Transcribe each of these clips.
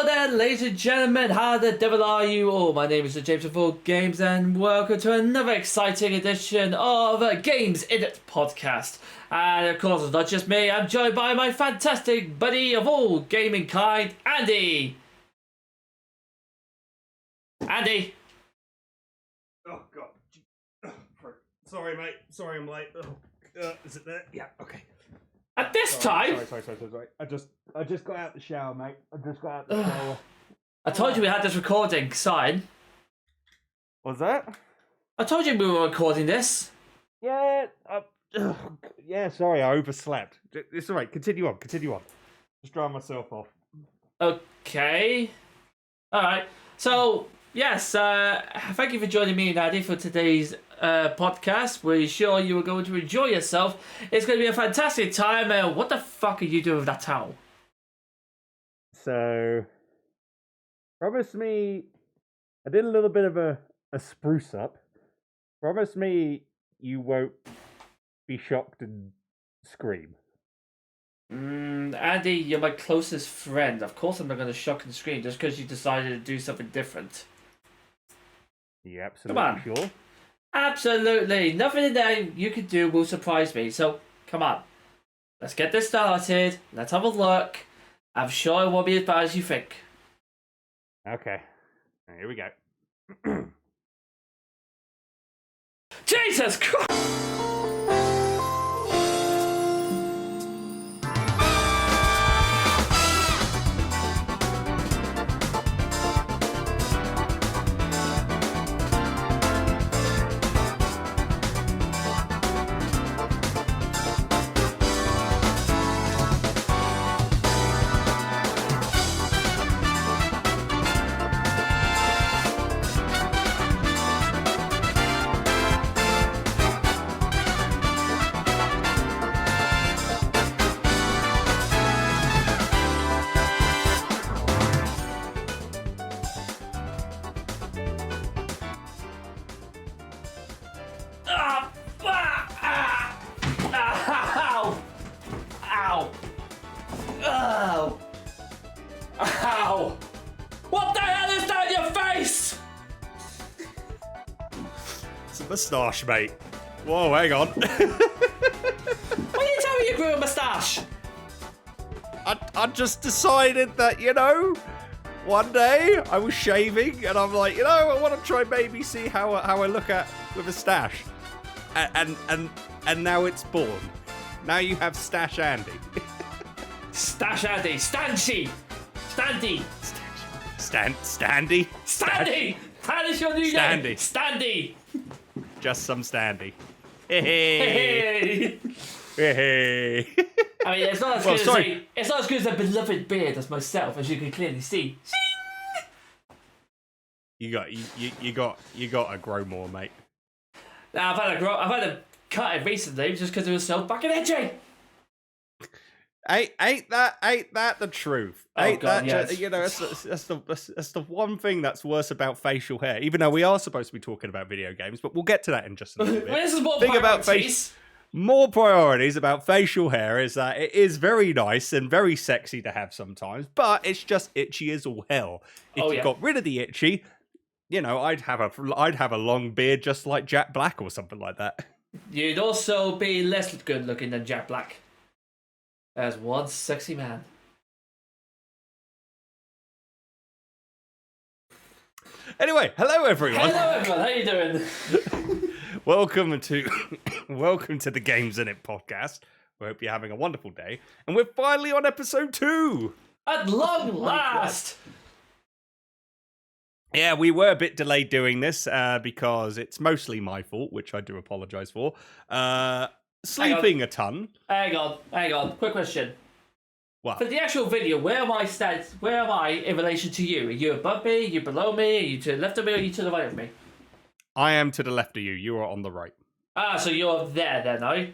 Hello there, ladies and gentlemen. How the devil are you all? My name is James of All Games, and welcome to another exciting edition of Games Innit Podcast. And of course, it's not just me. I'm joined by my fantastic buddy of all gaming kind, Andy. Andy. Oh god. Sorry, mate. Sorry, I'm late. Is it there? Yeah. Okay. At this time. Sorry. I just got out the shower, mate. I just got out the shower. I told you we had this recording sign. What's that? I told you we were recording this. Yeah. Yeah. Sorry, I overslept. It's all right. Continue on. Just drying myself off. Okay. All right. So yes, thank you for joining me and Andy for today's podcast. We're sure you are going to enjoy yourself. It's going to be a fantastic time. What the fuck are you doing with that towel? So, promise me. I did a little bit of a spruce up. Promise me you won't be shocked and scream. Andy, you're my closest friend. Of course I'm not going to shock and scream just because you decided to do something different. You absolutely sure? Absolutely. Nothing that you can do will surprise me. So, come on. Let's get this started. Let's have a look. I'm sure it won't be as bad as you think. Okay. Here we go. Jesus Christ! What the hell is that in your face? It's a moustache, mate. Whoa, hang on. Why did you tell me you grew a moustache? I just decided that, one day I was shaving and I'm like, I want to try maybe see how I look at with a stash. And now it's born. Now you have Stash Andy. Stash Andy. Stanchy. Standy. Standy? Standy! That is your new name. Standy. Just some Standy. Hey. Hey. I mean, it's not as good it's not as good as a beloved beard as myself, as you can clearly see. You got to grow more, mate. Now I've had to cut it recently just because it was so fucking edgy. Ain't that the truth? Ain't God, that yes. that's the one thing that's worse about facial hair. Even though we are supposed to be talking about video games, but we'll get to that in just a little bit. This is more Thing about priorities. More priorities about facial hair is that it is very nice and very sexy to have sometimes, but it's just itchy as all hell. If you got rid of the itchy, I'd have a long beard just like Jack Black or something like that. You'd also be less good looking than Jack Black. As one sexy man. Anyway, hello everyone. How you doing? Welcome to the Games Innit Podcast. We hope you're having a wonderful day, and we're finally on episode 2. At long last. Yeah, we were a bit delayed doing this because it's mostly my fault, which I do apologise for. Sleeping a ton. Hang on. Quick question. What? For the actual video, where am I in relation to you? Are you above me? Are you below me? Are you to the left of me? Or are you to the right of me? I am to the left of you. You are on the right. Ah, so you're there then, are you?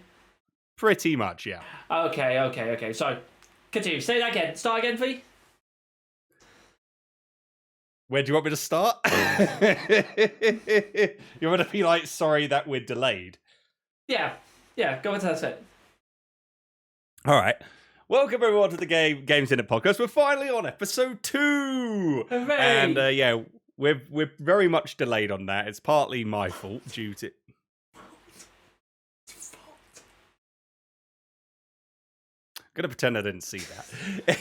Pretty much, yeah. Okay. So, continue. Say that again. Start again, please. Where do you want me to start? You want to be like, sorry that we're delayed? Yeah, go into that. All right. Welcome everyone to the Games Innit Podcast. We're finally on episode 2. Hooray! And we're very much delayed on that. It's partly my fault due to... I'm going to pretend I didn't see that.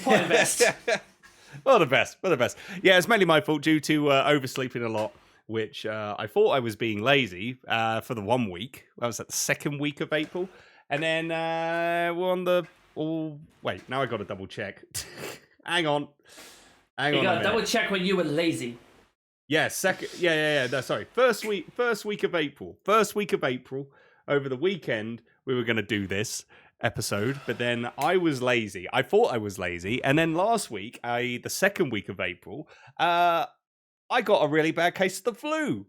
Point best. Well, the best. Yeah, it's mainly my fault due to oversleeping a lot, which I thought I was being lazy for the 1 week. I was at the second week of April. And then we're on the... Oh, wait, now I got to double check. Hang on. You got to double check when you were lazy. Yeah, No, sorry. First week of April. First week of April, over the weekend, we were going to do this episode, but then I was lazy. I thought I was lazy, and then last week, the second week of April, I got a really bad case of the flu.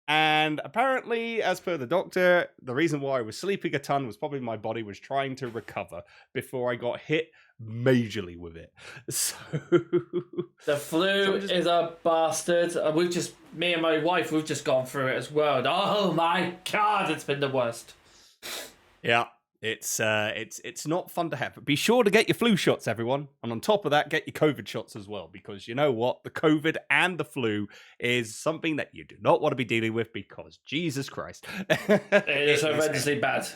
And apparently, as per the doctor, the reason why I was sleeping a ton was probably my body was trying to recover before I got hit majorly with it. So the flu is a bastard. Me and my wife, we've just gone through it as well. And oh my God, it's been the worst. Yeah. It's not fun to have. But be sure to get your flu shots, everyone. And on top of that, get your COVID shots as well. Because you know what? The COVID and the flu is something that you do not want to be dealing with because Jesus Christ. It is horrendously bad.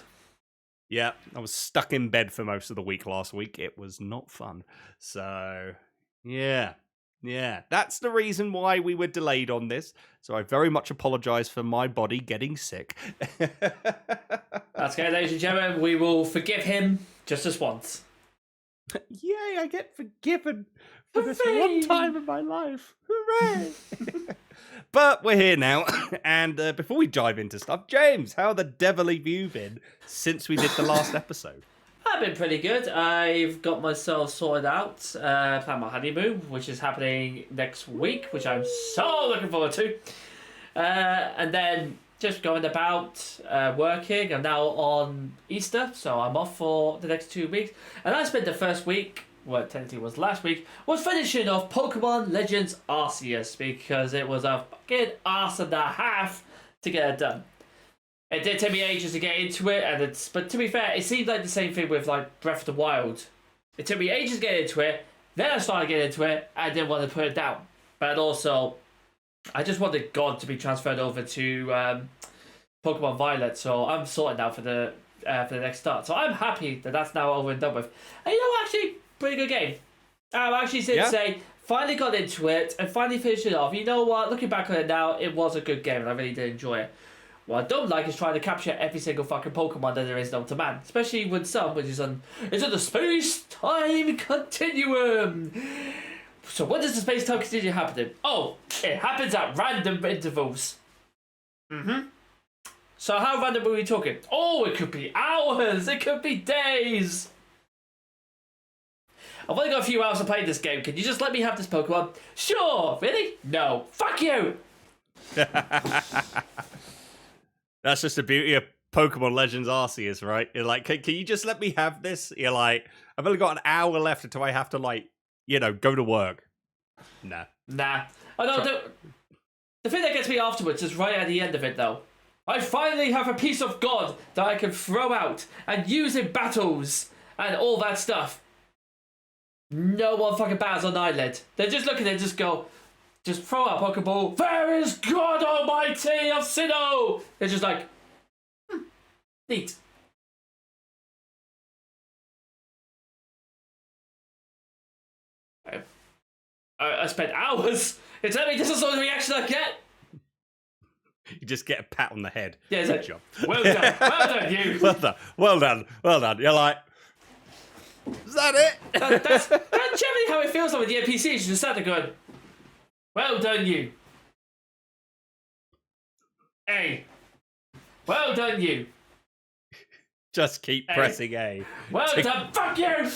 Yeah, I was stuck in bed for most of the week last week. It was not fun. So, yeah. That's the reason why we were delayed on this. So I very much apologize for my body getting sick. That's okay, ladies and gentlemen. We will forgive him just this once. Yay, I get forgiven for this one time in my life. Hooray! But we're here now. And before we dive into stuff, James, how the devil have you been since we did the last episode? I've been pretty good. I've got myself sorted out. Plan my honeymoon, which is happening next week, which I'm so looking forward to. And then just going about working. I'm now on Easter, so I'm off for the next 2 weeks. And I spent the first week, well, technically was last week, was finishing off Pokemon Legends Arceus because it was a fucking arse and a half to get it done. It did take me ages to get into it, but to be fair, it seemed like the same thing with like Breath of the Wild. It took me ages to get into it, then I started getting into it, and I didn't want to put it down. But also, I just wanted God to be transferred over to Pokemon Violet, so I'm sorted now for the next start. So I'm happy that that's now over and done with. And you know, actually, pretty good game. I actually did say, finally got into it, and finally finished it off. You know what, looking back on it now, it was a good game, and I really did enjoy it. What I don't like is trying to capture every single fucking Pokemon that there is known to man. Especially with some, which is on the space-time continuum. So when does the space-time continuum happen? Oh, it happens at random intervals. So how random are we talking? Oh, it could be hours, it could be days. I've only got a few hours to play this game. Can you just let me have this Pokemon? Sure, really? No. Fuck you! That's just the beauty of Pokemon Legends Arceus, right? You're like, can you just let me have this? You're like, I've only got an hour left until I have to, like, go to work. Nah. I don't do. The thing that gets me afterwards is right at the end of it, though. I finally have a piece of God that I can throw out and use in battles and all that stuff. No one fucking bats on an eyelid. They're just looking at it, just throw out a Pokeball. There is God Almighty of Sinnoh! They're just like, neat. I spent hours. It's telling me this is the sort of reaction I get. You just get a pat on the head. Yeah, good job. Well done, you. Well done. You're like, is that it? That's generally how it feels like with the NPCs. You just start to go, well done, you. Hey. Well done, you. Just keep pressing A. Well done, fuck you!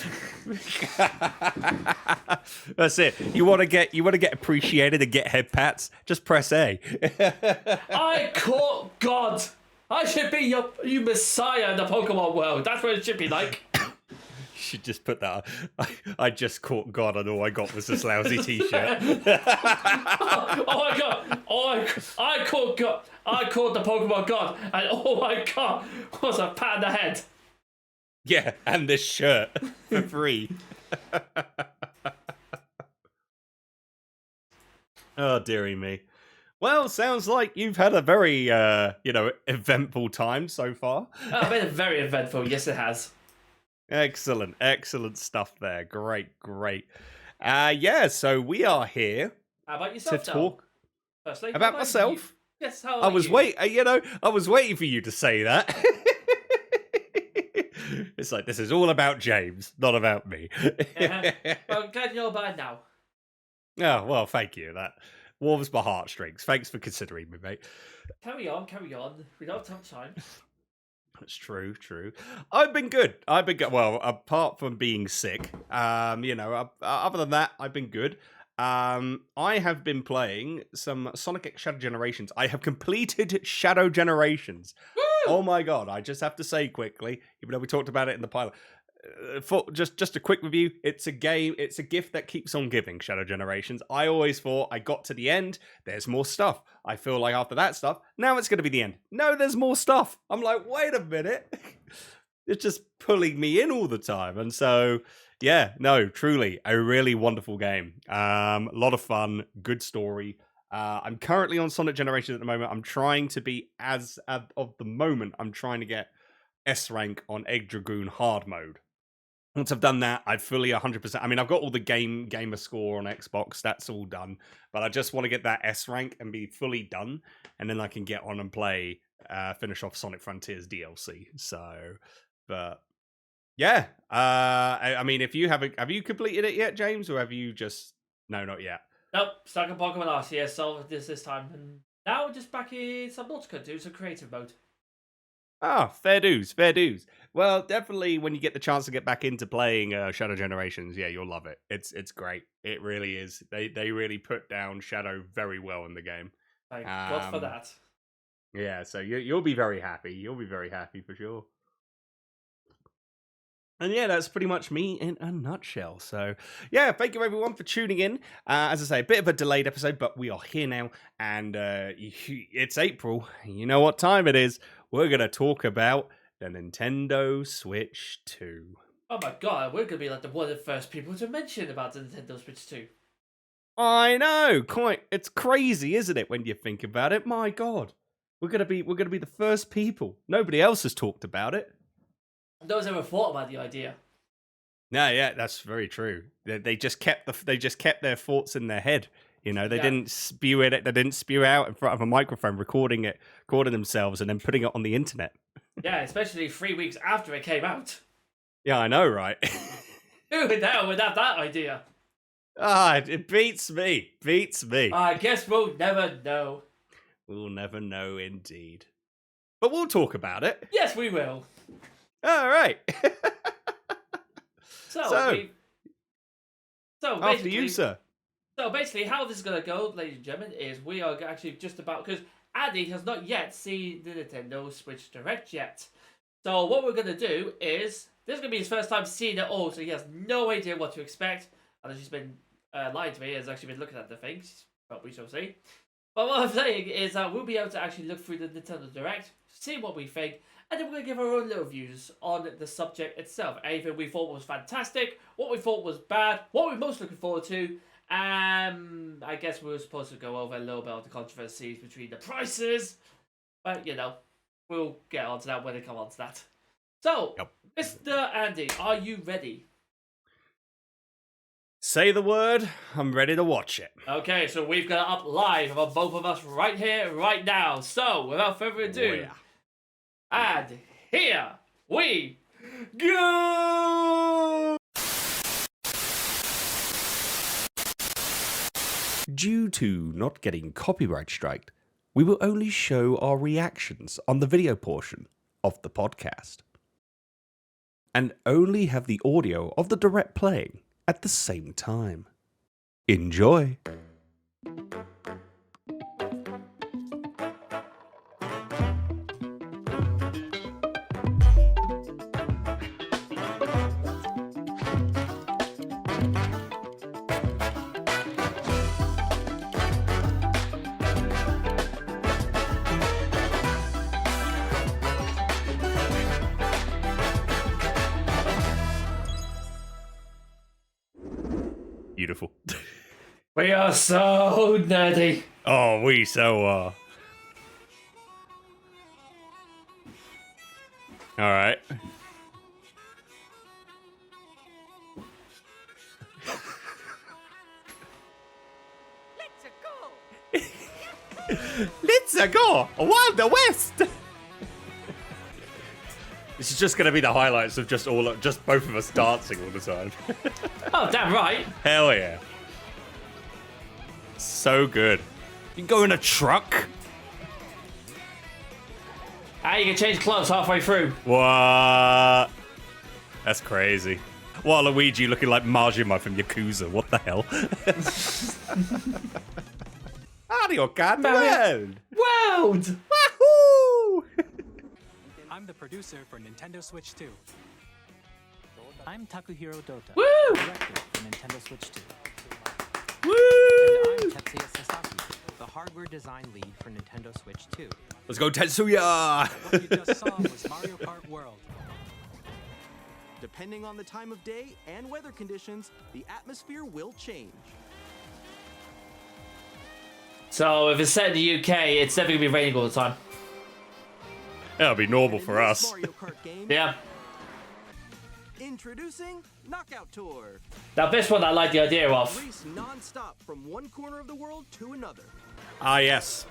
That's it. You want to get appreciated and get head pats? Just press A. I caught God. I should be you messiah in the Pokemon world. That's what it should be like. You should just put that. I just caught God, and all I got was this lousy T-shirt. Oh my God! I caught God. I caught the Pokemon God, and all I got was a pat on the head. Yeah, and this shirt for free. Oh, dearie me. Well, sounds like you've had a very, eventful time so far. Oh, been very eventful. Yes, it has. Excellent stuff there. Great. So we are here How about yourself, to talk Firstly, about myself. You? Yes, how I are was you? I was waiting for you to say that. It's like, this is all about James, not about me. Well, I'm glad you know about it now. Oh, well, thank you. That warms my heartstrings. Thanks for considering me, mate. Carry on. We don't have time. That's true. I've been good. Well, apart from being sick, other than that, I've been good. I have been playing some Sonic X Shadow Generations. I have completed Shadow Generations. Woo! Oh my god! I just have to say quickly, even though we talked about it in the pilot. For just a quick review, it's a game. It's a gift that keeps on giving. Shadow Generations. I always thought I got to the end. There's more stuff. I feel like after that stuff, now it's going to be the end. No, there's more stuff. I'm like, wait a minute. It's just pulling me in all the time, and so. Yeah, no, truly a really wonderful game. A lot of fun, good story. I'm currently on Sonic Generations at the moment. I'm trying to be of the moment. I'm trying to get S rank on Egg Dragoon hard mode. Once I've done that, I've fully 100%. I mean, I've got all the gamer score on Xbox. That's all done, but I just want to get that S rank and be fully done, and then I can get on and play, finish off Sonic Frontiers DLC. So, but. Yeah, I mean, if you have you completed it yet, James, or have you just no, not yet? Nope, stuck in Pokemon Arceus, so this time, and now just back in Subnautica 2, so creative mode. Ah, fair dues. Well, definitely when you get the chance to get back into playing Shadow Generations, yeah, you'll love it. It's great. It really is. They really put down Shadow very well in the game. Thank God for that. Yeah, so you'll be very happy. You'll be very happy for sure. And yeah, that's pretty much me in a nutshell. So yeah, thank you everyone for tuning in. As I say, a bit of a delayed episode, but we are here now, and it's April. You know what time it is. We're going to talk about the Nintendo Switch 2. Oh my god, we're going to be like one of the first people to mention about the Nintendo Switch 2. I know, it's crazy, isn't it, when you think about it? My god. We're going to be the first people. Nobody else has talked about it. No one's ever thought about the idea. No, yeah, that's very true. They just kept their thoughts in their head. You know, they didn't spew it. They didn't spew out in front of a microphone, recording themselves, and then putting it on the internet. Yeah, especially 3 weeks after it came out. Yeah, I know, right? Who the hell would have that idea? It beats me. I guess we'll never know. We'll never know, indeed. But we'll talk about it. Yes, we will. All right. So after you, sir. So basically, how this is going to go, ladies and gentlemen, is we are actually just about, because Andy has not yet seen the Nintendo Switch Direct yet. So what we're going to do is, this is going to be his first time seeing it all, so he has no idea what to expect. And he's been lying to me, has actually been looking at the things, but we shall see. But what I'm saying is that we'll be able to actually look through the Nintendo Direct, see what we think, and then we're going to give our own little views on the subject itself. Anything we thought was fantastic, what we thought was bad, what we're most looking forward to. I guess we were supposed to go over a little bit of the controversies between the prices. But, you know, we'll get onto that when they come onto that. So, yep. Mr. Andy, are you ready? Say the word, I'm ready to watch it. Okay, so we've got it up live on both of us right here, right now. So, without further ado... yeah. And here we go! Due to not getting copyright striked, we will only show our reactions on the video portion of the podcast. And only have the audio of the direct playing at the same time. Enjoy! We are so nerdy. Oh, we so are. All right. Let's go! Wild West! This is just going to be the highlights of just both of us dancing all the time. Oh, damn right. Hell yeah. So good. You can go in a truck? You can change clothes halfway through. What? That's crazy. Waluigi looking like Majima from Yakuza. What the hell? Mario Kart World! World! Wahoo! I'm the producer for Nintendo Switch 2. I'm Takuhiro Dota, Woo! director for Nintendo Switch 2. Woo! And I'm Tetsuya Sasaki, the hardware design lead for Nintendo Switch 2. Let's go, Tetsuya! What you just saw was Mario Kart World. Depending on the time of day and weather conditions, the atmosphere will change. So if it's set in the UK, it's never going to be raining all the time. That'll be normal And in for this us. Mario Kart game, Yeah. introducing Knockout Tour. Now this one I like the idea of. Race non-stop from one corner of the world to another. Ah, yes.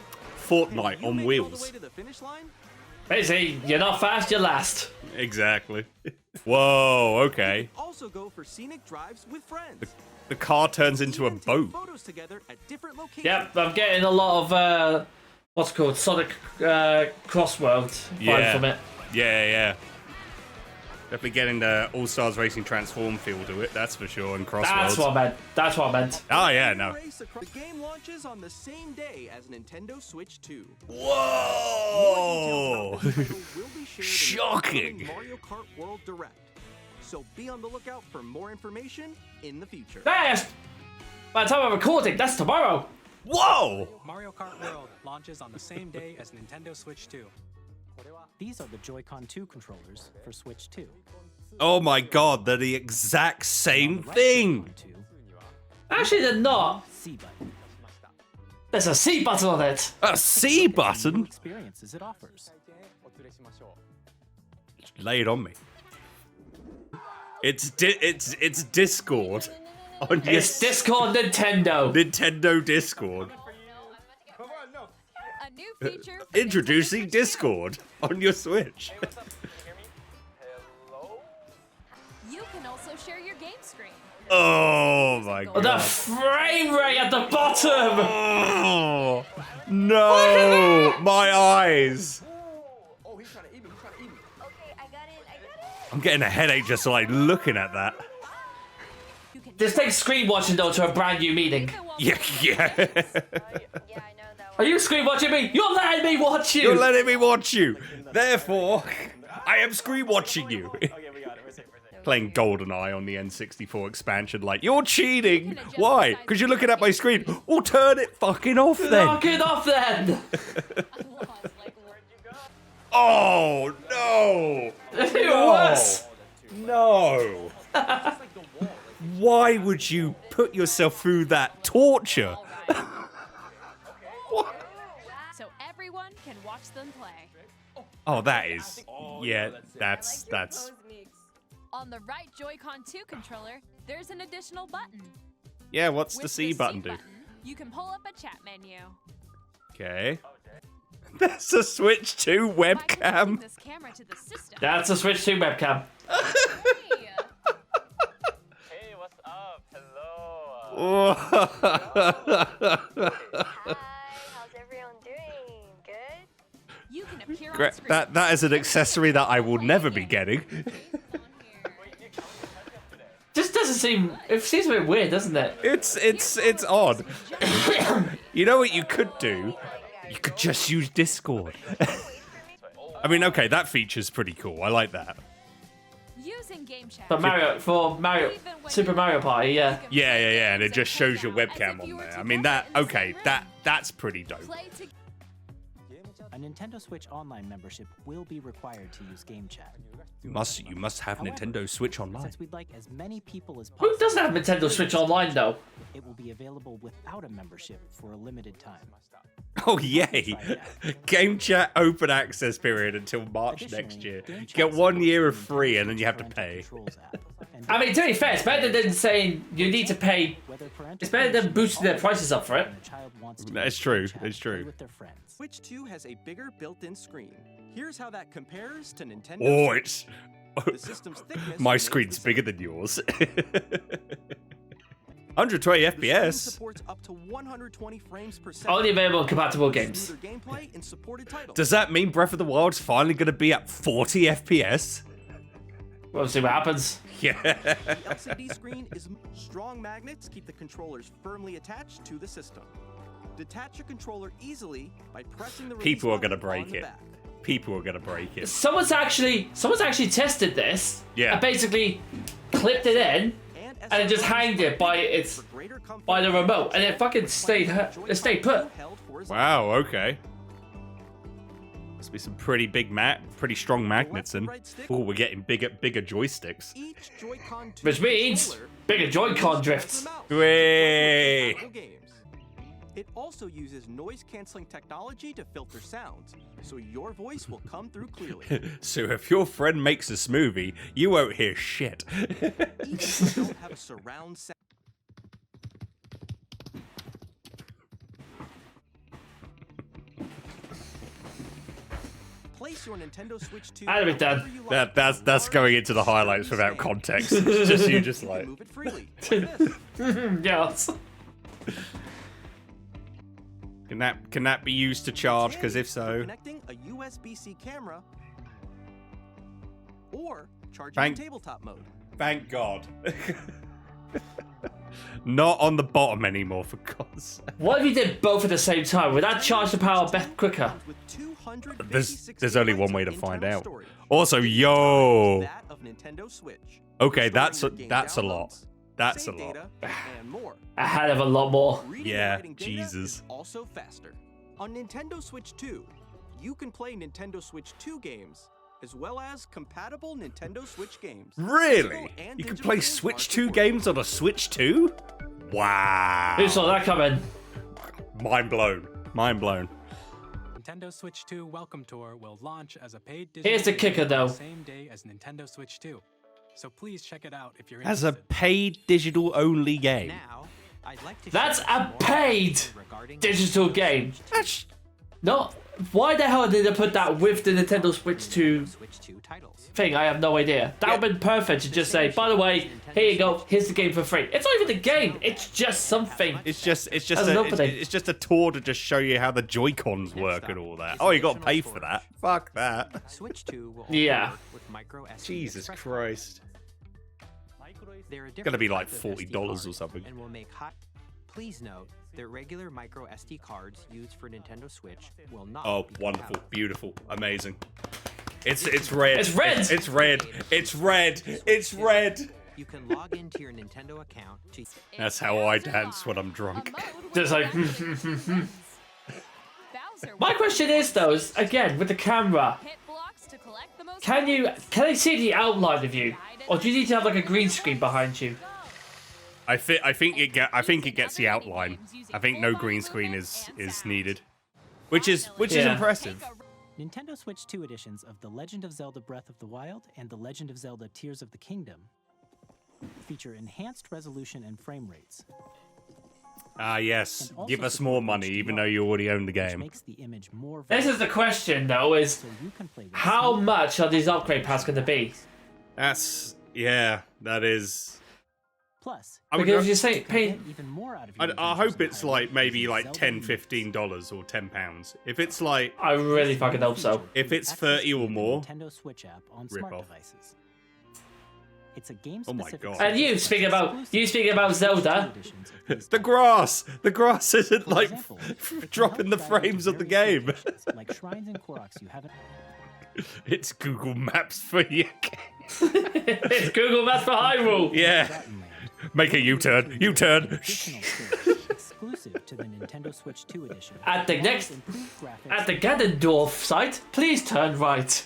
Fortnite You on make it all the way wheels. to the finish line? Basically, you're not fast, you're last. Exactly. Whoa, okay. Also go for scenic drives with friends. The car turns into a Even take boat. photos together at different locations. Yep, I'm getting a lot of, what's it called, Sonic Crossworld vibe from it. Yeah. Definitely getting the All-Stars Racing Transform feel to it, that's for sure, and Crossworlds. That's what I meant. Oh, yeah, no. The game launches on the same day as Nintendo Switch 2. Whoa! More details about this title will be shared in the Shocking. upcoming Mario Kart World Direct. So be on the lookout for more information in the future. Fast! By the time I'm recording, that's tomorrow. Whoa! Mario Kart World launches on the same day as Nintendo Switch 2. These are the Joy-Con 2 controllers for Switch 2. Oh my god, they're the exact same On the right thing! Joy-Con 2, Actually, they're not. C button. There's a C button on it. A C New button? experiences it offers. Lay it on me. It's Discord. On your It's Discord Nintendo. Nintendo Discord. A new feature. for Introducing Nintendo Switch 2. Discord on your Switch. You can also share your game screen. Oh my The god. frame rate at the bottom. Oh, no, my eyes. Okay, I got it. I'm getting a headache just like looking at that. You can This takes screen watching though to a brand new meaning. Yeah. Yeah, I know that Are one. you screen watching me? You're letting me watch you. You're letting me watch you. Therefore, I am screen watching you. Playing GoldenEye on the N64 expansion, like, you're cheating. Why? Because you're looking at my screen. Well, turn it fucking off then. Knock it off then. Oh, no. Even worse. No. Why would you put yourself through that torture? So everyone can watch them play. Oh, that is. Yeah, that's. On the right Joy-Con 2 controller, there's an additional button. Yeah, what's With the C button do? you can pull up a chat menu. Okay. That's a Switch 2 By connecting webcam. this camera to the system. That's a Switch 2 webcam. Hey, Hey, what's up? Hello. How's everyone doing? Good? you can appear on Great. screen. That is an accessory that I will never be getting. Just doesn't seem. It seems a bit weird, doesn't it? It's odd. You know what you could do? You could just use Discord. I mean, okay, that feature's pretty cool. I like that. Using game chat. But Mario Super Mario Party, yeah. Yeah, and it just shows your webcam on there. I mean, that's pretty dope. Play to A A Nintendo Switch Online membership will be required to use Game Chat. You must have However, Nintendo Switch Online. Since we'd like as many people as Who possible, doesn't have Nintendo Switch Online though? it will be available without a membership for a limited time. Oh yay! Game Chat open access period until March next year. Get 1 year of free and then you have to pay. I mean, to be fair, it's better than saying you need to pay. It's better than boosting their prices up for it. It's true. It's true. Switch 2 has a bigger built-in screen. Here's how that compares to Nintendo Oh, Switch. it's The system's thickness my remains screen's the same. bigger than yours. 120 The screen FPS. supports up to 120 frames per second. Only available on compatible games. Smoother gameplay and supported titles. Does that mean Breath of the Wild's finally going to be at 40 FPS? We'll see what happens. Yeah. The LCD screen is strong magnets keep the controllers firmly attached to the system. Detach your controller easily by pressing the release People are button going to break on the it. back. People are going to break it. Someone's actually tested this. Yeah. And basically clipped it in and it just hanged it by its by the remote, and it fucking stayed put. Wow, okay. Must be some pretty strong magnets in. Oh, we're getting bigger joysticks. Each Joy-Con 2 Which means controller bigger Joy-Con drifts. Way. games. It also uses noise-canceling technology to filter sounds, so your voice will come through clearly. So if your friend makes a smoothie, you won't hear shit. Even if you don't have a surround sound. Place your Nintendo Switch 2 I'd be done. wherever you like. That's going into the highlights without context. It's just you just You like can move it freely, like this. Yes. Can that be used to charge? Because if so, Connecting a USB-C camera or charging Thank- in tabletop mode. thank God. Not on the bottom anymore, for God's sake. What if you did both at the same time? Would that charge the power quicker? With 256 There's only one way to internal find out. storage. Also, yo. That of Nintendo Switch. Okay, Storing that's your game a lot. downloads, That's a save lot. data, and more. A hell of a lot more. Reading and Yeah, writing data Jesus. is also faster. On Nintendo Switch 2, you can play Nintendo Switch 2 games as well as compatible Nintendo Switch games. Really? Physical and You can digital play games Switch are 2 supported. games on a Switch 2? Wow. Who saw that coming? Mind blown. Mind blown. Nintendo Switch 2 Welcome Tour will launch as a paid digital Here's the game kicker, on though. the same day as Nintendo Switch 2. So please check it out if you're As a interested. paid digital only game. Now, I'd like to That's share a more paid information regarding digital game. That's No. Why the hell did they put that with the Nintendo Switch 2 Switch 2 titles. thing? I have no idea. That would have been perfect to just say, by the way, here you go, here's the game for free. It's not even the game, it's just something. It's just As an opening. it's just a tour to just show you how the Joy-Cons work and all that. Oh, you got to pay for that. Fuck that. Switch 2 will also Yeah. work with micro SD Jesus express Christ. They're a Gonna be different like type of $40 SD or card something. And will make hot. Please note that regular micro SD cards used for Nintendo Switch will not. Oh, be wonderful, compatible. beautiful, amazing. It's red. It's red! It's red. It's red. It's red. You can log into your Nintendo account to. That's how I dance when I'm drunk. Just like, Bowser my question is though, is, again, with the camera, hit blocks to collect the most can I see the outline of you? Guided Or do you need to have like a green screen behind you? I think it gets the outline. I think no green screen is needed, which is Yeah. impressive. Nintendo Switch 2 editions of The Legend of Zelda Breath of the Wild and The Legend of Zelda Tears of the Kingdom feature enhanced resolution and frame rates, Ah, yes. And also Give us support more money, even though you already own the which game. makes the image more This vivid, is the question though, is so you can play with how smooth much are these upgrade packs going to be? That is. Plus, I would Because go- you say you can pay. get even more out of your I adventures hope it's by like maybe using like Zelda $10, Remix. $15 or £10. If it's like I really fucking hope so. If it's Access 30 or to the more, Nintendo Switch app on rip smart off. devices. It's a game Oh my specific God. And you speaking about Zelda. the grass isn't like example, it can dropping the help guide you to frames of the various game. locations, like shrines and Koroks you haven't. It's Google Maps for you. It's Google Maps for Hyrule. Yeah. forgotten land. Make a U-turn. U-turn. Additional storage, exclusive to the Nintendo Switch 2 edition. At the along next- with improved graphics At the Ganondorf site, please turn right.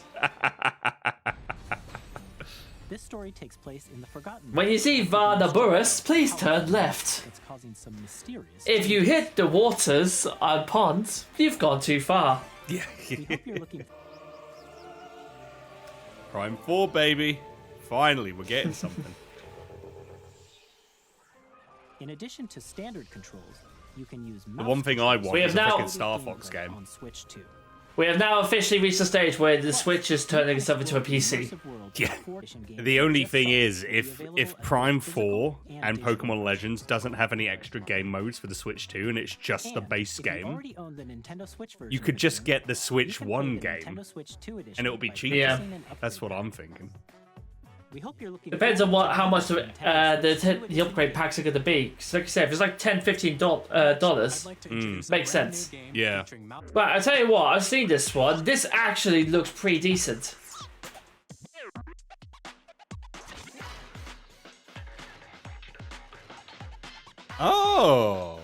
This story takes place in the Forgotten. When you see Varnaburus, please turn left. It's causing some mysterious. If you hit the waters and ponds, you've gone too far. Yeah. We hope you're looking. Prime 4, baby. Finally, we're getting something. In addition to standard controls, you can use. The one thing I want We is have a now- freaking Star Fox game. On Switch 2. We have now officially reached the stage where the Switch is turning itself into a PC. Yeah. The only thing is, if Prime 4 and Pokemon Legends doesn't have any extra game modes for the Switch 2 and it's just the base game, you could just get the Switch 1 game and it'll be cheaper. Yeah. That's what I'm thinking. We hope you're looking. Depends on how much the upgrade packs are going to be. 'Cause like you said, if it's like $10-15 makes sense. Yeah. But I tell you what, I've seen this one. This actually looks pretty decent. Oh.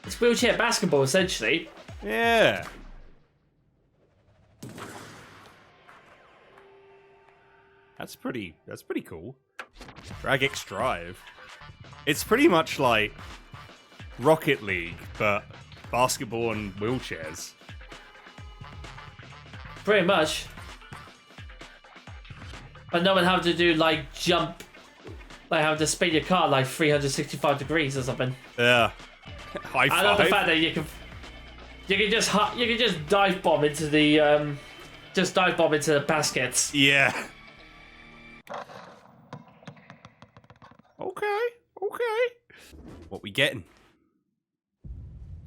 It's wheelchair basketball essentially. Yeah. That's pretty cool. Drag X Drive. It's pretty much like Rocket League, but basketball and wheelchairs. Pretty much. But knowing how to do like jump, like how to spin your car like 365 degrees or something. Yeah. High I love the five. fact that you can just dive bomb into the baskets. Yeah. Okay. What we getting?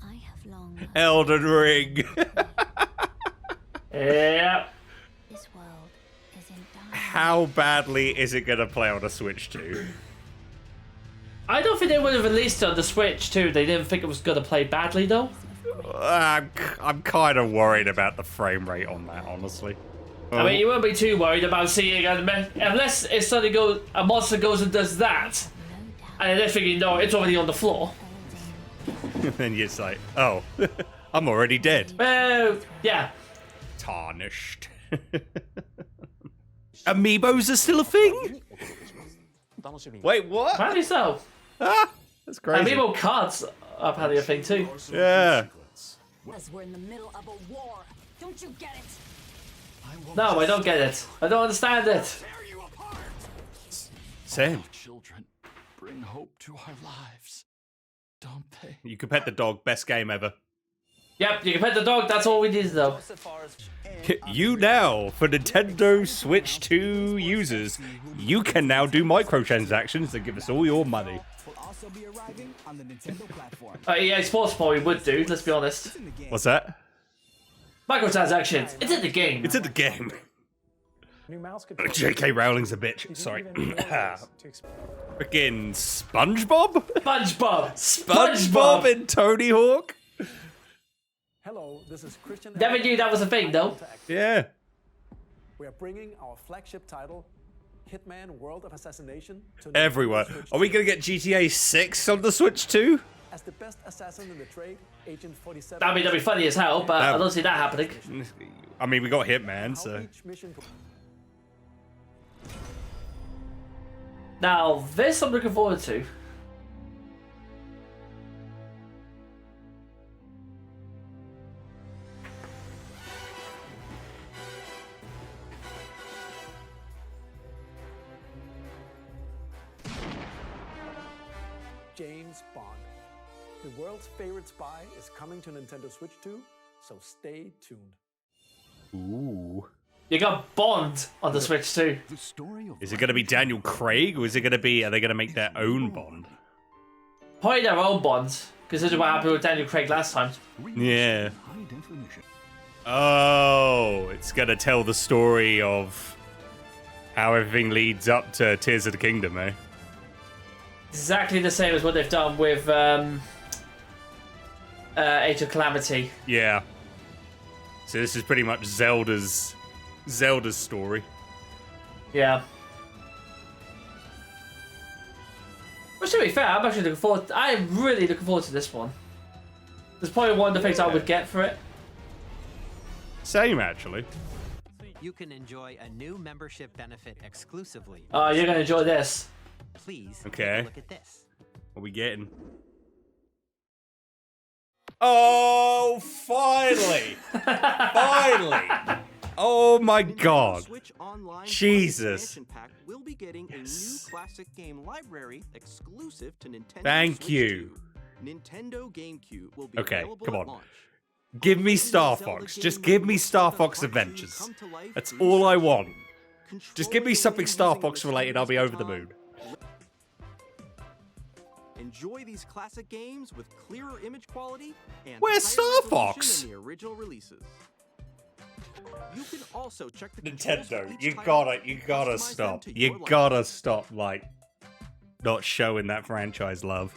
I have long Elden Ring. Yeah. this world is in dark. How badly is it gonna play on a Switch 2? I don't think they would have released it on the Switch too. They didn't think it was gonna play badly though. I'm kind of worried about the frame rate on that, honestly. I mean, you won't be too worried about seeing it unless it suddenly goes, a monster goes and does that, and then thinking, no, it's already on the floor. Then you're just like, oh, I'm already dead. Well, yeah. Tarnished. Amiibos are still a thing? Wait, what? Apparently so. Ah, that's crazy. Amiibo cards are apparently a thing too. Yeah. As we're in the middle of a war. Don't you get it? No, I don't get it. I don't understand it. Same. Children bring hope to our lives, don't they? You could pet the dog. Best game ever. Yep, you can pet the dog. That's all we need though. You now, for Nintendo Switch 2 users, you can now do microtransactions that give us all your money. EA Sports probably would do, let's be honest. What's that? Microtransactions. It's in the game. It's in the game. JK Rowling's a bitch. Sorry. Freaking SpongeBob? SpongeBob. SpongeBob and Tony Hawk? Hello, this is Christian. Never knew that was a thing though. Yeah. We are bringing our flagship title, Hitman World of Assassination, to Everywhere. Nintendo Switch Are we 2. going to get GTA 6 on the Switch too? As the best assassin in the trade, Agent 47. That'd be funny as hell, but I don't see that happening. I mean, we got Hitman, How so. each mission Now, this I'm looking forward to. James Bond. The world's favorite spy is coming to Nintendo Switch 2, so stay tuned. Ooh. You got Bond on the Switch too. Is it going to be Daniel Craig, or is it going to be, are they going to make their own Bond? Probably their own Bonds, because this is what happened with Daniel Craig last time. Yeah. Oh, it's going to tell the story of how everything leads up to Tears of the Kingdom, eh? Exactly the same as what they've done with Age of Calamity. Yeah. So this is pretty much Zelda's story. Yeah. Which, to be fair, I'm actually looking forward. I am really looking forward to this one. It's probably one of the things I would get for it. Same, actually. You can enjoy a new membership benefit exclusively. Oh, you're gonna enjoy this. Please Okay. take a look at this. What are we getting? Oh, finally! Finally! Oh my god. Switch Online Jesus. expansion pack will be getting a new classic game library exclusive to Nintendo Thank Switch you. 2. Nintendo GameCube will be Okay, available come at on. launch. Give me Star Fox. Just give me Star Fox Adventures. That's all I want. Just give me something Star Fox related, I'll be over the moon. Enjoy these classic games with clearer image quality and Where's higher Star resolution Fox? than the original releases. You can also check the controls Nintendo, for each you title gotta and customize them stop. to You your liking. gotta stop, like, not showing that franchise love.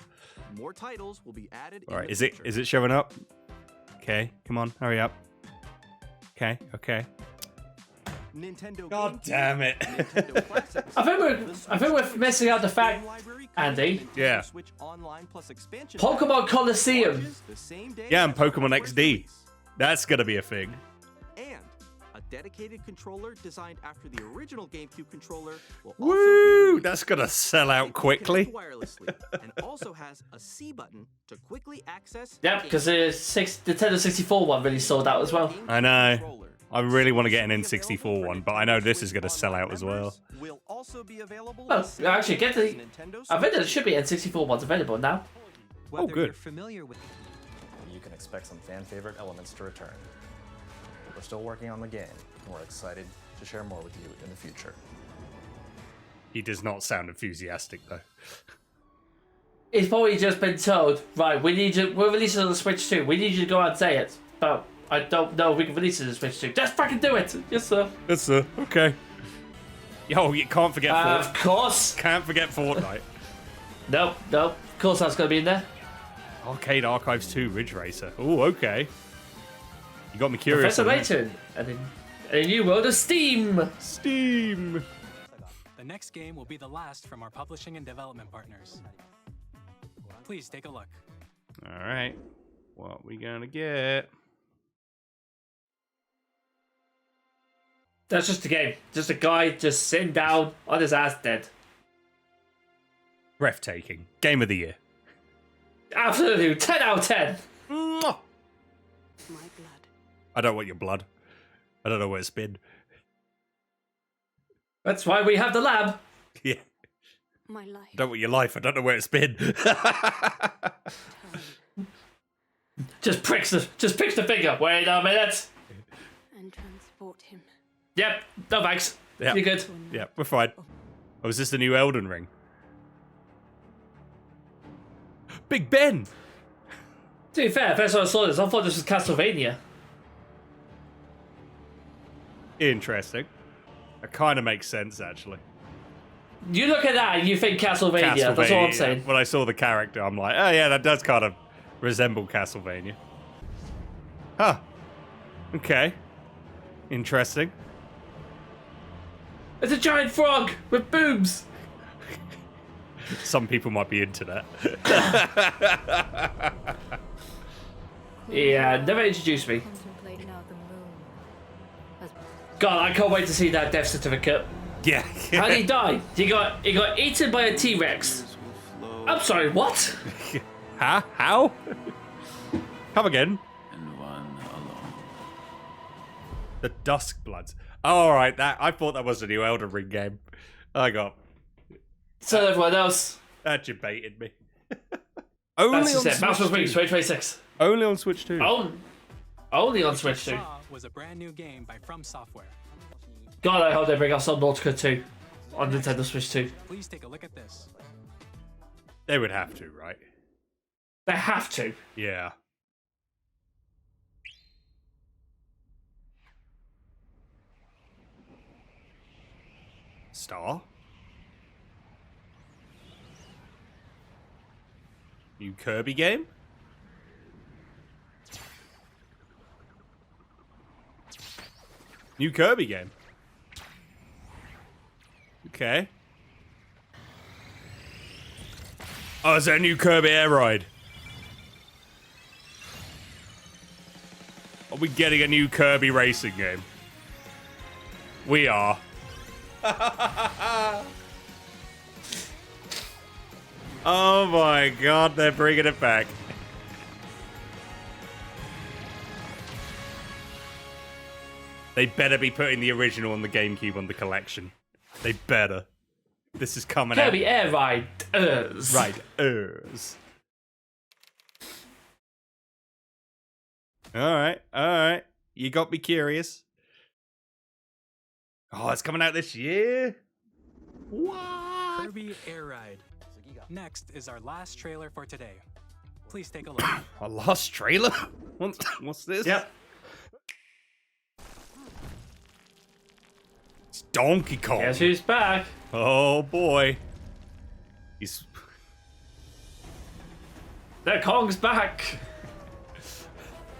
More titles will be added. Alright, in the future. is it showing up? Okay, come on, hurry up. Okay. Nintendo God GameCube, damn it. Nintendo Classics, I think we're missing out the fact, Andy. Nintendo Yeah. Switch Online Plus expansion Pokemon pack Coliseum. launches the same day Yeah, and as the Pokemon first XD. release. That's gonna be a thing. And a dedicated controller designed after the original GameCube controller will also Woo! be released. That's gonna sell It out can quickly. connect wirelessly and also has a C button to quickly access. Yep, because the Nintendo 64 one really sold out as well. I know. I really want to get an N64 one, but I know this is gonna sell out as well. Will also be available. Well, the same actually, get day the. as Nintendo I think there Switch. should be N64 ones available now. Whether good. you're familiar with You can expect some fan favorite elements to return. We're still working on the game, and we're excited to share more with you in the future. He does not sound enthusiastic though. He's probably just been told, right, we're releasing it on the Switch 2. We need you to go out and say it. But I don't know if we can release it on the Switch 2. Just fucking do it! Yes, sir. Yes, sir. Okay. Yo, you can't forget Of Fortnite. course. Can't forget Fortnite. Nope. Of course that's going to be in there. Arcade Archives 2 Ridge Racer. Oh, okay. You got me curious. Professor on that. Layton. And in a new world of Steam. Steam. The next game will be the last from our publishing and development partners. Please take a look. All right. What we gonna get? That's just a game. Just a guy just sitting down on his ass dead. Breathtaking. Game of the year. Absolutely. 10 out of 10. Mwah. My blood. I don't want your blood. I don't know where it's been. That's why we have the lab. Yeah. My life. I don't want your life. I don't know where it's been. Just pricks the finger. Wait a minute. And transport him. Yep. No thanks. Yeah. You're good. Yeah, we're fine. Oh, is this the new Elden Ring? Big Ben! To be fair, first time I saw this, I thought this was Castlevania. Interesting. That kind of makes sense, actually. You look at that and you think Castlevania. That's all I'm saying. When I saw the character, I'm like, oh yeah, that does kind of resemble Castlevania. Huh. Okay. Interesting. It's a giant frog with boobs. Some people might be into that. Yeah, never introduced me. Contemplating out the moon. As God, I can't wait to see that death certificate. Yeah. How did he die? He got eaten by a T-Rex. I'm sorry, what? Huh? How? Come again. And one alone. The Dusk Bloods. Oh, all right. I thought that was a new Elden Ring game. I got So everyone else. that. You baited me. Only That's just on it. Mouse Switch Wings 2. 2026. Only on Switch 2. Only on Switch 2. Saw was a brand new game by From Software. God, I hope they bring out Subnautica 2 on Nintendo Switch 2. Please take a look at this. They would have to, right? They have to. Yeah. Star? New Kirby game? New Kirby game. Oh, is that a new Kirby Air Ride? Are we getting a new Kirby racing game? We are. Oh my god, they're bringing it back. They better be putting the original on the GameCube on the collection. They better. This is coming out. Kirby Air Riders. Riders. Alright. You got me curious. Oh, it's coming out this year? What? Kirby Air Ride. Next is our last trailer for today. Please take a look. A last trailer? What's this? Yep. It's Donkey Kong. Guess who's back? Oh boy. He's... The Kong's back.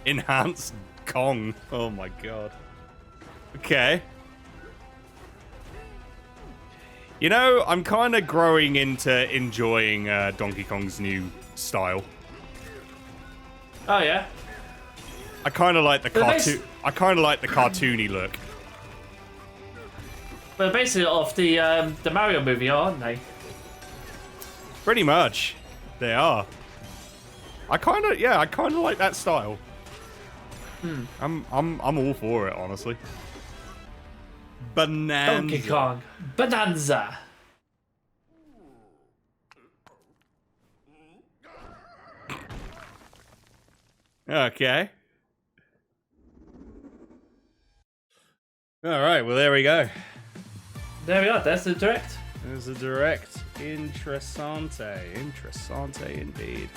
Enhanced Kong. Oh my god. Okay. You know, I'm kind of growing into enjoying Donkey Kong's new style. Oh yeah. I kind of like the cartoon. I kind of like the cartoony look. But basically off the Mario movie, aren't they? Pretty much, they are. I kind of like that style. I'm all for it, honestly. Bananza. Donkey Kong Bananza. Okay. All right. Well, there we go. There we are. That's the direct. There's a direct. Interessante. Interessante indeed.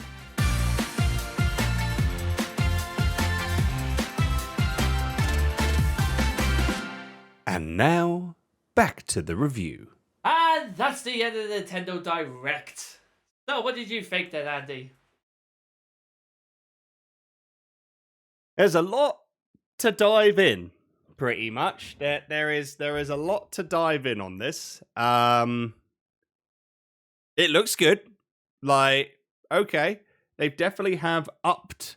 And now, back to the review. And that's the end of the Nintendo Direct. So, what did you think then, Andy? There's a lot to dive in, pretty much. There is a lot to dive in on this. It looks good. Like, okay, they definitely have upped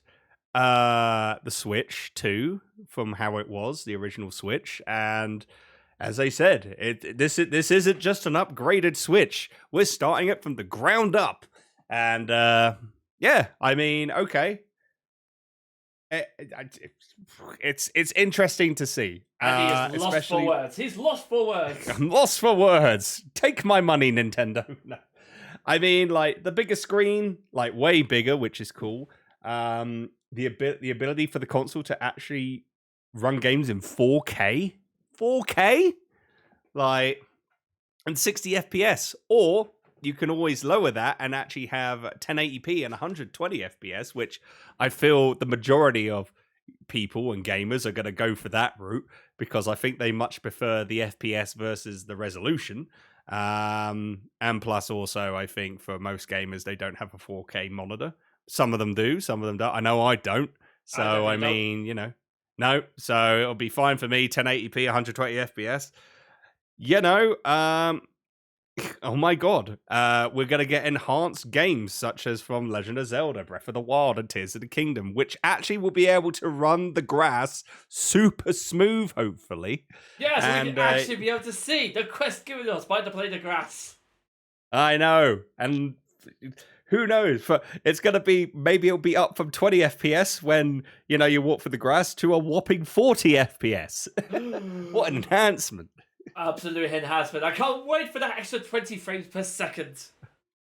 the Switch too from how it was, the original Switch, and as I said, this isn't just an upgraded Switch. We're starting it from the ground up, and yeah, I mean, okay. It's interesting to see. And he is lost for words. He's lost for words. I'm lost for words. Take my money, Nintendo. No. I mean, like, the bigger screen, like, way bigger, which is cool. The ability for the console to actually run games in 4K? 4K? Like, and 60 FPS. Or you can always lower that and actually have 1080p and 120 FPS, which I feel the majority of people and gamers are going to go for that route because I think they much prefer the FPS versus the resolution. And plus also, I think for most gamers, they don't have a 4K monitor. Some of them do, some of them don't. I know I don't. So, I mean, you know, no. So it'll be fine for me, 1080p, 120 FPS. You know, oh my god, we're going to get enhanced games such as from Legend of Zelda, Breath of the Wild, and Tears of the Kingdom, which actually will be able to run the grass super smooth, hopefully. Yeah, so we can actually be able to see the quest given us by the play the grass. I know, and who knows? It's going to be, maybe it'll be up from 20 FPS when, you know, you walk through the grass to a whopping 40 FPS. What an enhancement. Absolute enhancement. I can't wait for that extra 20 frames per second.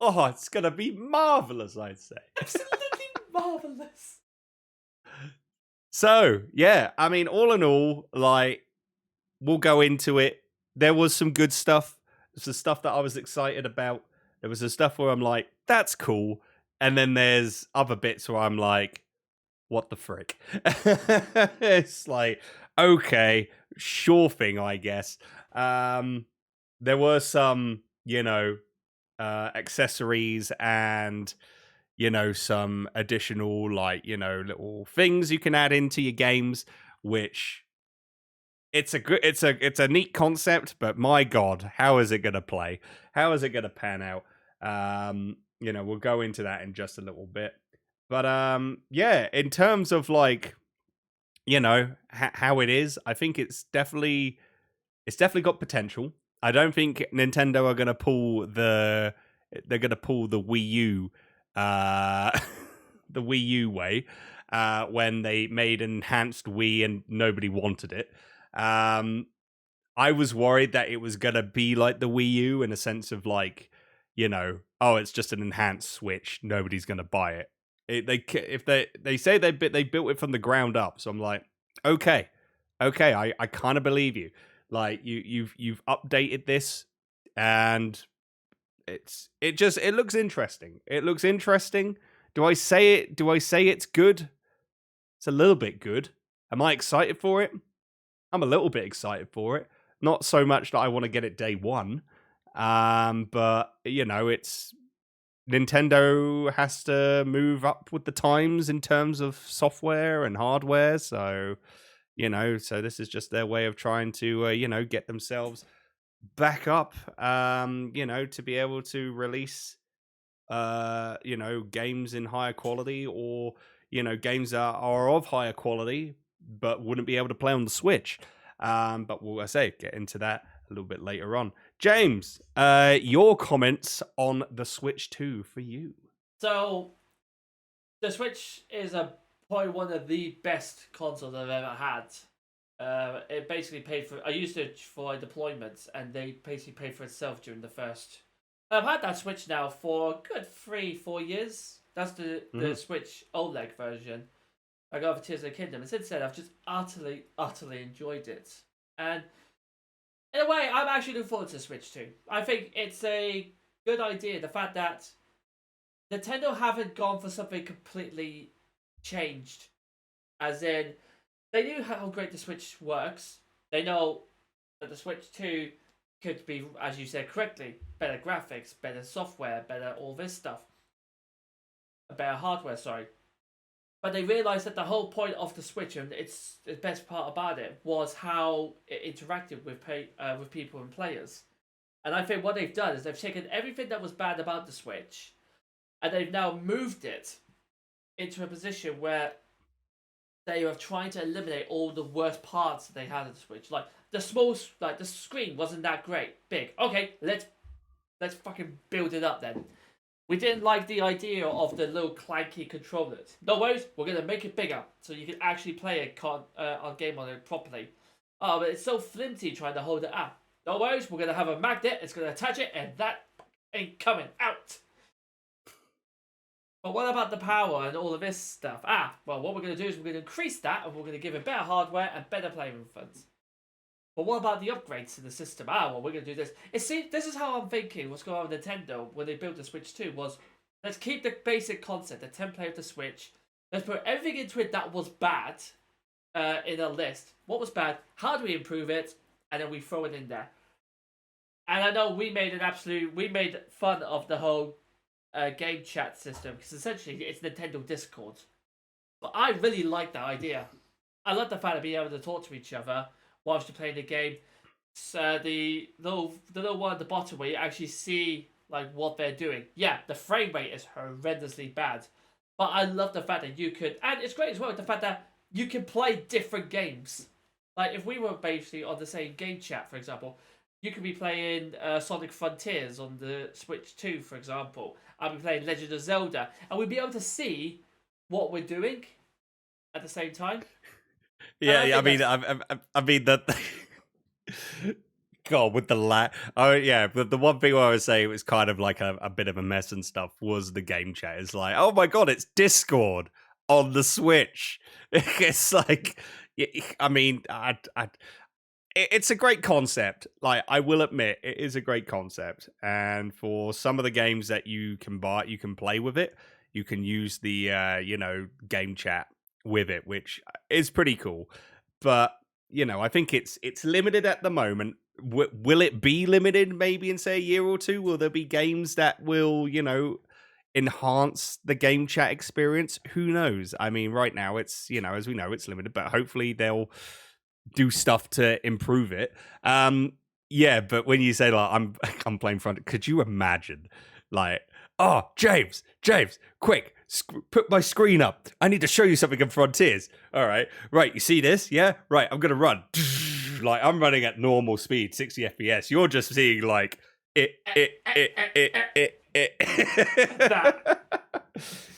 Oh, it's going to be marvelous, I'd say. Absolutely marvelous. So, yeah, I mean, all in all, like, we'll go into it. There was some good stuff. There's the stuff that I was excited about. There was the stuff where I'm like, that's cool. And then there's other bits where I'm like, what the frick? It's like, okay, sure thing, I guess. There were some, you know, accessories and, you know, some additional, like, you know, little things you can add into your games, which it's a neat concept, but my God, how is it going to play? How is it going to pan out? we'll go into that in just a little bit. But yeah, in terms of like, how it is, I think it's definitely got potential. I don't think Nintendo are going to pull the Wii U the Wii U way when they made an enhanced Wii and nobody wanted it. I was worried that it was going to be like the Wii U in a sense of like, it's just an enhanced Switch, nobody's going to buy it. If they say they built it from the ground up, so I'm like, okay, I kind of believe you. Like you've updated this, and it looks interesting. It looks interesting. Do I say it's good? It's a little bit good. Am I excited for it? I'm a little bit excited for it. Not so much that I want to get it day one, but it's. Nintendo has to move up with the times in terms of software and hardware, so so this is just their way of trying to get themselves back up, to be able to release games in higher quality, or games that are of higher quality but wouldn't be able to play on the Switch. But we'll get into that a little bit later on. James, your comments on the Switch 2 for you. So, the Switch is probably one of the best consoles I've ever had. It basically paid for. I used it for deployments, and they basically paid for itself during the first. I've had that Switch now for a good 3-4 years. That's the Switch OLED version. I got it for Tears of the Kingdom, and since then I've just utterly enjoyed it. And in a way, I'm actually looking forward to Switch 2. I think it's a good idea. The fact that Nintendo haven't gone for something completely changed. As in, they knew how great the Switch works. They know that the Switch 2 could be, as you said correctly, better graphics, better software, better all this stuff. Better hardware, sorry. But they realised that the whole point of the Switch, and it's the best part about it, was how it interacted with people and players. And I think what they've done is they've taken everything that was bad about the Switch, and they've now moved it into a position where they are trying to eliminate all the worst parts that they had of the Switch. Like the screen wasn't that big. Okay, let's fucking build it up then. We didn't like the idea of the little clanky controllers. No worries, we're going to make it bigger so you can actually play a game on it properly. Oh, but it's so flimsy trying to hold it up. No worries, we're going to have a magnet, it's going to attach it, and that ain't coming out. But what about the power and all of this stuff? Well, what we're going to do is we're going to increase that, and we're going to give it better hardware and better playing funds. But what about the upgrades to the system? Well, we're going to do this. This is how I'm thinking what's going on with Nintendo when they built the Switch 2 was, let's keep the basic concept, the template of the Switch. Let's put everything into it that was bad in a list. What was bad? How do we improve it? And then we throw it in there. And I know we made fun of the whole game chat system, because essentially it's Nintendo Discord. But I really like that idea. I love the fact of being able to talk to each other whilst you're playing the game. So the little one at the bottom where you actually see like what they're doing. Yeah, the frame rate is horrendously bad, but I love the fact that you could, and it's great as well, the fact that you can play different games. Like if we were basically on the same game chat, for example, you could be playing Sonic Frontiers on the Switch 2, for example. I'll be playing Legend of Zelda, and we'd be able to see what we're doing at the same time. I mean that. God, with the lag. Oh yeah, but the one thing where I would say it was kind of like a bit of a mess and stuff was the game chat. It's like, oh my god, it's Discord on the Switch. It's like, I mean, it's a great concept. Like, I will admit, it is a great concept. And for some of the games that you can buy, you can play with it. You can use the game chat with it, which is pretty cool. But I think it's limited at the moment. Will it be limited maybe in say a year or two? Will there be games that will enhance the game chat experience? Who knows? I mean, right now it's as we know, it's limited, but hopefully they'll do stuff to improve it. But when you say like I'm playing front, could you imagine like oh, James, quick, put my screen up. I need to show you something in Frontiers. All right, you see this? Yeah, right. I'm gonna run. Like I'm running at normal speed, 60 FPS. You're just seeing like it.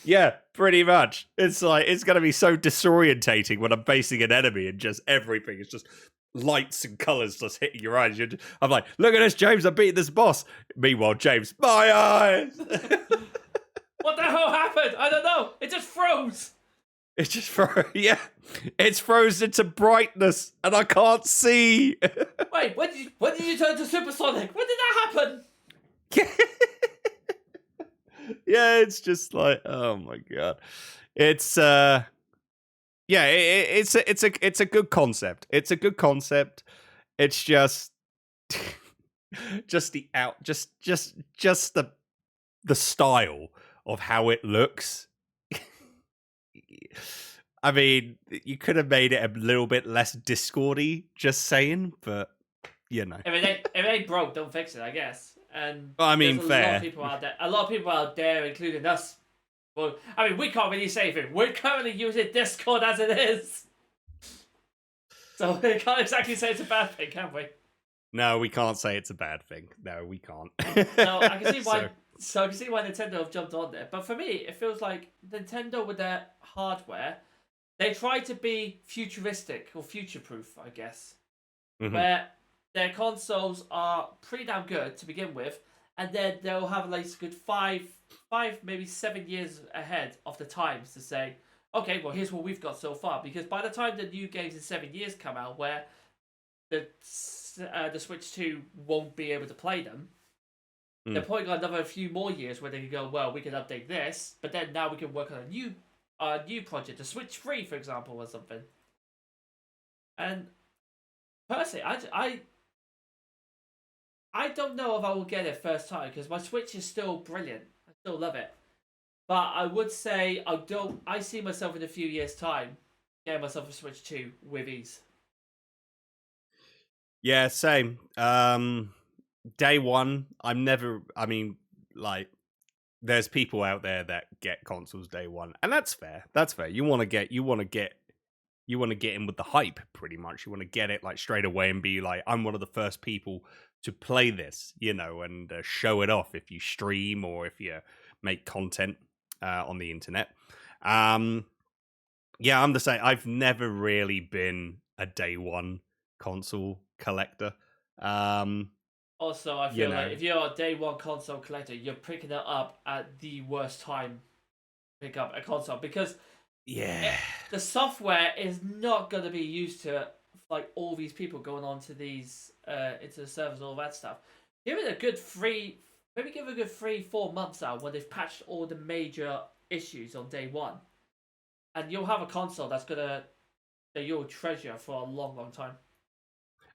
Yeah, pretty much. It's like it's gonna be so disorientating when I'm facing an enemy and just everything is just lights and colours just hitting your eyes. I'm like, look at this, James, I beat this boss. Meanwhile, James, my eyes. What the hell happened? I don't know. It just froze. It just froze. Yeah, it's frozen to brightness, and I can't see. Wait, when did you turn to supersonic? When did that happen? Yeah, it's just like, oh my god, it's yeah, it's a good concept. It's a good concept. It's just the style of how it looks. I mean, you could have made it a little bit less Discordy, just saying, but you know, If it ain't broke, don't fix it, I guess. And well, I mean, there's fair. A lot of people out there, including us. Well, I mean, we can't really say anything. We're currently using Discord as it is, so we can't exactly say it's a bad thing, can we? No, we can't say it's a bad thing. No, we can't. So I can see why. So I can see why Nintendo have jumped on there. But for me, it feels like Nintendo with their hardware, they try to be futuristic or future-proof, I guess. Mm-hmm. Where their consoles are pretty damn good to begin with, and then they'll have like a good five, maybe 7 years ahead of the times to say, okay, well, here's what we've got so far. Because by the time the new games in 7 years come out, where the Switch 2 won't be able to play them, they've probably got another few more years where they can go, well, we can update this, but then now we can work on a new project, a Switch 3, for example, or something. And personally, I don't know if I will get it first time, because my Switch is still brilliant. I still love it. But I would say I see myself in a few years' time getting myself a Switch 2 with ease. Yeah, same. Day one, there's people out there that get consoles day one, and that's fair. That's fair. You want to get in with the hype, pretty much. You want to get it like straight away and be like, I'm one of the first people to play this, and show it off if you stream or if you make content on the internet. Yeah, I'm the same. I've never really been a day one console collector. Also, I feel like if you're a day one console collector, you're picking it up at the worst time to pick up a console, because the software is not going to be used to like all these people going on to these into the servers and all that stuff. Give it a good 3-4 months out when they've patched all the major issues on day one, and you'll have a console that you'll treasure for a long time.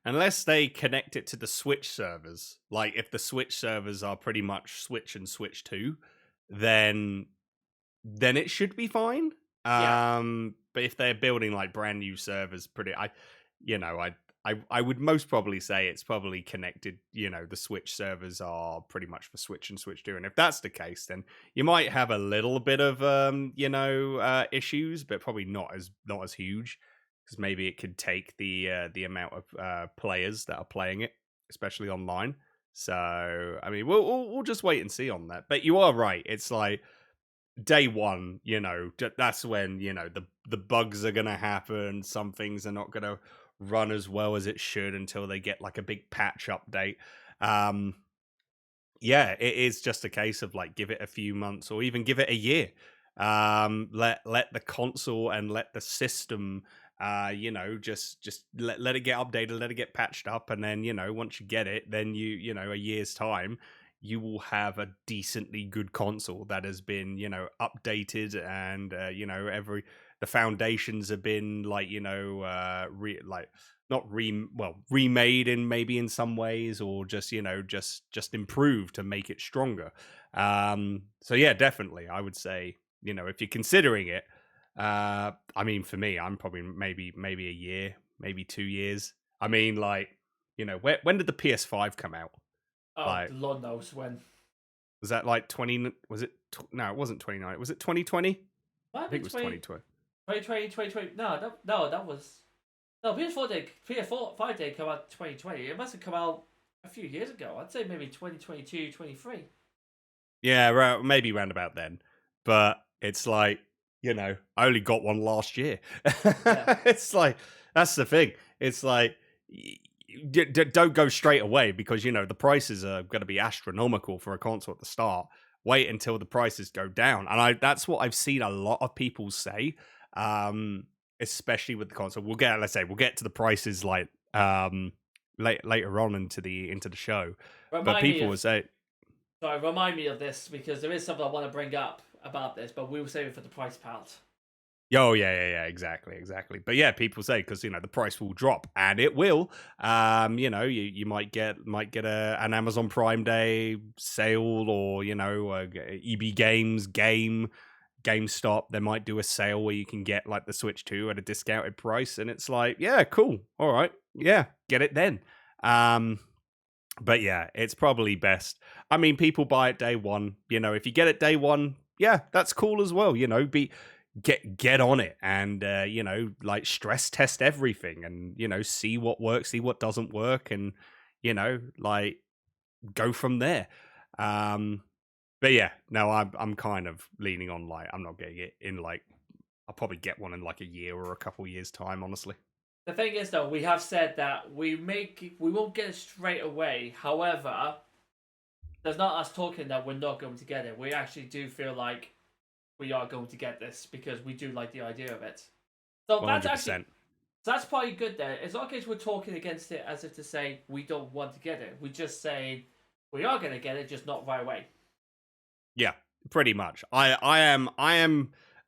Unless they connect it to the Switch servers, like if the Switch servers are pretty much Switch and Switch 2, then it should be fine. But if they're building like brand new servers, I would most probably say it's probably connected. The Switch servers are pretty much for Switch and Switch 2, and if that's the case, then you might have a little bit of issues, but probably not as huge. Because maybe it could take the amount of players that are playing it, especially online. So I mean, we'll just wait and see on that. But you are right. It's like day one. That's when the bugs are gonna happen. Some things are not gonna run as well as it should until they get like a big patch update. Yeah, it is just a case of like give it a few months or even give it a year. Let the console and let the system. Just let it get updated, let it get patched up, and then once you get it, then a year's time, you will have a decently good console that has been updated, and the foundations have been remade in some ways, or just improved to make it stronger. So yeah, definitely, I would say if you're considering it. I mean, for me, I'm probably maybe a year, maybe 2 years. I mean, when did the PS5 come out? Oh, Lord knows when. Was that like 20? Was it? No, it wasn't 29. Was it 2020? I think it was 2020. 2020. No, that was. No, PS4 5 did come out 2020. It must have come out a few years ago. I'd say maybe 2022, 23. Yeah, maybe round about then. But it's like, I only got one last year. Yeah. It's like, that's the thing. It's like, don't go straight away because, the prices are going to be astronomical for a console at the start. Wait until the prices go down. And that's what I've seen a lot of people say, especially with the console. We'll get to the prices like later on into the show. But people will say... Sorry, remind me of this because there is something I want to bring up about this, but we will save it for the price part. Oh yeah, exactly. But yeah, people say because the price will drop, and it will. You might get an Amazon Prime Day sale, or EB Games GameStop. They might do a sale where you can get like the Switch 2 at a discounted price, and it's like, yeah, cool, all right, yeah, get it then. But yeah, it's probably best. I mean, people buy it day one. If you get it day one, yeah, that's cool as well. Get on it and like stress test everything and see what works, see what doesn't work, and like go from there. But yeah, no, I'm kind of leaning on like I'm not getting it in like I'll probably get one in like a year or a couple years time, honestly. The thing is, though, we have said that we won't get it straight away. However, there's not us talking that we're not going to get it. We actually do feel like we are going to get this because we do like the idea of it. So 100%. That's probably good there. It's not because we're talking against it as if to say we don't want to get it. We're just saying we are going to get it, just not right away. Yeah, pretty much. I am,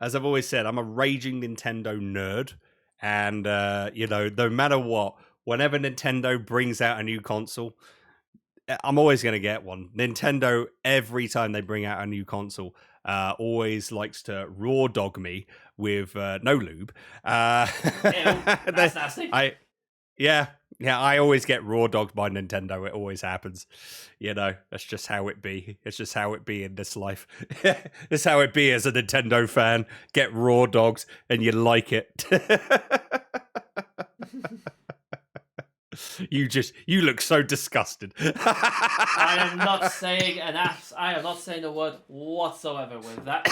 as I've always said, I'm a raging Nintendo nerd. And, no matter what, whenever Nintendo brings out a new console, I'm always going to get one. Nintendo, every time they bring out a new console, always likes to raw dog me with no lube. Ew, that's nasty. I always get raw dogged by Nintendo. It always happens. That's just how it be. It's just how it be in this life. It's how it be as a Nintendo fan. Get raw dogs and you like it. You look so disgusted. I am not saying a word whatsoever with that.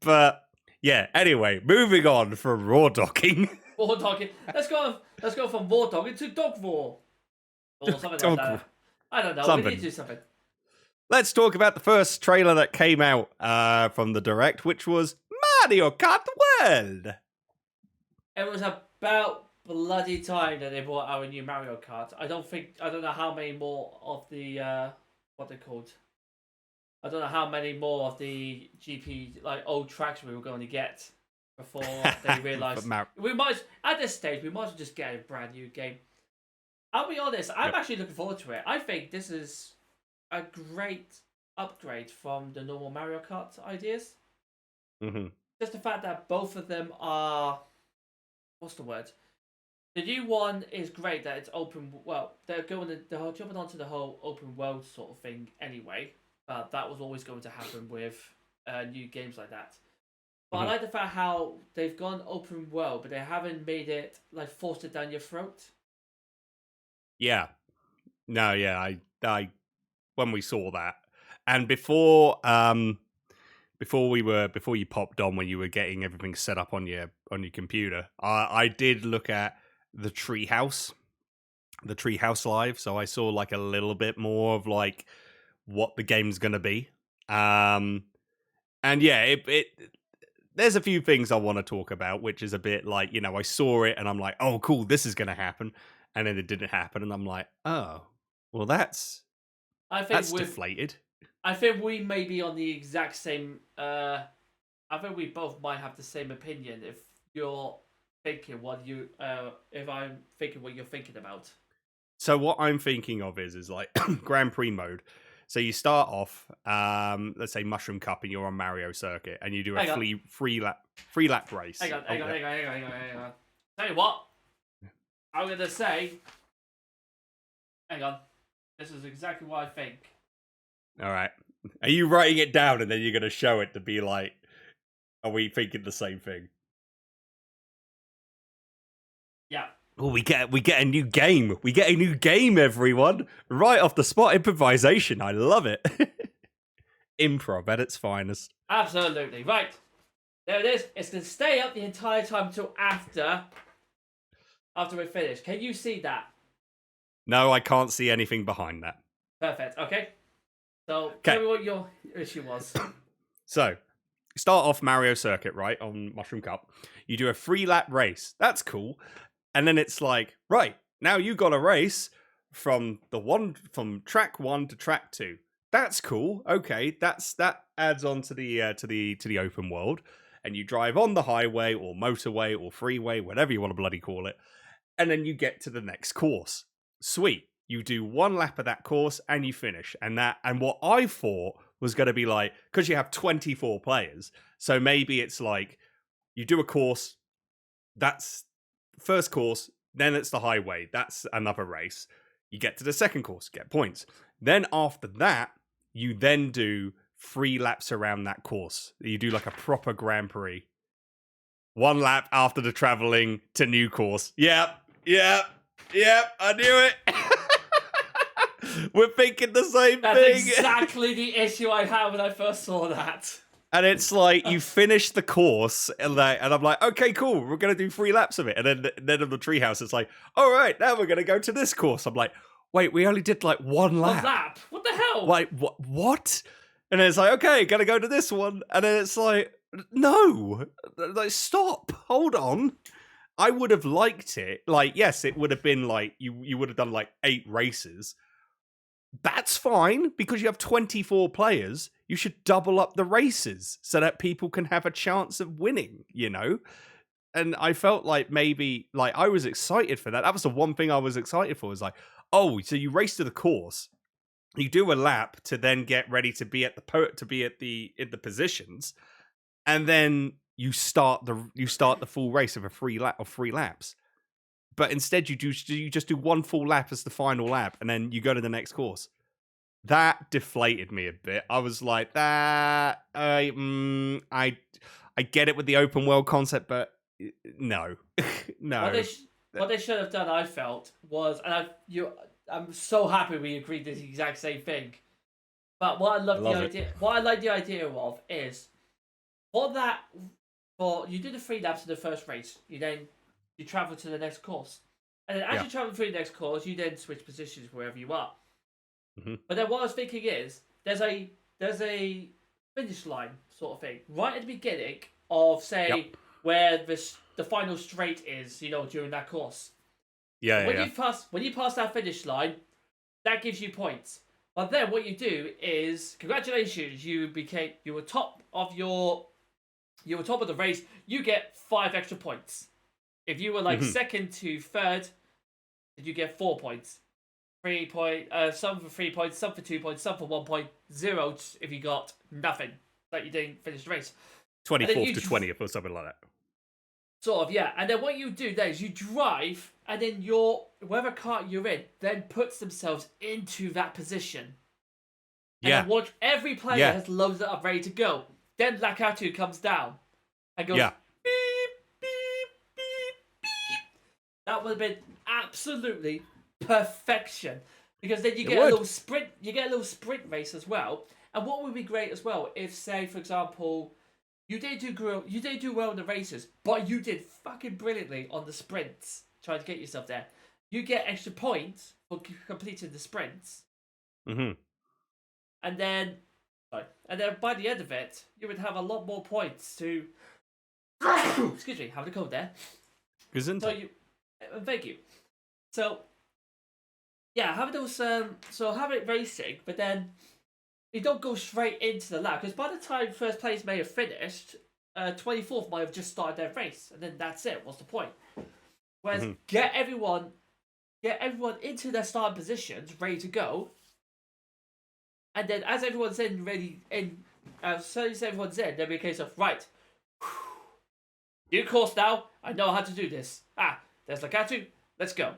But yeah, anyway, moving on from raw dogging. Raw dogging. Let's go from raw dogging to dog war. Or something like that. I don't know. We need to do something. Let's talk about the first trailer that came out from the Direct, which was Mario Kart World. It was about bloody time that they brought out a new Mario Kart. I don't know how many more of the what they're called. I don't know how many more of the GP like old tracks we were going to get before they realised at this stage we might as well just get a brand new game. I'll be honest, I'm actually looking forward to it. I think this is a great upgrade from the normal Mario Kart ideas. Mm-hmm. Just the fact that both of them are, what's the word? The new one is great that it's open. Well, they're jumping onto the whole open world sort of thing anyway. That was always going to happen with new games like that. But I like the fact how they've gone open world, but they haven't made it like forced it down your throat. Yeah. No, yeah, I when we saw that, and before you popped on when you were getting everything set up on your computer, I did look at the Treehouse Live, so I saw like a little bit more of like what the game's gonna be, and yeah, it there's a few things I want to talk about, which is a bit like, I saw it and I'm like, oh cool, this is gonna happen, and then it didn't happen, and I'm like, oh well, that's deflated. I think we may be on the exact same. I think we both might have the same opinion. If you're thinking if I'm thinking what you're thinking about. So what I'm thinking of is like Grand Prix mode. So you start off, let's say Mushroom Cup, and you're on Mario Circuit, and you do a free lap race. Hang on. Tell you what, I'm gonna say. Hang on. This is exactly what I think. All right. Are you writing it down and then you're going to show it to be like, are we thinking the same thing? Yeah. Oh, we get a new game. We get a new game, everyone. Right off the spot, improvisation. I love it. Improv at its finest. Absolutely. Right. There it is. It's going to stay up the entire time until after we're finished. Can you see that? No, I can't see anything behind that. Perfect. Okay. So, tell me what your issue was. So, start off Mario Circuit, right, on Mushroom Cup. You do a 3-lap race. That's cool. And then it's like, right, now you got a race from track 1 to track 2. That's cool. Okay, that adds on to the open world. And you drive on the highway or motorway or freeway, whatever you want to bloody call it. And then you get to the next course. Sweet. You do 1 lap of that course and you finish. And what I thought was going to be like, because you have 24 players, so maybe it's like you do a course, that's first course, then it's the highway, that's another race. You get to the second course, get points. Then after that, you then do 3 laps around that course. You do like a proper Grand Prix. 1 lap after the traveling to new course. Yep, I knew it. We're thinking the same thing. That's exactly the issue I had when I first saw that. And it's like, you finish the course, and I'm like, okay, cool, we're going to do 3 laps of it. And then of the treehouse, it's like, all right, now we're going to go to this course. I'm like, wait, we only did like 1 lap. 1 lap? What the hell? Like, what? And then it's like, okay, got to go to this one. And then it's like, no, like, stop, hold on. I would have liked it. Like, yes, it would have been like, you would have done like 8 races. That's fine, because you have 24 players. You should double up the races so that people can have a chance of winning, you know? And I felt like maybe, like, I was excited for that. That was the one thing I was excited for, was like, oh, so you race to the course, you do a lap to then get ready to be at in the positions, and then you start the full race of 3 laps. But instead, you just do 1 full lap as the final lap, and then you go to the next course. That deflated me a bit. I was like, I get it with the open world concept, but no, no. What they should have done, I felt, was, and I'm so happy we agreed this exact same thing. But what I like the idea of is, you do the 3 laps in the first race, you travel to the next course. And then as you travel through the next course, you then switch positions wherever you are. Mm-hmm. But then what I was thinking is, there's a finish line sort of thing right at the beginning of, say, where the final straight is, during that course. When you pass that finish line, that gives you points. But then what you do is, congratulations, you were top of the race. You get 5 extra points. If you were like second to third, you get 4 points. 3 point, some for 3 points, some for 2 points, some for 1 point, 0 if you got nothing, like you didn't finish the race. 24th to 20th or something like that. Sort of, yeah. And then what you do then is you drive, and then whatever cart you're in then puts themselves into that position. And then once every player has loaded it up, ready to go, then Lakatu comes down and goes, beep, beep, beep, beep. That would have been absolutely perfection, because then you get a little sprint race as well. And what would be great as well, if, say, for example, you did do well in the races, but you did fucking brilliantly on the sprints, trying to get yourself there. You get extra points for completing the sprints. Mm-hmm. And then by the end of it, you would have a lot more points to excuse me, having a cold there. Thank you. So have those have it racing, but then you don't go straight into the lap, because by the time first place may have finished, 24th might have just started their race, and then that's it. What's the point? Whereas get everyone into their starting positions, ready to go, and then as everyone's as soon as everyone's in, there'll be a case of, right, new course now. I know how to do this. There's Lakatu. Let's go.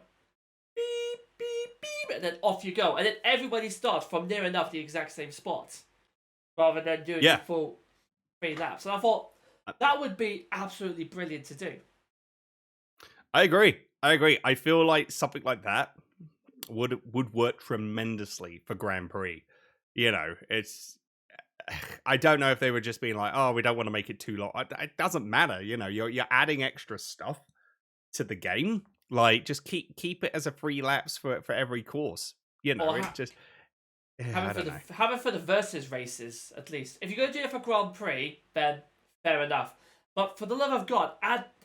Beep, beep, beep. and then off you go. And then everybody starts from near enough the exact same spot, rather than doing the full 3 laps. And I thought that would be absolutely brilliant to do. I agree. I feel like something like that would work tremendously for Grand Prix. You know, I don't know if they were just being like, oh, we don't want to make it too long. It doesn't matter. You know, you're adding extra stuff to the game. Like, just keep it as a 3 laps for every course. You know, it's just have it for the versus races at least. If you're going to do it for Grand Prix, then fair enough. But for the love of God,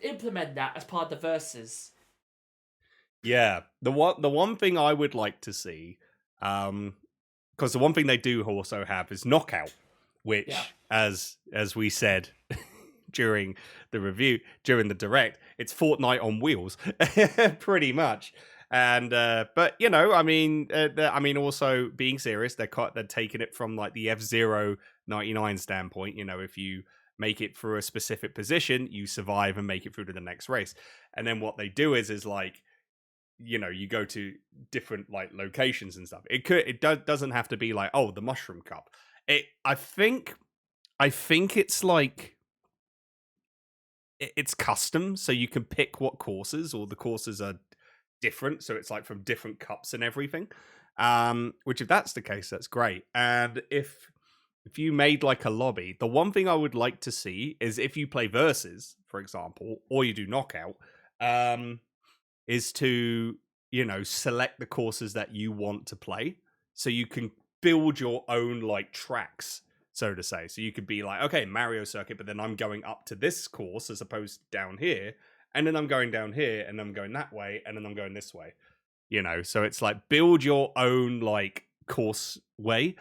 implement that as part of the versus. Yeah, the one thing I would like to see, because the one thing they do also have is knockout, which, as we said during the review, during the direct, it's Fortnite on wheels, pretty much. And but you know, I mean, also being serious, they're taking it from like the F-Zero 99 standpoint. You know, if you make it through a specific position, you survive and make it through to the next race. And then what they do is like, you know, you go to different like locations and stuff. It doesn't have to be like, oh, the Mushroom Cup. I think it's like it's custom, so you can pick what courses, or the courses are different, so it's like from different cups and everything. Which if that's the case, that's great. And if you made like a lobby, the one thing I would like to see is if you play versus, for example, or you do knockout, is to, you know, select the courses that you want to play, so you can build your own like tracks, so to say. So you could be like, okay, Mario Circuit, but then I'm going up to this course as opposed to down here, and then I'm going down here, and I'm going that way, and then I'm going this way. You know, so it's like build your own like course way.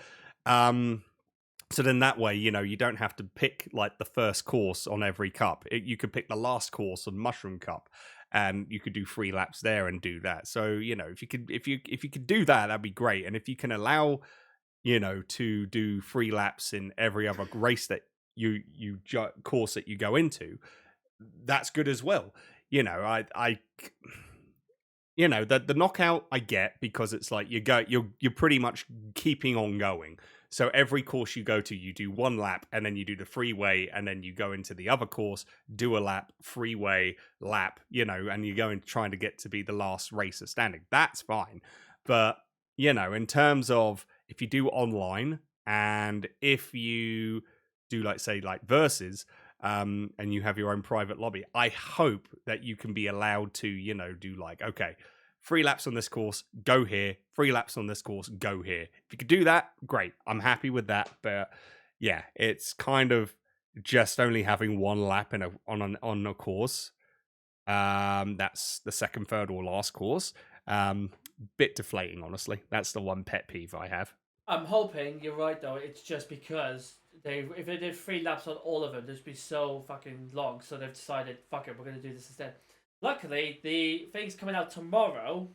So then that way, you know, you don't have to pick like the first course on every cup. You could pick the last course on Mushroom Cup, and you could do 3 laps there and do that. So, you know, if you could do that, that'd be great. And if you can allow, you know, to do 3 laps in every other race that course that you go into, that's good as well. You know, you know, the knockout I get, because it's like you're pretty much keeping on going. So every course you go to, you do 1 lap, and then you do the freeway, and then you go into the other course, do a lap, freeway, lap, you know, and you're going trying to get to be the last racer standing. That's fine. But, you know, in terms of if you do online, and if you do like, say, like versus, and you have your own private lobby, I hope that you can be allowed to, you know, do like, okay, 3 laps on this course, go here. 3 laps on this course, go here. If you could do that, great. I'm happy with that. But yeah, it's kind of just only having 1 lap on a course. That's the second, third, or last course. Bit deflating, honestly. That's the one pet peeve I have. I'm hoping you're right though. It's just because if they did 3 laps on all of them, this would be so fucking long. So they've decided, fuck it, we're gonna do this instead. Luckily, the thing's coming out tomorrow,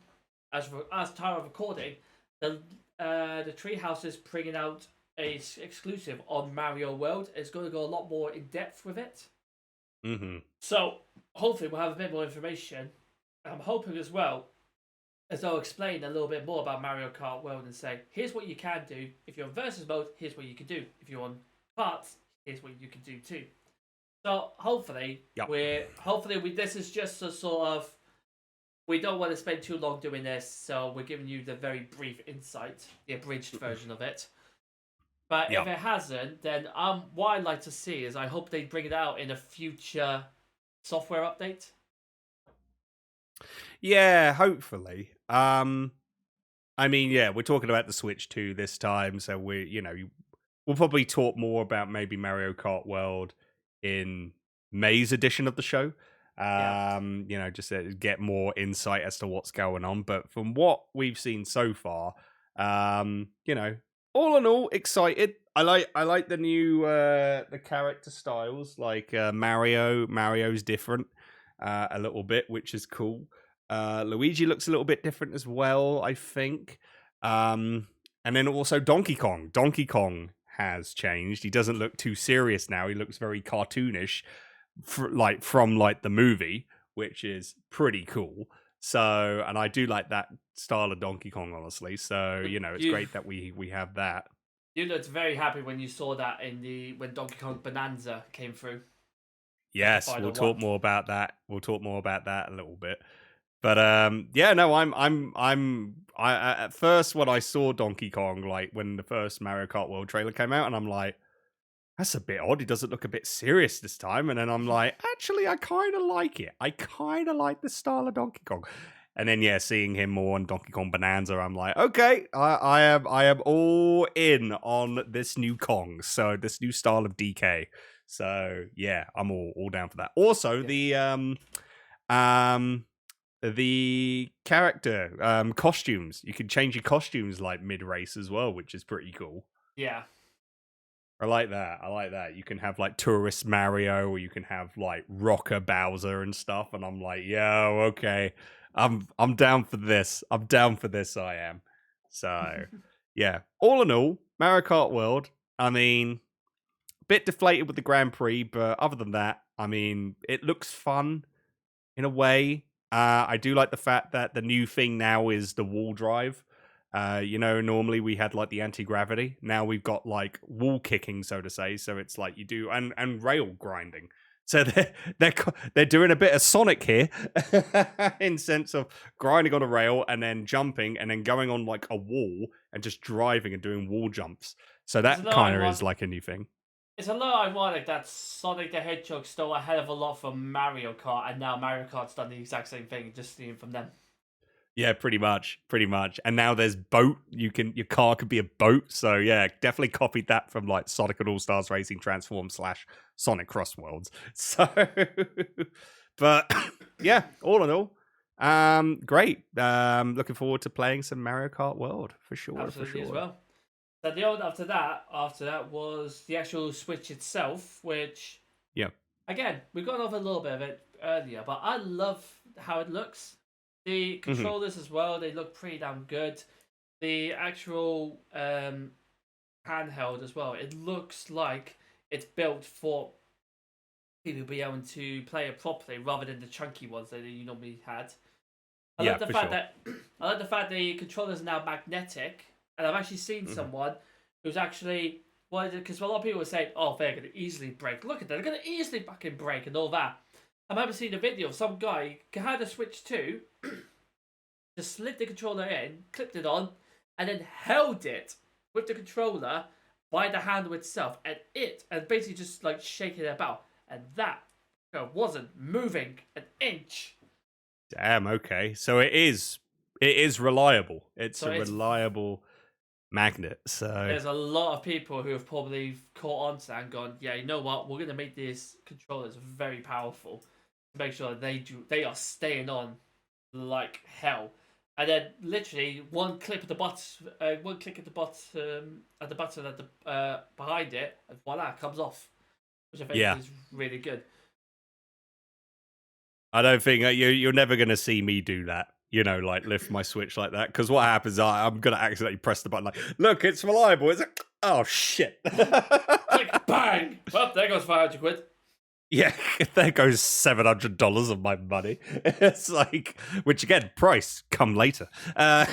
as time of recording. The Treehouse is bringing out a exclusive on Mario World. It's going to go a lot more in depth with it. Mm-hmm. So hopefully we'll have a bit more information. I'm hoping as well as they'll explain a little bit more about Mario Kart World and say, here's what you can do. If you're on versus mode, here's what you can do. If you're on karts, here's what you can do too. So hopefully, this is just a sort of, we don't want to spend too long doing this, so we're giving you the very brief insight, the abridged version of it. But if it hasn't, then what I'd like to see is I hope they bring it out in a future software update. Yeah, hopefully. I mean, yeah, we're talking about the Switch 2 this time, so we'll probably talk more about maybe Mario Kart World in May's edition of the show. You know, just to get more insight as to what's going on. But from what we've seen so far, you know, all in all, excited. I like the new the character styles. Like Mario's different a little bit, which is cool. Luigi looks a little bit different as well, I think. And then also Donkey Kong. Donkey Kong has changed. He doesn't look too serious now. He looks very cartoonish, from the movie, which is pretty cool. So, and I do like that style of Donkey Kong, honestly. So, you know, it's You- great that we have that. You looked very happy when you saw that when Donkey Kong Bonanza came through. Yes, final we'll talk one. more about that. We'll talk more about that a little bit. But yeah, no, I at first when I saw Donkey Kong, like when the first Mario Kart World trailer came out, and I'm like, that's a bit odd. He doesn't look a bit serious this time. And then I'm like, actually, I kind of like it. I kind of like the style of Donkey Kong. And then yeah, seeing him more on Donkey Kong Bonanza, I'm like, okay, I am all in on this new Kong. So this new style of DK. So yeah, I'm all down for that. Also, the character costumes. You can change your costumes like mid race as well, which is pretty cool. Yeah. I like that. You can have like Tourist Mario, or you can have like Rocker Bowser and stuff. And I'm like, yo, okay, I'm down for this. I am. So yeah. All in all, Mario Kart World. I mean, bit deflated with the Grand Prix, but other than that, I mean, it looks fun in a way. I do like the fact that the new thing now is the wall drive. You know, normally we had like the anti-gravity. Now we've got like wall kicking, so to say. So it's like you do and rail grinding. So they're doing a bit of Sonic here in sense of grinding on a rail and then jumping and then going on like a wall and just driving and doing wall jumps. So that kind of is like a new thing. It's a little ironic that Sonic the Hedgehog stole a hell of a lot from Mario Kart, and now Mario Kart's done the exact same thing, just stealing from them. Yeah, pretty much. And now there's boat. Your car could be a boat. So yeah, definitely copied that from like Sonic and All Stars Racing Transform / Sonic Cross Worlds. So, but yeah, all in all, great. Looking forward to playing some Mario Kart World for sure. Absolutely as well. So after that was the actual Switch itself, which again we got over a little bit of it earlier, but I love how it looks. The controllers as well, they look pretty damn good. The actual handheld as well, it looks like it's built for people to be able to play it properly rather than the chunky ones that you normally had. I like the fact the controllers are now magnetic, and I've actually seen someone who's actually because a lot of people would say, "Oh, they're going to easily break. Look at that, they're going to easily fucking break," and all that. I remember seeing a video of some guy who had a Switch 2, just slid the controller in, clipped it on, and then held it with the controller by the handle itself, and basically just like shaking it about, and that wasn't moving an inch. Damn. Okay. So it is reliable. It's a reliable magnet. So there's a lot of people who have probably caught on to that and gone, yeah, you know what? We're gonna make these controllers very powerful to make sure they are staying on like hell. And then literally one click at the button at the button at the behind it, and voila, it comes off, which I think is really good. I don't think you're never going to see me do that, you know, like lift my Switch like that. Because what happens, I'm going to accidentally press the button like, look, it's reliable. It's like, oh, shit. Click, bang. Well, there goes 500 quid. Yeah, there goes $700 of my money. It's like, which again, price come later. And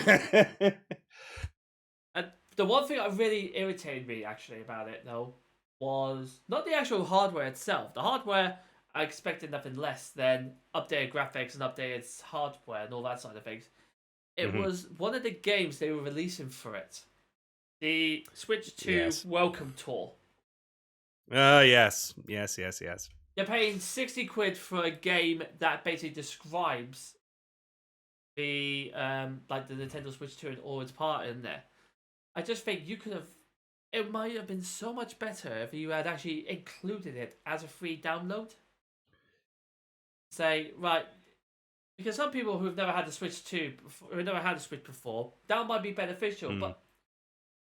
the one thing that really irritated me actually about it though was not the actual hardware itself. The hardware, I expected nothing less than updated graphics and updated hardware and all that side of things. It was one of the games they were releasing for it. The Switch 2 Welcome Tour. Yes. You're paying 60 quid for a game that basically describes the like the Nintendo Switch 2 and all its part in there. I just think it might have been so much better if you had actually included it as a free download. Say, right, because some people who've never had the Switch 2, who've never had a Switch before, that might be beneficial, but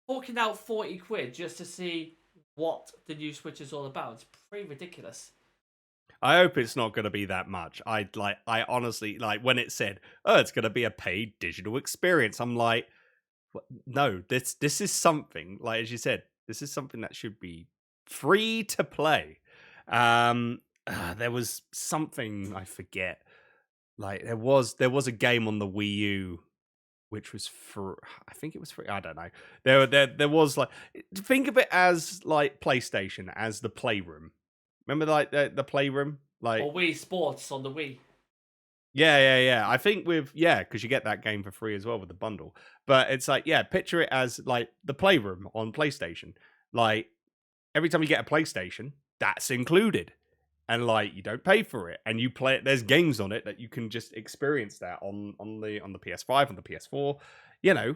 forking out 40 quid just to see what the new Switch is all about, it's pretty ridiculous. I hope it's not going to be that much. I honestly, like, when it said, oh, it's going to be a paid digital experience, I'm like, no, this is something, like, as you said, this is something that should be free to play. There was something, I forget, Like there was a game on the Wii U which was for, I think it was free. I don't know. There was like, think of it as like PlayStation, as the Playroom. Remember like the Playroom? Like, or Wii Sports on the Wii. Yeah. I think because you get that game for free as well with the bundle. But it's like, picture it as like the Playroom on PlayStation. Like, every time you get a PlayStation, that's included. And like, you don't pay for it, and you play it. There's games on it that you can just experience that on the PS5, on the PS4. You know,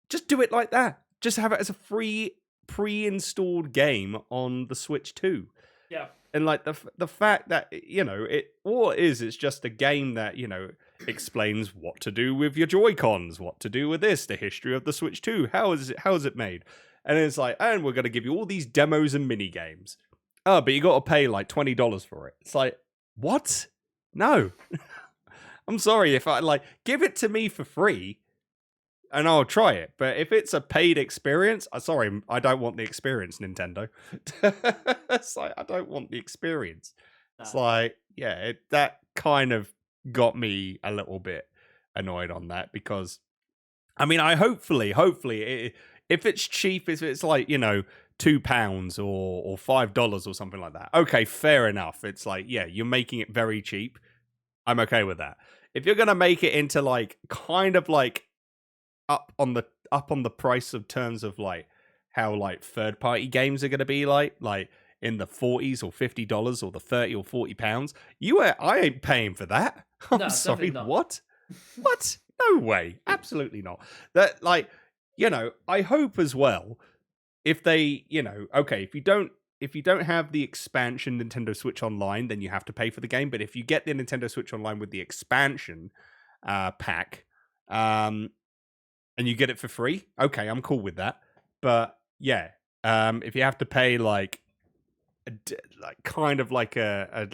just do it like that. Just have it as a free pre-installed game on the Switch 2. Yeah. And like the fact that, you know, it's just a game that, you know, explains what to do with your Joy-Cons, what to do with this, the history of the Switch 2, how is it made, and it's like, and we're going to give you all these demos and mini games. Oh, but you got to pay like $20 for it. It's like, what? No. I'm sorry, if I like, give it to me for free and I'll try it. But if it's a paid experience, sorry, I don't want the experience, Nintendo. It's like, I don't want the experience. No. It's like, that kind of got me a little bit annoyed on that, because, I mean, hopefully, if it's cheap, if it's like, you know, £2 or $5 or something like that, okay, fair enough. It's like, you're making it very cheap. I'm okay with that. If you're gonna make it into like kind of like up on the price of terms of like how like third party games are gonna be like in the $40s or $50 or the £30 or £40, I ain't paying for that. I'm sorry, what? What? No way. Absolutely not. That, like, you know, I hope as well, if they, you know, okay, if you don't have the expansion Nintendo Switch Online, then you have to pay for the game. But if you get the Nintendo Switch Online with the expansion pack, and you get it for free, okay, I'm cool with that. But if you have to pay like kind of like a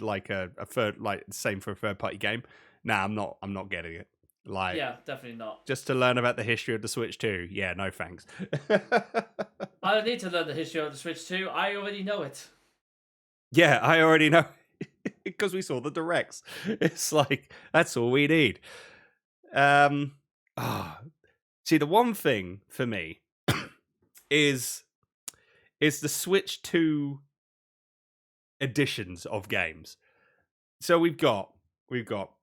third, like same for a third party game, nah, I'm not getting it. Like, yeah, definitely not. Just to learn about the history of the Switch 2. Yeah, no thanks. I don't need to learn the history of the Switch 2. I already know it. Yeah, I already know. Because we saw the directs. It's like, that's all we need. See, the one thing for me is the Switch 2 editions of games. So we've got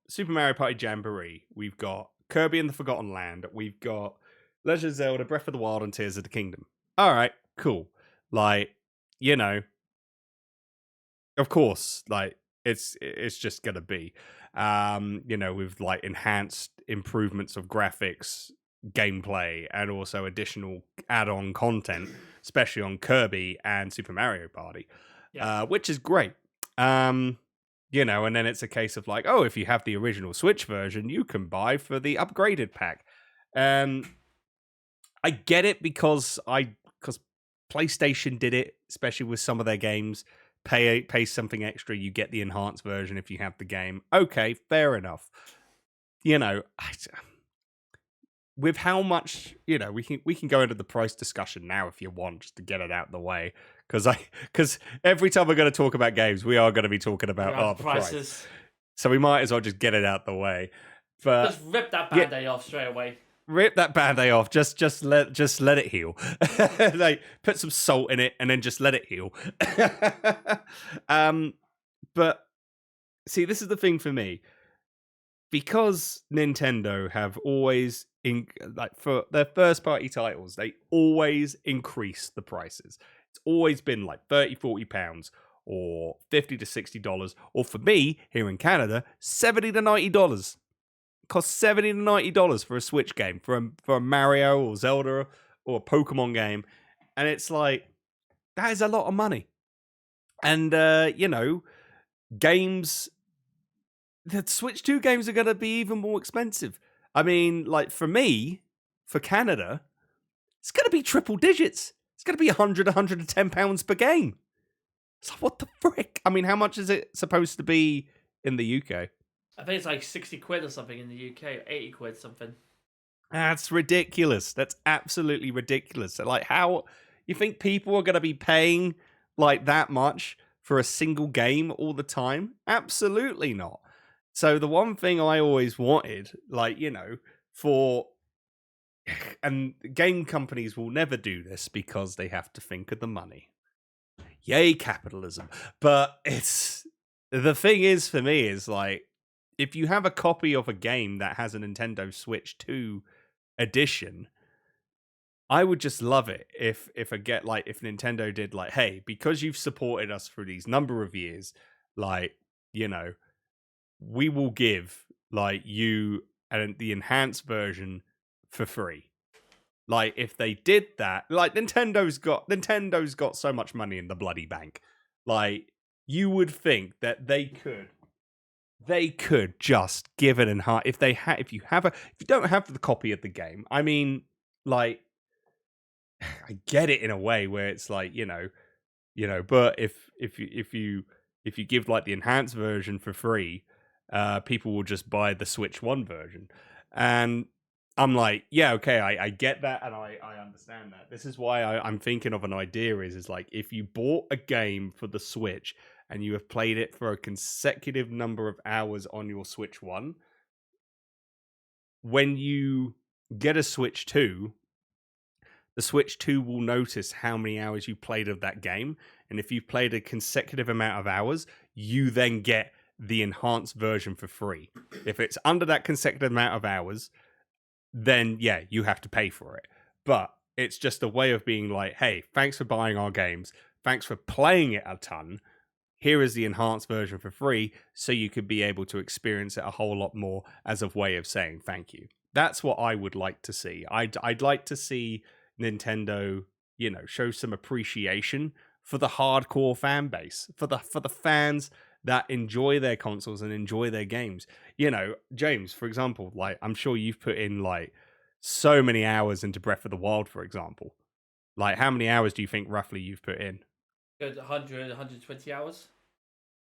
Super Mario Party Jamboree, we've got Kirby and the Forgotten Land, we've got Legend of Zelda, Breath of the Wild, and Tears of the Kingdom. All right, cool. Like, you know, of course, like it's just gonna be, you know, with like enhanced improvements of graphics, gameplay, and also additional add-on content, especially on Kirby and Super Mario Party, which is great. You know, and then it's a case of like, oh, if you have the original Switch version, you can buy for the upgraded pack. I get it because PlayStation did it, especially with some of their games. Pay something extra, you get the enhanced version if you have the game. Okay, fair enough. You know, with how much, you know, we can go into the price discussion now if you want, just to get it out of the way. Because every time we're going to talk about games, we are going to be talking about the prices. Price. So we might as well just get it out the way. But just rip that band-aid off straight away. Rip that band-aid off. Just let it heal. Like, put some salt in it and then just let it heal. But see, this is the thing for me. Because Nintendo have always, for their first-party titles, they always increase the prices. It's always been like £30, £40 or $50 to $60, or for me, here in Canada, $70 to $90. It costs $70 to $90 for a Switch game, for a Mario or Zelda or a Pokemon game. And it's like, that is a lot of money. And, you know, games, the Switch 2 games are going to be even more expensive. I mean, like, for me, for Canada, it's going to be triple digits. It's going to be £100, £110 per game. So what the frick? I mean, how much is it supposed to be in the UK? I think it's like 60 quid or something in the UK, 80 quid something. That's ridiculous. That's absolutely ridiculous. Like, how you think people are going to be paying like that much for a single game all the time? Absolutely not. So the one thing I always wanted, and game companies will never do this because they have to think of the money. Yay, capitalism. But the thing is, for me, is like, if you have a copy of a game that has a Nintendo Switch 2 edition, I would just love it if Nintendo did like, hey, because you've supported us for these number of years, we will give you the enhanced version for free. Like, if they did that, like, Nintendo's got so much money in the bloody bank. Like, you would think that they could just give it enhanced. If you don't have the copy of the game, I mean, like, I get it in a way where it's like, but if you give like the enhanced version for free, people will just buy the Switch 1 version. And I'm like, yeah, okay, I get that, and I understand that. This is why I'm thinking of an idea is like, if you bought a game for the Switch and you have played it for a consecutive number of hours on your Switch 1, when you get a Switch 2, the Switch 2 will notice how many hours you played of that game, and if you've played a consecutive amount of hours, you then get the enhanced version for free. If it's under that consecutive amount of hours, then yeah, you have to pay for it. But it's just a way of being like, hey, thanks for buying our games, thanks for playing it a ton, here is the enhanced version for free, so you could be able to experience it a whole lot more as a way of saying thank you. That's what I would like to see. I'd like to see Nintendo, show some appreciation for the hardcore fan base, for the fans that enjoy their consoles and enjoy their games. James, for example, like, I'm sure you've put in like so many hours into Breath of the Wild, for example. Like, how many hours do you think roughly you've put in? Good 100, 120 hours.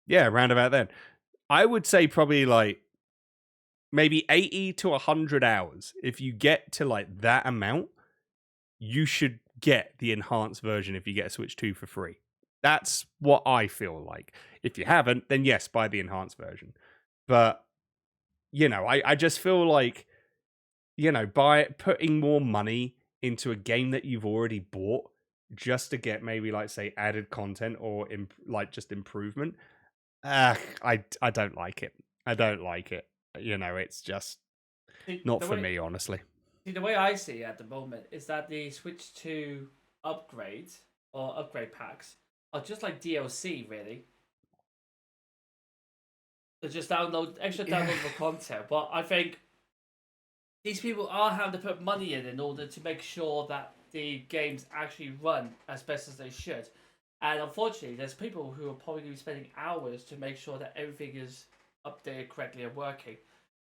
Yeah, around about then. I would say probably like maybe 80 to 100 hours. If you get to like that amount, you should get the enhanced version if you get a Switch 2 for free. That's what I feel like. If you haven't, then yes, buy the enhanced version. But, I just feel like, by putting more money into a game that you've already bought just to get maybe, like, say, added content or, just improvement, I don't like it. I don't like it. It's just not for me, honestly. See, the way I see it at the moment is that the Switch 2 upgrade or upgrade packs are just like DLC, really. They just extra downloadable content. But I think these people are having to put money in order to make sure that the games actually run as best as they should. And unfortunately, there's people who are probably going to be spending hours to make sure that everything is updated correctly and working.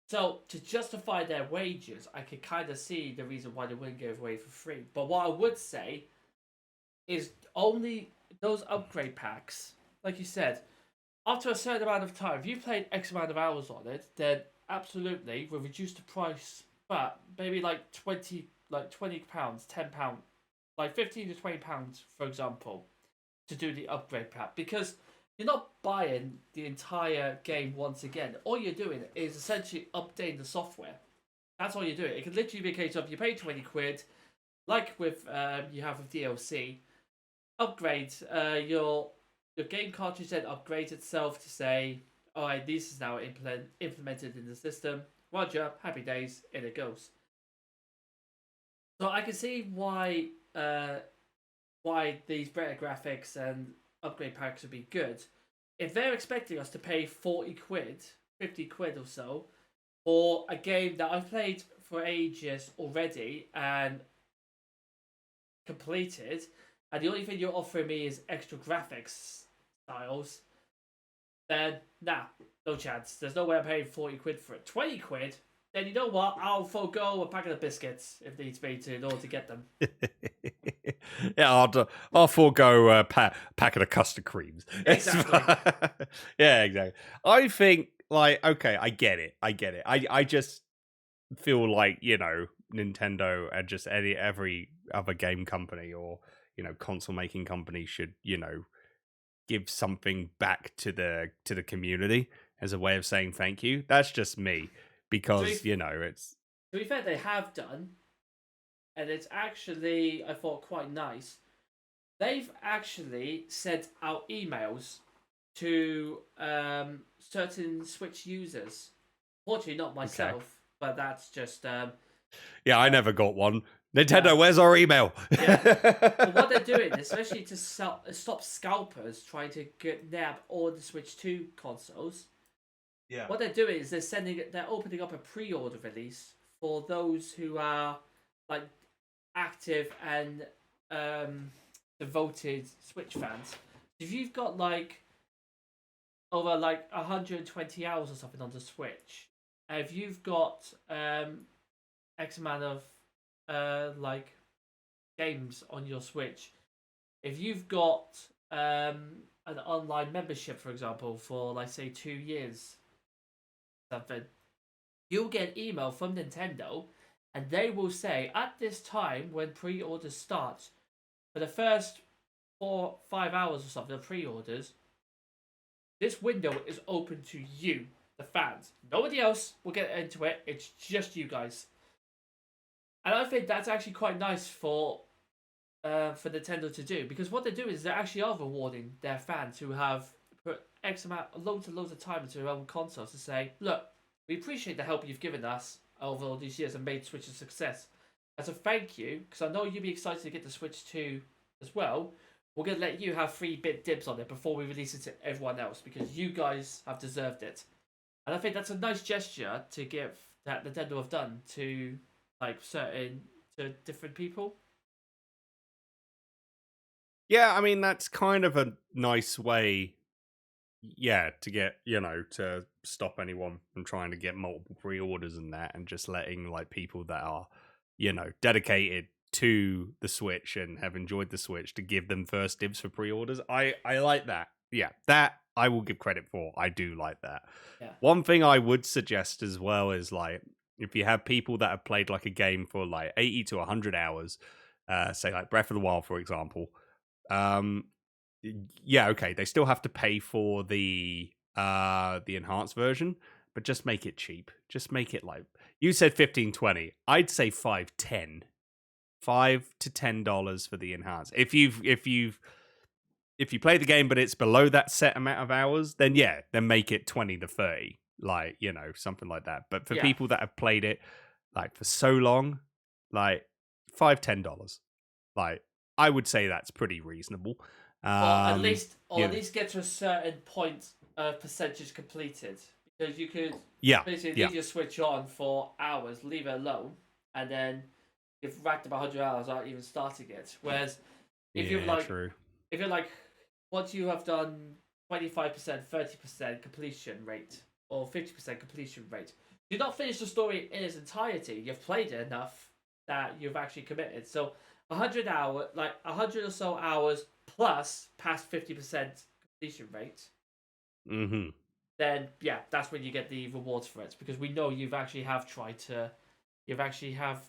So, to justify their wages, I could kind of see the reason why they wouldn't give away for free. But what I would say is only those upgrade packs, like you said, after a certain amount of time, if you played X amount of hours on it, then absolutely we'll reduce the price, but maybe like £20, £10, like £15 to £20, for example, to do the upgrade pack, because you're not buying the entire game once again. All you're doing is essentially updating the software. That's all you're doing. It could literally be a case of you pay £20, like with you have with DLC, upgrade your game cartridge, then upgrades itself to say, alright, this is now implemented in the system. Roger, happy days, in it goes. So I can see why these better graphics and upgrade packs would be good. If they're expecting us to pay 40 quid, 50 quid or so, for a game that I've played for ages already and completed, and the only thing you're offering me is extra graphics styles, then nah, no chance. There's no way I'm paying 40 quid for it. 20 quid? Then you know what? I'll forego a packet of biscuits if needs be in order to get them. Yeah, I'll forego a packet of custard creams. Exactly. Yeah, exactly. I think, like, okay, I get it. I just feel like, Nintendo and just every other game company or, console making company should, give something back to the community. as a way of saying thank you. That's just me because, To it's... be fair, they have done, and it's actually, I thought, quite nice. They've actually sent out emails to certain Switch users. Fortunately, not myself, but that's just... yeah, I never got one. Nintendo, where's our email? But what they're doing, especially to stop scalpers trying to nab all the Switch 2 consoles, what they're doing is they're opening up a pre-order release for those who are like active and devoted Switch fans. If you've got like over like 120 hours or something on the Switch, if you've got X amount of like games on your Switch, if you've got an online membership, for example, for like say 2 years, something, you'll get an email from Nintendo, and they will say at this time when pre-orders start, for the first 4-5 hours or something of pre-orders, this window is open to you, the fans. Nobody else will get into it. It's just you guys. And I think that's actually quite nice for Nintendo to do, because what they do is they actually are rewarding their fans who have put loads and loads of time into their own consoles to say, look, we appreciate the help you've given us over all these years and made Switch a success. As a thank you, because I know you'd be excited to get the Switch 2 as well, we're going to let you have 3-bit dibs on it before we release it to everyone else, because you guys have deserved it. And I think that's a nice gesture to give that Nintendo have done to like to different people. Yeah, I mean, that's kind of a nice way, to get, to stop anyone from trying to get multiple pre-orders and that, and just letting like people that are, dedicated to the Switch and have enjoyed the Switch to give them first dibs for pre-orders. I like that. Yeah, that I will give credit for. I do like that. Yeah. One thing I would suggest as well is like, if you have people that have played like a game for like 80 to 100 hours, say like Breath of the Wild, for example, okay, they still have to pay for the enhanced version, but just make it cheap. Just make it like, you said 15-20. I'd say $5-10. $5 to $10 for the enhanced. If you play the game but it's below that set amount of hours, then make it 20 to 30. Like, something like that. But for people that have played it like for so long, like $5-10. Like, I would say that's pretty reasonable. Or at least get to a certain point of percentage completed. Because you could basically leave your Switch on for hours, leave it alone, and then you've racked up 100 hours without even starting it. Whereas if you're like, once you have done 25%, 30% completion rate, or 50% completion rate, you've not finished the story in its entirety. You've played it enough that you've actually committed. So 100 or so hours plus past 50% completion rate. Mm-hmm. Then that's when you get the rewards for it, because we know you've actually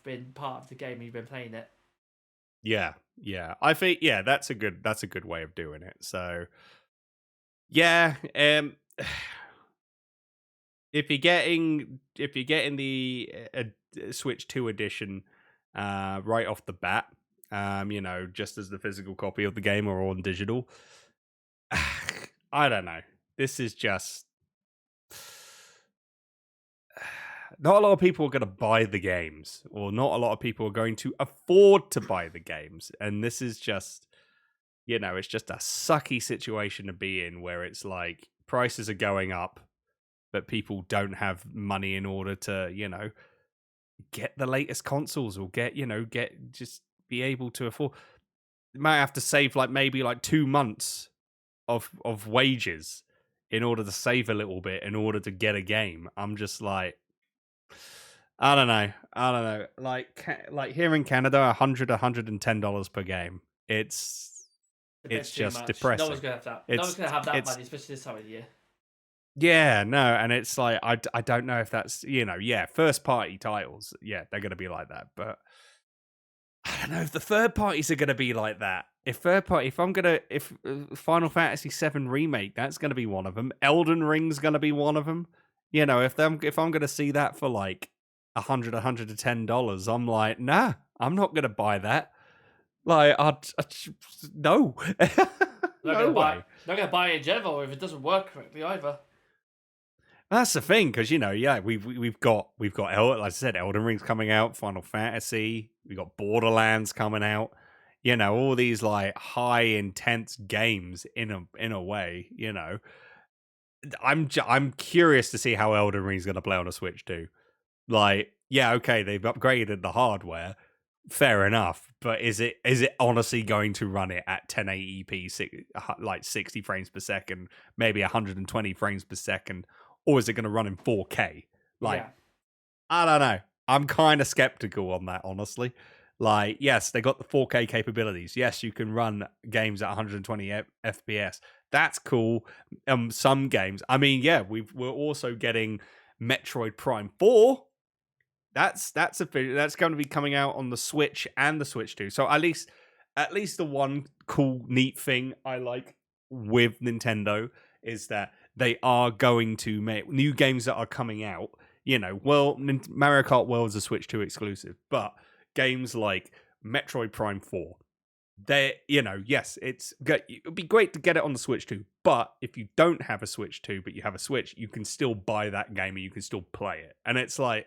been part of the game. You've been playing it. Yeah. I think that's a good way of doing it. So if you're getting the Switch 2 edition right off the bat, just as the physical copy of the game or on digital, I don't know. This is just not a lot of people are going to buy the games, or not a lot of people are going to afford to buy the games. And this is just, it's just a sucky situation to be in, where it's like prices are going up, but people don't have money in order to, get the latest consoles, or just be able to afford. You might have to save maybe 2 months of wages in order to save a little bit in order to get a game. I'm just like, I don't know. Like here in Canada, $110 per game. It's just depressing. No one's gonna have that. No one's gonna have that money, especially this time of year. Yeah, no, and it's like I don't know if that's first party titles. Yeah, they're gonna be like that, but I don't know if the third parties are going to be like that. If Final Fantasy VII Remake, that's going to be one of them. Elden Ring's going to be one of them. You know, if I'm going to see that for like $110, I'm like, nah, I'm not going to buy that. Like, no. No way. Not going to buy it in general if it doesn't work correctly either. That's the thing, because we've got like I said, Elden Ring's coming out, Final Fantasy, we've got Borderlands coming out, all these like high intense games in a way, I'm curious to see how Elden Ring's going to play on a Switch too. Like, yeah, okay, they've upgraded the hardware, fair enough, but is it honestly going to run it at 1080p, like 60 frames per second, maybe 120 frames per second? Or is it going to run in 4K? Like, yeah. I don't know. I'm kind of skeptical on that, honestly. Like, yes, they got the 4K capabilities. Yes, you can run games at 120 FPS. That's cool. Some games. I mean, yeah, we're also getting Metroid Prime 4. That's going to be coming out on the Switch and the Switch 2. So at least the one cool, neat thing I like with Nintendo is that they are going to make new games that are coming out. Mario Kart World is a Switch 2 exclusive, but games like Metroid Prime 4, yes, it would be great to get it on the Switch 2, but if you don't have a Switch 2, but you have a Switch, you can still buy that game and you can still play it. And it's like,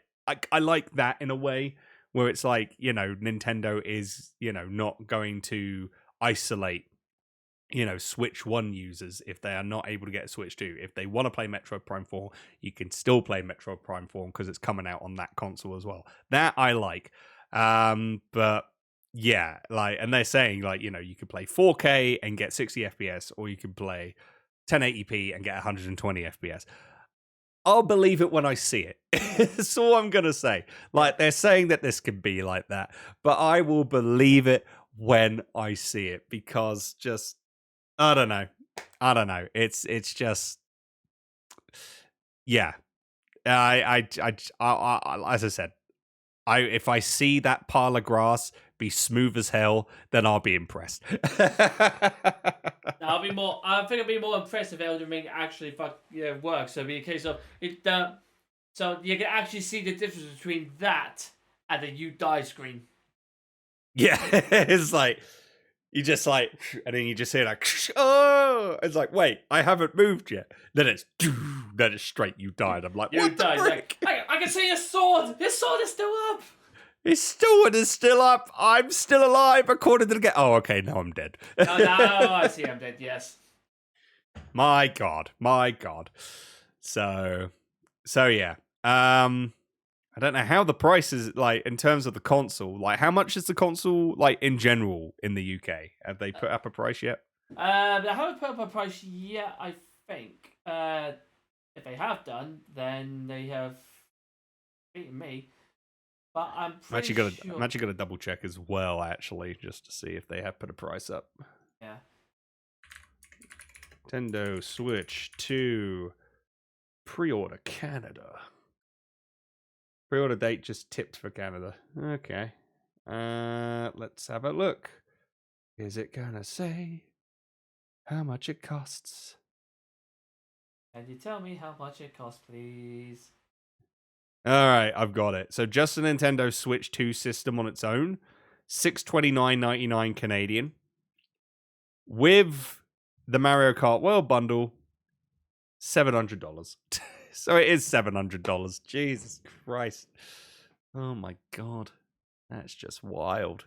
I like that in a way, where it's like, Nintendo is, not going to isolate Switch 1 users if they are not able to get a Switch 2. If they want to play Metroid Prime 4, you can still play Metroid Prime 4 because it's coming out on that console as well. That I like. But yeah, like, and they're saying like, you can play 4K and get 60 FPS, or you can play 1080p and get 120 FPS. I'll believe it when I see it. That's all I'm going to say. Like, they're saying that this can be like that, but I will believe it when I see it, because just, I don't know. It's just, yeah. I as I said, if I see that pile of grass be smooth as hell, then I'll be impressed. I think I'll be more impressed if Elden Ring actually works. So it'll be a case of it. So you can actually see the difference between that and the "you die" screen. Yeah, it's like, you just like, and then you just hear like, oh, it's like, wait, I haven't moved yet. Then it's straight, you died. I'm like, you what died. the frick? Like, I can see his sword. His sword is still up. His sword is still up. I'm still alive, according to the game. Oh, okay, now I'm dead. No, I see I'm dead, yes. My God. So yeah. I don't know how the price is, like, in terms of the console. Like, how much is the console, like, in general in the UK? Have they put up a price yet? They haven't put up a price yet, I think. If they have done, then they have beaten me. But I'm actually gonna double check as well, actually, just to see if they have put a price up. Yeah. Nintendo Switch 2 pre-order Canada. Pre-order date just tipped for Canada. Okay. Let's have a look. Is it gonna say how much it costs? Can you tell me how much it costs, please? All right, I've got it. So just the Nintendo Switch 2 system on its own, $629.99 Canadian. With the Mario Kart World bundle, $700. So it is $700. Jesus Christ. Oh my God. That's just wild.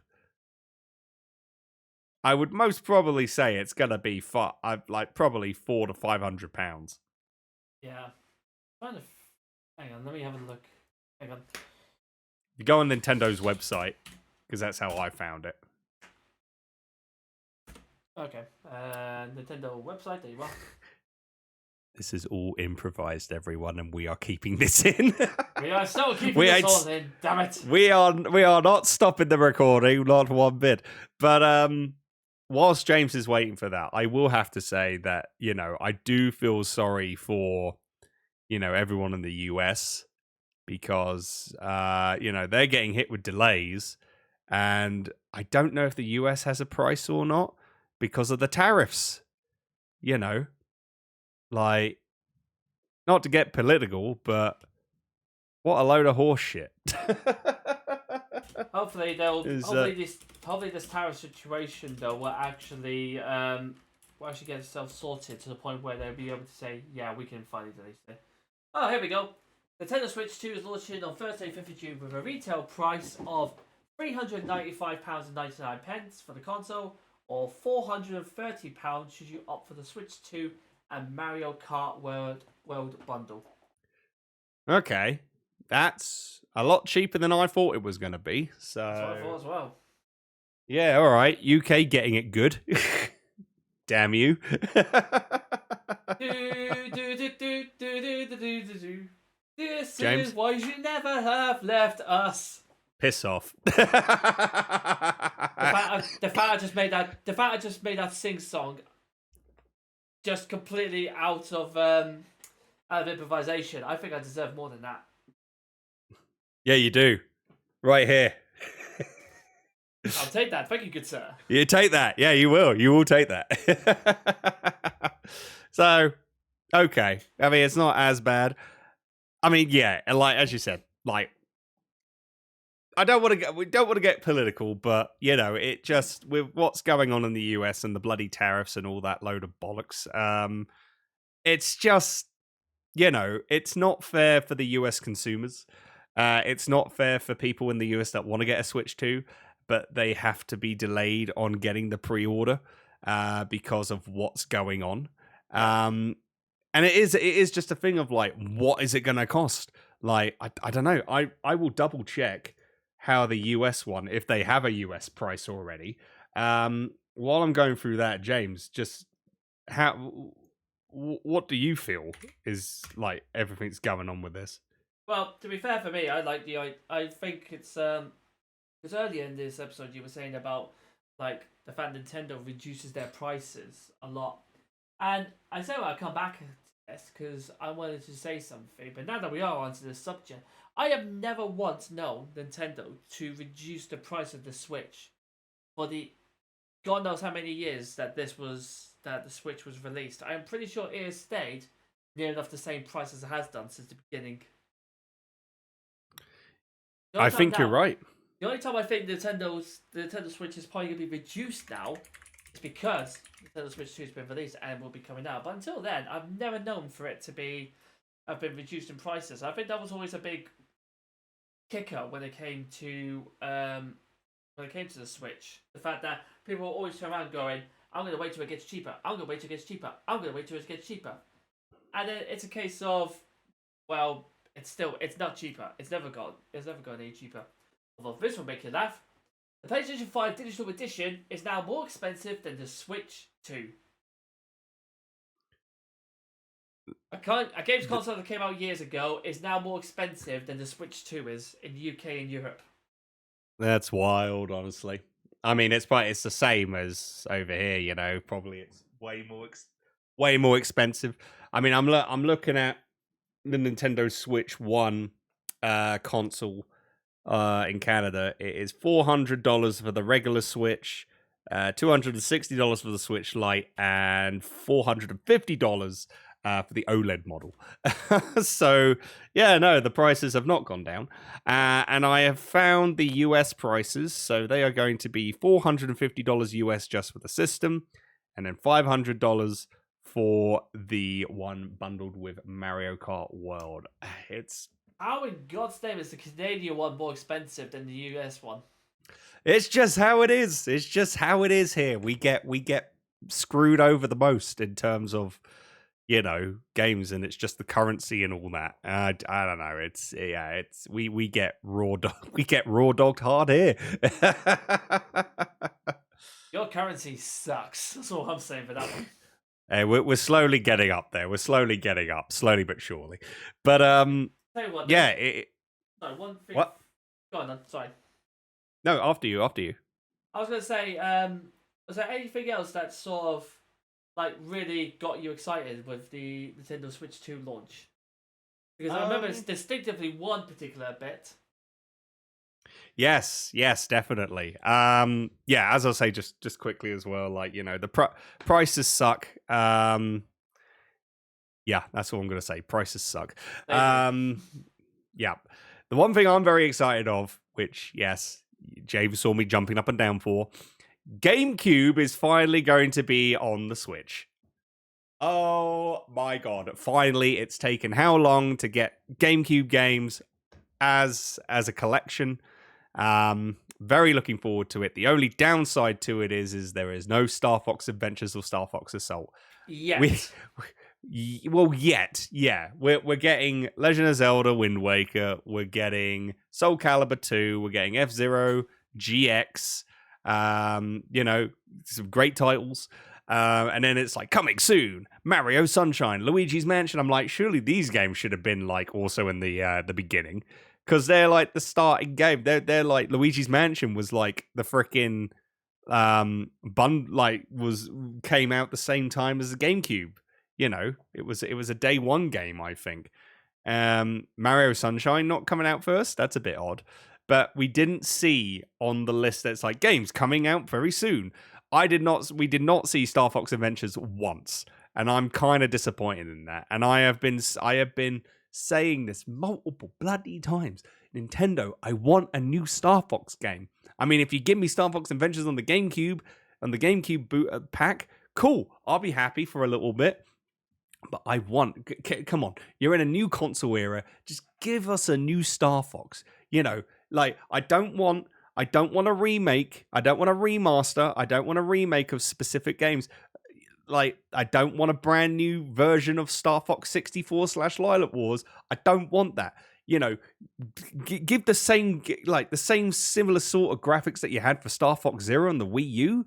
I would most probably say it's going to be probably £400 to £500. Yeah. Hang on, let me have a look. Hang on. You go on Nintendo's website, because that's how I found it. Okay. Nintendo website, there you are. This is all improvised, everyone, and we are keeping this in. We are still keeping this all in, damn it. We are not stopping the recording, not one bit. But whilst James is waiting for that, I will have to say that, I do feel sorry for, everyone in the US, because, they're getting hit with delays, And I don't know if the US has a price or not because of the tariffs. You know, like, not to get political, but what a load of horse shit. Hopefully this tariff situation though will actually get itself sorted to the point where they'll be able to say, yeah, we can finally release it. Oh, here we go. Nintendo Switch 2 is launching on Thursday, 5th of June with a retail price of £395.99 for the console, or £430 should you opt for the Switch 2 and Mario Kart World bundle. Okay, that's a lot cheaper than I thought it was going to be. So that's what I thought as well. Yeah, all right. UK getting it good. Damn you. This James? is why you should never have left us. Piss off. The fact I just made that sing song just completely out of improvisation. I think I deserve more than that. Yeah, you do. Right here. I'll take that. Thank you, good sir. You take that. Yeah, you will. You will take that. So, okay. I mean, it's not as bad. I mean, yeah, like as you said, like we don't want to get political, but you know, it just with what's going on in the US and the bloody tariffs and all that load of bollocks, it's just, you know, it's not fair for the US consumers. It's not fair for people in the US that want to get a Switch 2, but they have to be delayed on getting the pre-order because of what's going on. And it is just a thing of like, what is it going to cost? Like, I don't know. I will double check how the US one, if they have a US price already. While I'm going through that, James, just what do you feel is like everything's going on with this? Well, to be fair for me, I think it's because earlier in this episode you were saying about like the fact Nintendo reduces their prices a lot, and I said I'll come back to this because I wanted to say something. But now that we are onto this subject, I have never once known Nintendo to reduce the price of the Switch for the God knows how many years that the Switch was released. I am pretty sure it has stayed near enough the same price as it has done since the beginning. I think you're right. The only time I think the Nintendo Switch is probably going to be reduced now is because Nintendo Switch 2 has been released and will be coming out. But until then, I've never known for it to have been reduced in prices. I think that was always a big kicker when it came to the Switch. The fact that people always turn around going, I'm going to wait till it gets cheaper. I'm going to wait till it gets cheaper. I'm going to wait till it gets cheaper. And then it's a case of, well, it's not cheaper. It's never gone any cheaper. Although this will make you laugh. The PlayStation 5 Digital Edition is now more expensive than the Switch 2. A games console that came out years ago is now more expensive than the Switch 2 is in the UK and Europe. That's wild, honestly. I mean, it's the same as over here, you know. Probably it's way more expensive. I mean, I'm looking at the Nintendo Switch 1 console in Canada. It is $400 for the regular Switch, $260 for the Switch Lite, and $450 for the OLED model. So, yeah, no, the prices have not gone down. And I have found the US prices. So they are going to be $450 US just for the system, and then $500 for the one bundled with Mario Kart World. It's how in God's name is the Canadian one more expensive than the US one? It's just how it is. It's just how it is here. We get screwed over the most in terms of, you know, games, and it's just the currency and all that. I don't know. We get raw dogged hard here. Your currency sucks. That's all I'm saying for that one. Hey, we're slowly getting up there. We're slowly getting up, slowly but surely. But Tell you what, yeah. Sorry, one thing. What? Go on, sorry. No, after you. I was going to say, was there anything else that sort of like really got you excited with the Nintendo Switch 2 launch? Because I remember distinctively one particular bit. Yes, definitely. As I say, just quickly as well, like, you know, the prices suck. Yeah, that's all I'm gonna say. Prices suck. Yeah. The one thing I'm very excited of, which, yes, James saw me jumping up and down for, GameCube is finally going to be on the Switch. Oh my god. Finally, it's taken how long to get GameCube games as a collection. Very looking forward to it. The only downside to it is there is no Star Fox Adventures or Star Fox Assault. Yet. We're getting Legend of Zelda Wind Waker, we're getting Soul Calibur 2, we're getting F-Zero GX, you know, some great titles. And then it's like, coming soon, Mario Sunshine, Luigi's Mansion. I'm like, surely these games should have been like also in the beginning, because they're like the starting game. They're like, Luigi's Mansion was like the freaking came out the same time as the GameCube. You know, it was a day one game, I think. Mario Sunshine not coming out first. That's a bit odd. But we didn't see on the list that's like games coming out very soon. We did not see Star Fox Adventures once, and I'm kind of disappointed in that. And I have been saying this multiple bloody times. Nintendo, I want a new Star Fox game. I mean, if you give me Star Fox Adventures on the GameCube boot pack, cool. I'll be happy for a little bit. But I want, come on, you're in a new console era. Just give us a new Star Fox. You know, like, I don't want a remake. I don't want a remaster. I don't want a remake of specific games. Like, I don't want a brand new version of Star Fox 64/Lilac Wars. I don't want that. You know, give the same similar sort of graphics that you had for Star Fox Zero on the Wii U,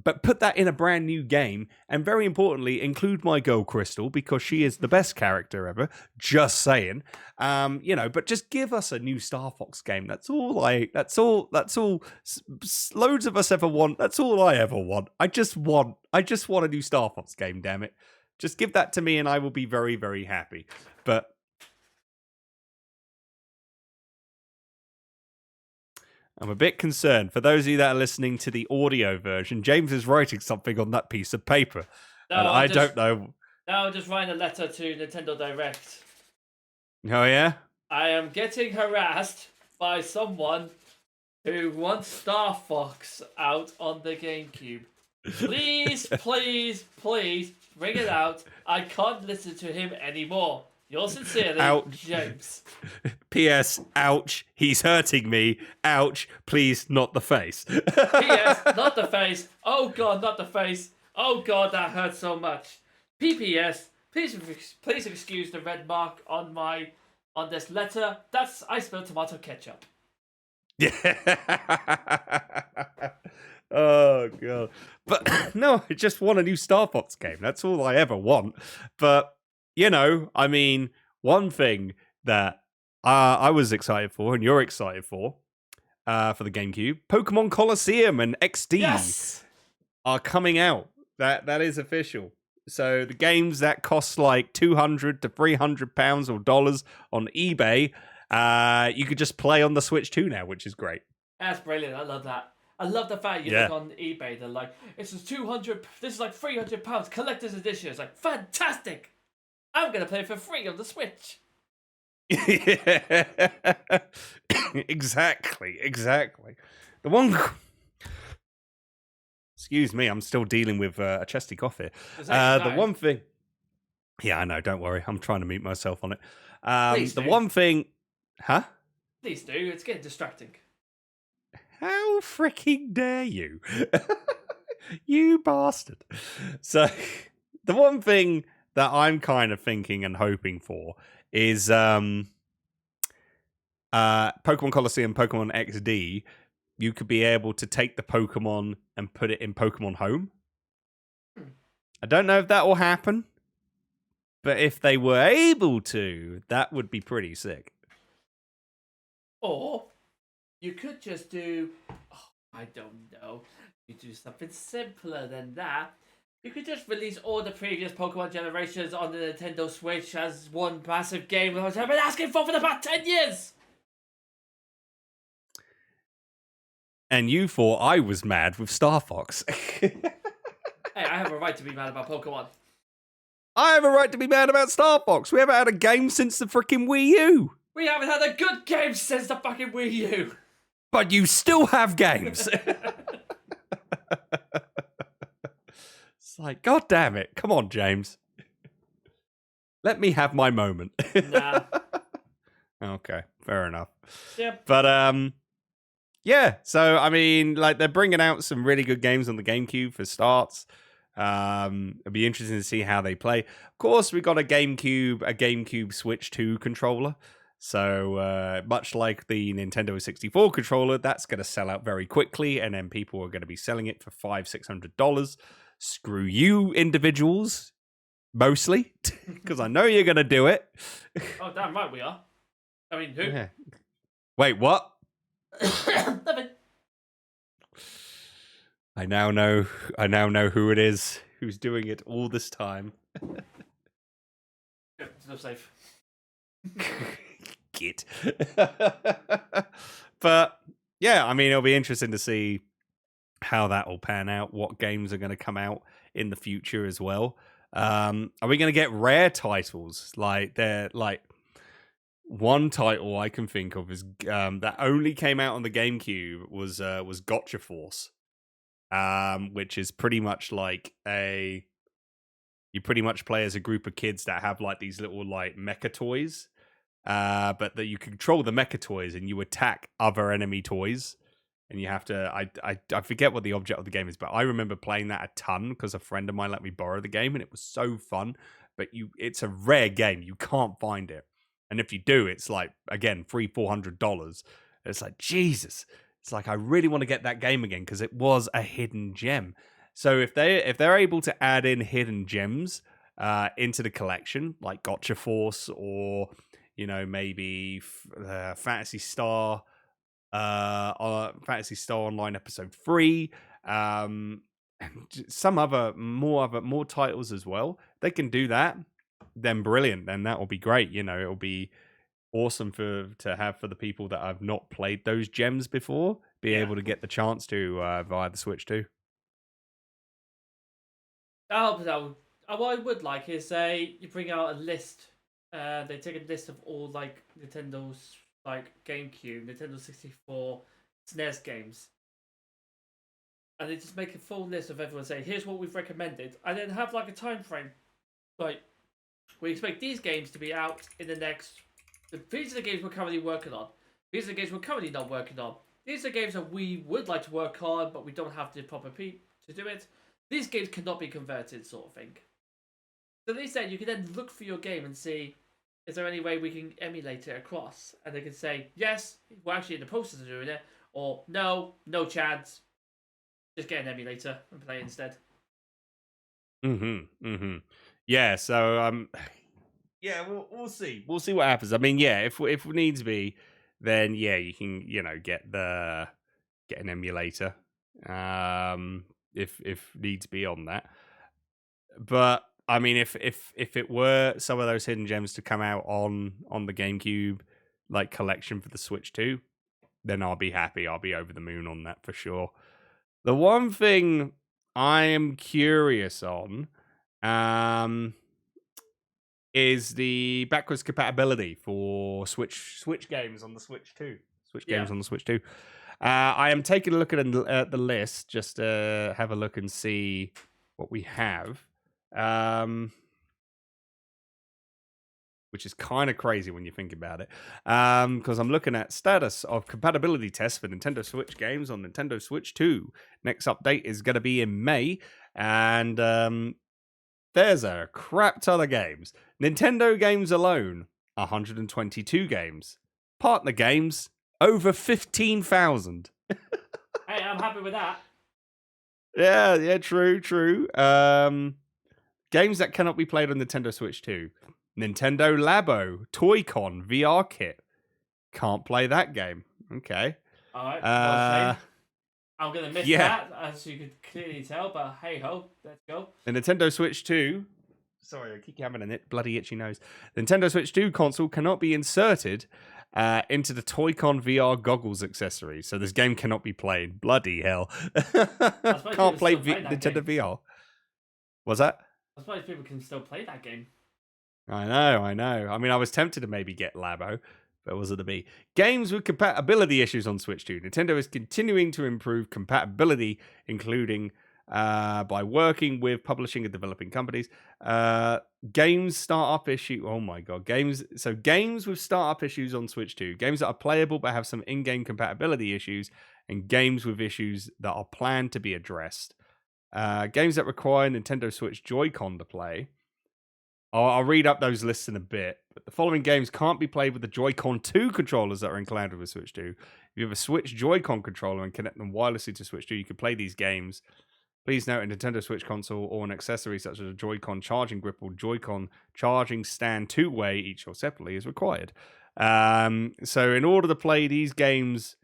but put that in a brand new game. And very importantly, include my girl Crystal, because she is the best character ever. Just saying. You know, but just give us a new Star Fox game. That's all. Loads of us ever want. That's all I ever want. I just want a new Star Fox game, damn it. Just give that to me and I will be very, very happy. But I'm a bit concerned. For those of you that are listening to the audio version, James is writing something on that piece of paper. No, and I don't know. No, I'm just writing a letter to Nintendo Direct. Oh, yeah? I am getting harassed by someone who wants Star Fox out on the GameCube. Please, please, please, bring it out. I can't listen to him anymore. Yours sincerely, Ouch. James. P.S. Ouch. He's hurting me. Ouch. Please, not the face. P.S. Not the face. Oh God, not the face. Oh God, that hurts so much. P.P.S. Please excuse the red mark on this letter. I spilled tomato ketchup. Yeah. Oh God. But no, I just want a new Star Fox game. That's all I ever want. But you know, I mean, one thing that I was excited for, and you're excited for the GameCube, Pokemon Colosseum and XD are coming out. That is official. So the games that cost like £200 to £300 or dollars on eBay, you could just play on the Switch too now, which is great. That's brilliant. I love that. I love the fact you look on eBay, they're like, this is like £300, collector's edition. It's like, fantastic! I'm going to play for free on the Switch. Exactly. The one... Excuse me, I'm still dealing with a chesty cough here. The one thing... Yeah, I know, don't worry. I'm trying to mute myself on it. The one thing... Huh? Please do, it's getting distracting. How freaking dare you? You bastard. So, the one thing that I'm kind of thinking and hoping for is Pokemon Colosseum, Pokemon XD. You could be able to take the Pokemon and put it in Pokemon Home. I don't know if that will happen, but if they were able to, that would be pretty sick. Or you could just do, I don't know, you do something simpler than that. You could just release all the previous Pokemon generations on the Nintendo Switch as one massive game, which I've been asking for the past 10 years. And you thought I was mad with Star Fox. Hey, I have a right to be mad about Pokemon. I have a right to be mad about Star Fox. We haven't had a game since the freaking Wii U. We haven't had a good game since the fucking Wii U. But you still have games. It's like, God damn it. Come on, James. Let me have my moment. Nah. Okay, fair enough. Yeah. But, yeah. So, I mean, like, they're bringing out some really good games on the GameCube for starts. It'll be interesting to see how they play. Of course, we got a GameCube Switch 2 controller. So much like the Nintendo 64 controller, that's going to sell out very quickly, and then people are going to be selling it for $500-$600. Screw you, individuals, mostly, because I know you're going to do it. Oh, damn right we are. I mean, who? Yeah. Wait, what? Nothing. I now know who it is who's doing it all this time. Good, it's safe. Git. But yeah, I mean, it'll be interesting to see how that will pan out, what games are going to come out in the future as well. Are we going to get rare titles? Like, they're like, one title I can think of is that only came out on the GameCube was Gotcha Force, which is pretty much like you pretty much play as a group of kids that have like these little like mecha toys, but that you control the mecha toys and you attack other enemy toys, and you have to. I forget what the object of the game is, but I remember playing that a ton because a friend of mine let me borrow the game, and it was so fun. But it's a rare game; you can't find it. And if you do, it's like, again, $300-$400. It's like, Jesus. It's like, I really want to get that game again because it was a hidden gem. So if they're able to add in hidden gems into the collection, like Gotcha Force or, you know, maybe Fantasy Star Online Episode 3, and some more titles as well, they can do that. Then brilliant. Then that will be great. You know, it'll be awesome to have for the people that have not played those gems before, be able to get the chance to via the Switch too. What I would like is you bring out a list. They take a list of all like Nintendo's like GameCube, Nintendo 64, SNES games, and they just make a full list of everyone saying, "Here's what we've recommended," and then have like a time frame, like. We expect these games to be out in the next... These are the games we're currently working on. These are the games we're currently not working on. These are games that we would like to work on, but we don't have the proper people to do it. These games cannot be converted, sort of thing. So they said you can then look for your game and see, is there any way we can emulate it across? And they can say, yes, we're actually in the process of doing it, or no chance. Just get an emulator and play it instead. Yeah, so yeah, we'll see. We'll see what happens. I mean, yeah, if needs be, then yeah, you can, you know, get an emulator, if needs be on that. But I mean, if it were some of those hidden gems to come out on the GameCube like collection for the Switch 2, then I'll be happy. I'll be over the moon on that for sure. The one thing I am curious on is the backwards compatibility for Switch games on the Switch 2. Games on the Switch 2. I am taking a look at the list just to have a look and see what we have. Which is kind of crazy when you think about it. Because I'm looking at status of compatibility tests for Nintendo Switch games on Nintendo Switch 2. Next update is going to be in May. And there's a crap ton of games. Nintendo games alone, 122 games. Partner games, over 15,000. Hey, I'm happy with that. Yeah, true. Games that cannot be played on Nintendo Switch 2. Nintendo Labo, Toy-Con VR kit. Can't play that game. Okay. All right. I'm going to miss that, as you could clearly tell, but hey-ho, let's go. The Nintendo Switch 2 Sorry, I keep having a bloody itchy nose. The Nintendo Switch 2 console cannot be inserted into the Toy-Con VR goggles accessory, so this game cannot be played. Bloody hell. Can't play Nintendo VR. What's that? I suppose people can still play that game. I know. I mean, I was tempted to maybe get Labo, but it wasn't to be. Games with compatibility issues on Switch 2. Nintendo is continuing to improve compatibility, including by working with publishing and developing companies. Games startup issue. Oh my god, games with startup issues on Switch 2. Games that are playable but have some in-game compatibility issues, and games with issues that are planned to be addressed. Games that require Nintendo Switch Joy-Con to play. I'll read up those lists in a bit, but the following games can't be played with the Joy-Con 2 controllers that are included with Switch 2. If you have a Switch Joy-Con controller and connect them wirelessly to Switch 2, you can play these games. Please note, a Nintendo Switch console or an accessory such as a Joy-Con charging grip or Joy-Con charging stand two-way, each or separately, is required. So in order to play these games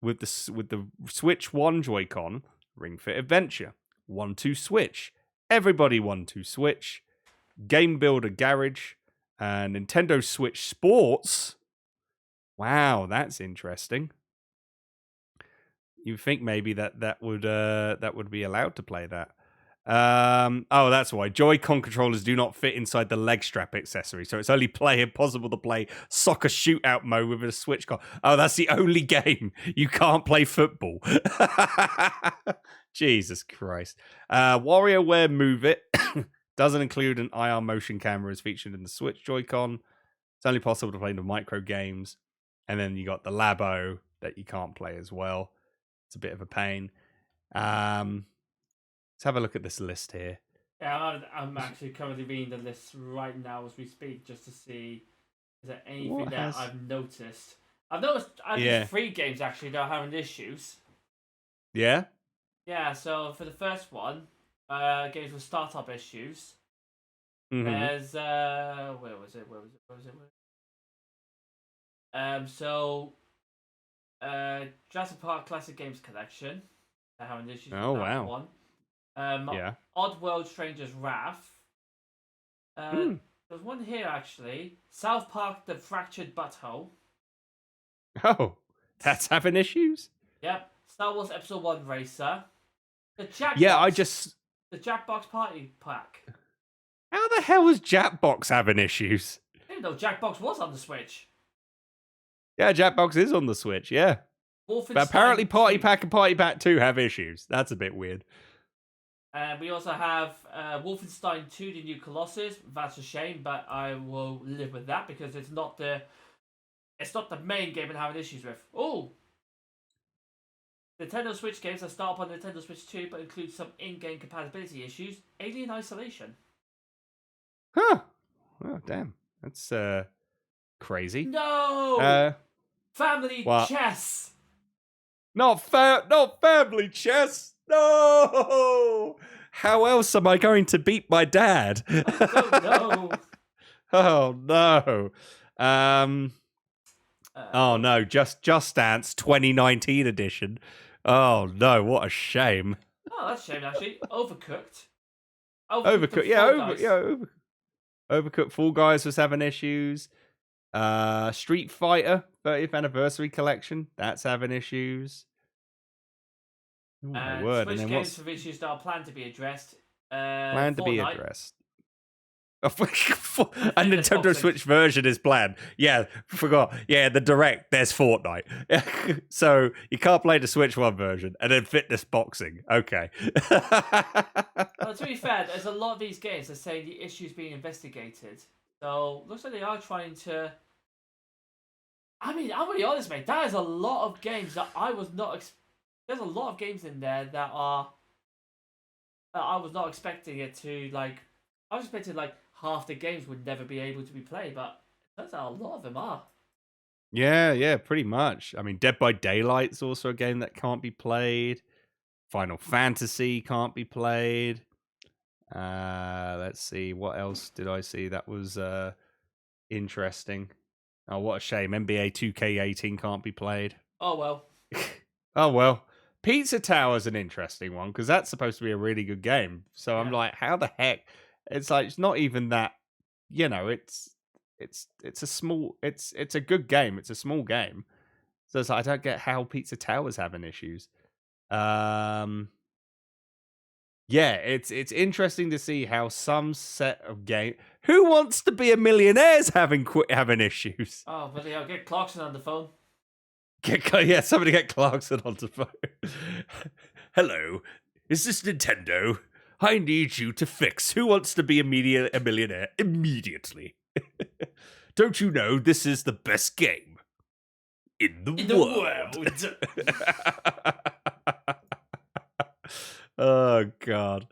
with the Switch 1 Joy-Con, Ring Fit Adventure, 1-2 Switch, Everybody 1-2 Switch, Game Builder Garage, Nintendo Switch Sports. Wow, that's interesting. You think maybe that would be allowed to play that? Oh, that's why Joy-Con controllers do not fit inside the leg strap accessory, so it's only possible to play soccer shootout mode with a Switch con. Oh, that's the only game you can't play football. Jesus Christ! WarioWare Move It doesn't include an IR motion camera as featured in the Switch Joy-Con. It's only possible to play the micro games, and then you got the Labo that you can't play as well. It's a bit of a pain. Let's have a look at this list here. Yeah, I'm actually currently reading the list right now as we speak, just to see is there anything I've noticed. I've noticed there's 3 games actually that are having issues. Yeah? Yeah, so for the first one, games with startup issues. Mm-hmm. There's where was it? Jurassic Park Classic Games Collection. They're having issues with that one. Oddworld Stranger's Wrath. There's one here actually. South Park The Fractured Butthole. Oh, that's having issues? Yep. Star Wars Episode 1 Racer. The Jackbox Party Pack. How the hell was Jackbox having issues? I didn't know Jackbox was on the Switch. Yeah, Jackbox is on the Switch, yeah. But apparently Party Pack and Party Pack 2 have issues. That's a bit weird. We also have Wolfenstein 2, The New Colossus. That's a shame, but I will live with that because it's not the main game I'm having issues with. Oh! Nintendo Switch games that start up on Nintendo Switch 2 but include some in-game compatibility issues. Alien Isolation. Huh. Oh, damn. That's crazy. No! Family Chess! Not Family Chess! No! How else am I going to beat my dad? Oh, no. Oh, no. Oh, no. Just Dance 2019 edition. Oh, no. What a shame. Oh, that's a shame, actually. Overcooked. Overcooked. Yeah, Overcooked Fall Guys was having issues. Street Fighter 30th Anniversary Collection. That's having issues. Oh, my word. Switch and then games with issues that are planned to be addressed. Planned to be Fortnite. addressed. A Nintendo Switch version is planned. Yeah, forgot. Yeah, the Direct, there's Fortnite. So you can't play the Switch 1 version and then fitness boxing. Okay. Well, to be fair, there's a lot of these games that say the issue's being investigated. So looks like they are trying to. I mean, I'm gonna be honest, mate. That is a lot of games that I was not. There's a lot of games in there that I was not expecting it to like. I was expecting like half the games would never be able to be played, but it turns out a lot of them are. Yeah, pretty much. I mean, Dead by Daylight's also a game that can't be played. Final Fantasy can't be played. Let's see, what else did I see that was interesting? Oh, what a shame. NBA 2K18 can't be played. Oh, well. Oh, well. Pizza Tower's an interesting one because that's supposed to be a really good game. So I'm like, how the heck It's like it's not even that. It's a small. It's a good game. It's a small game. So it's like, I don't get how Pizza Tower's having issues. Yeah, it's interesting to see how some set of game. Who wants to be a millionaire's having issues? Oh, but I'll get Clarkson on the phone. Somebody get Clarkson on the phone. Hello, is this Nintendo? I need you to fix. Who wants to be a millionaire immediately? Don't you know this is the best game in the world? Oh, God.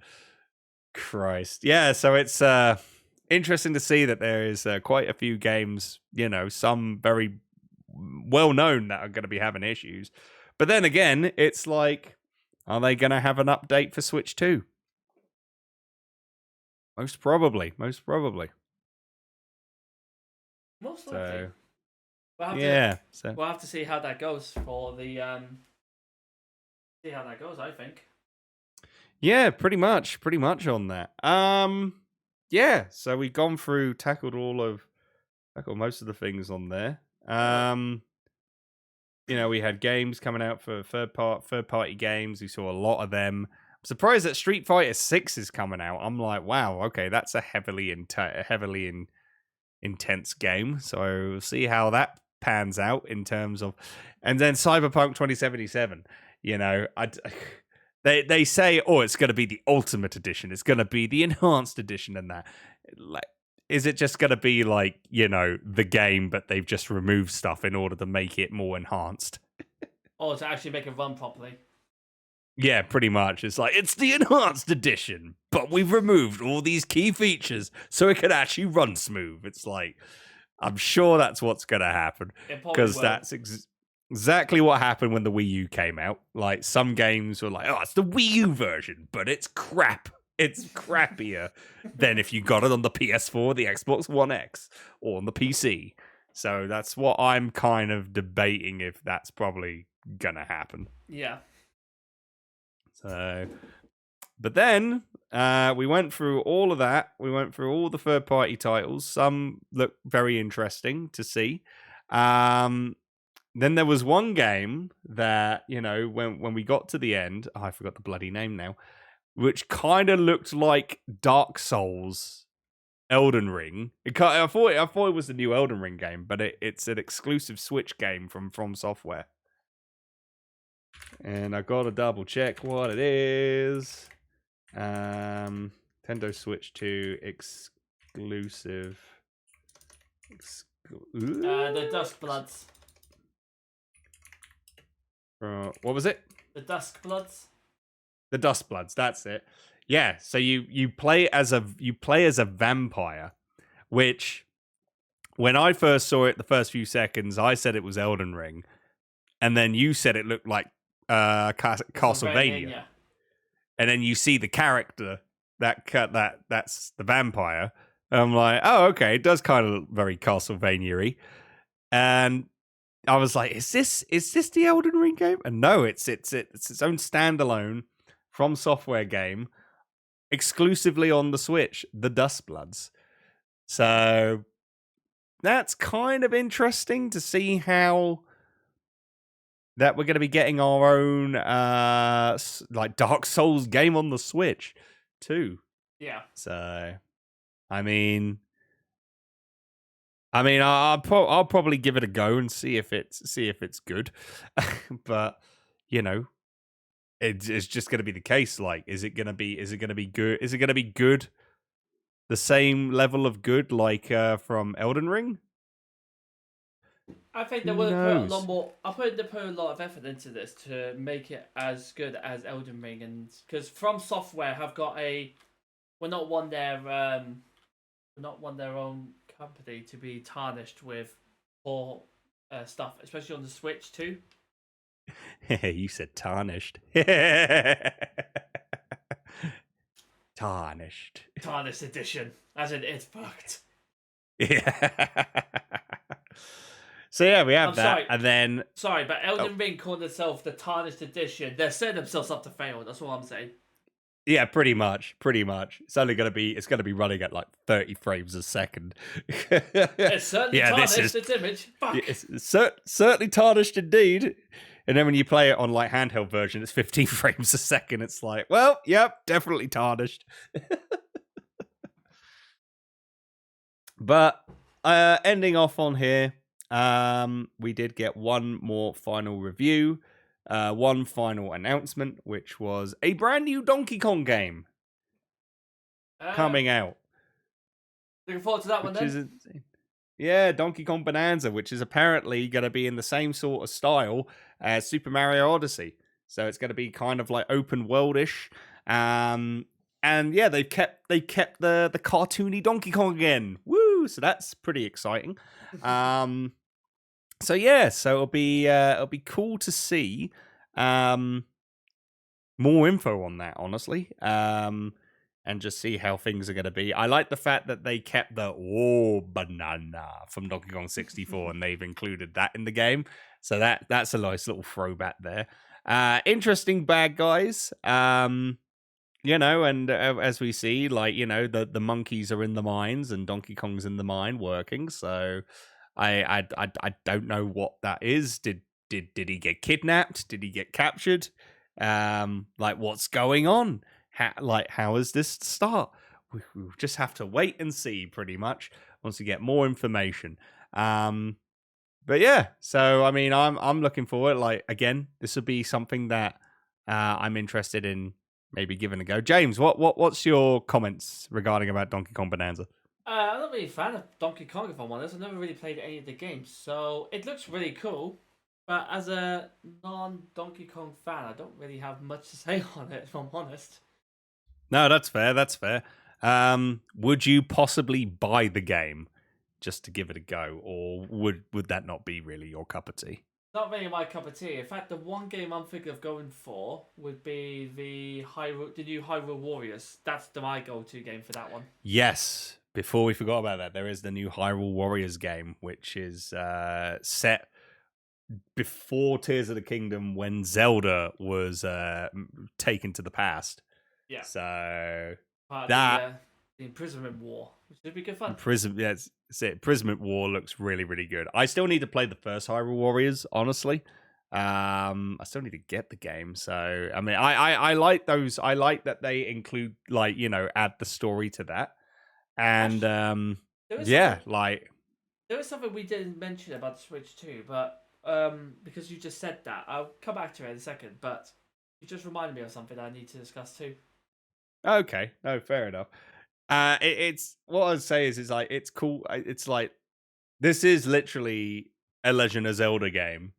Christ. Yeah, so it's interesting to see that there is quite a few games, some very well-known that are going to be having issues. But then again, it's like, are they going to have an update for Switch 2? Most probably. Most likely. So, We'll have to see how that goes for the... See how that goes, I think. Yeah, pretty much on that. Yeah, so we've gone through, tackled most of the things on there. We had games coming out for third party games. We saw a lot of them. I'm surprised that Street Fighter 6 is coming out. I'm like, wow, okay, that's a heavily intense game. So we'll see how that pans out in terms of, and then Cyberpunk 2077. They say, it's going to be the Ultimate Edition. It's going to be the Enhanced Edition and that. Like, is it just going to be like, the game, but they've just removed stuff in order to make it more enhanced? Or to actually make it run properly. Yeah, pretty much. It's like, it's the Enhanced Edition, but we've removed all these key features so it can actually run smooth. It's like, I'm sure that's what's going to happen. Because that's exactly what happened when the Wii U came out. Like, some games were like, it's the Wii U version, but it's crap. It's crappier than if you got it on the PS4, the Xbox One X, or on the PC. So that's what I'm kind of debating if that's probably gonna happen. Yeah. So, but then we went through all of that. We went through all the third-party titles. Some look very interesting to see. Then there was one game that, when we got to the end, I forgot the bloody name now, which kind of looked like Dark Souls, Elden Ring. I thought it was the new Elden Ring game, but it's an exclusive Switch game from Software. And I got to double check what it is. Nintendo Switch 2 exclusive. The Duskbloods. What was it? The Duskbloods. The Duskbloods, that's it. Yeah, so you play as a vampire, which when I first saw it the first few seconds, I said it was Elden Ring, and then you said it looked like Castlevania. And then you see the character that's the vampire. I'm like, oh, okay, it does kind of look very Castlevania-y. And I was like, is this the Elden Ring game? And no, it's its own standalone From Software game, exclusively on the Switch, the Duskbloods. So that's kind of interesting to see how that we're going to be getting our own like Dark Souls game on the Switch too. Yeah. So, I mean, I'll probably give it a go and see if it's good, but it's just going to be the case. Like, is it going to be good? Is it going to be good? The same level of good like from Elden Ring? I think they would have put a lot more. I think they put a lot of effort into this to make it as good as Elden Ring, and because From Software have got not one their own company to be tarnished with poor stuff, especially on the Switch too. You said tarnished. Tarnished edition, as in it's fucked. Yeah. So yeah, we have that, and then but Elden Ring called themselves the tarnished edition. They're setting themselves up to fail. That's all I'm saying. Yeah, pretty much. It's only gonna be running at like 30 frames a second. It's certainly tarnished its image. Fuck. It's certainly tarnished indeed. And then when you play it on like handheld version, it's 15 frames a second. It's like, well, yep, definitely tarnished. But ending off on here, we did get one more final review. One final announcement, which was a brand new Donkey Kong game coming out. Looking forward to that one then. Is insane. Yeah, Donkey Kong Bonanza, which is apparently going to be in the same sort of style as Super Mario Odyssey. So it's going to be kind of like open worldish. And yeah, they kept the cartoony Donkey Kong again. Woo! So that's pretty exciting. So yeah, it'll be cool to see more info on that, honestly, and just see how things are going to be. I like the fact that they kept the banana from Donkey Kong 64 and they've included that in the game. So that's a nice little throwback there. Interesting bad guys, and as we see, like, the monkeys are in the mines and Donkey Kong's in the mine working. So I don't know what that is. Did he get kidnapped? Did he get captured? Like, what's going on? How is this start? We'll just have to wait and see, pretty much, once we get more information. But yeah, so I mean, I'm looking forward. Like, again, this will be something that I'm interested in maybe giving a go. James, what's your comments regarding about Donkey Kong Bonanza? I'm not really a fan of Donkey Kong, if I'm honest. I've never really played any of the games, so it looks really cool. But as a non-Donkey Kong fan, I don't really have much to say on it, if I'm honest. No, that's fair. Would you possibly buy the game just to give it a go, or would that not be really your cup of tea? Not really my cup of tea. In fact, the one game I'm thinking of going for would be the new Hyrule Warriors. That's my go-to game for that one. Yes. Before we forgot about that, there is the new Hyrule Warriors game, which is set before Tears of the Kingdom, when Zelda was taken to the past. Yeah. So the Imprisonment War, which would be good fun. Imprisonment War looks really, really good. I still need to play the first Hyrule Warriors, honestly. I still need to get the game. So I mean, I like those. I like that they include, like, add the story to that. And there was something we didn't mention about the Switch too, but because you just said that, I'll come back to it in a second. But you just reminded me of something I need to discuss too. Okay, no, fair enough. It's what I'd say is like, it's cool. It's like, this is literally a Legend of Zelda game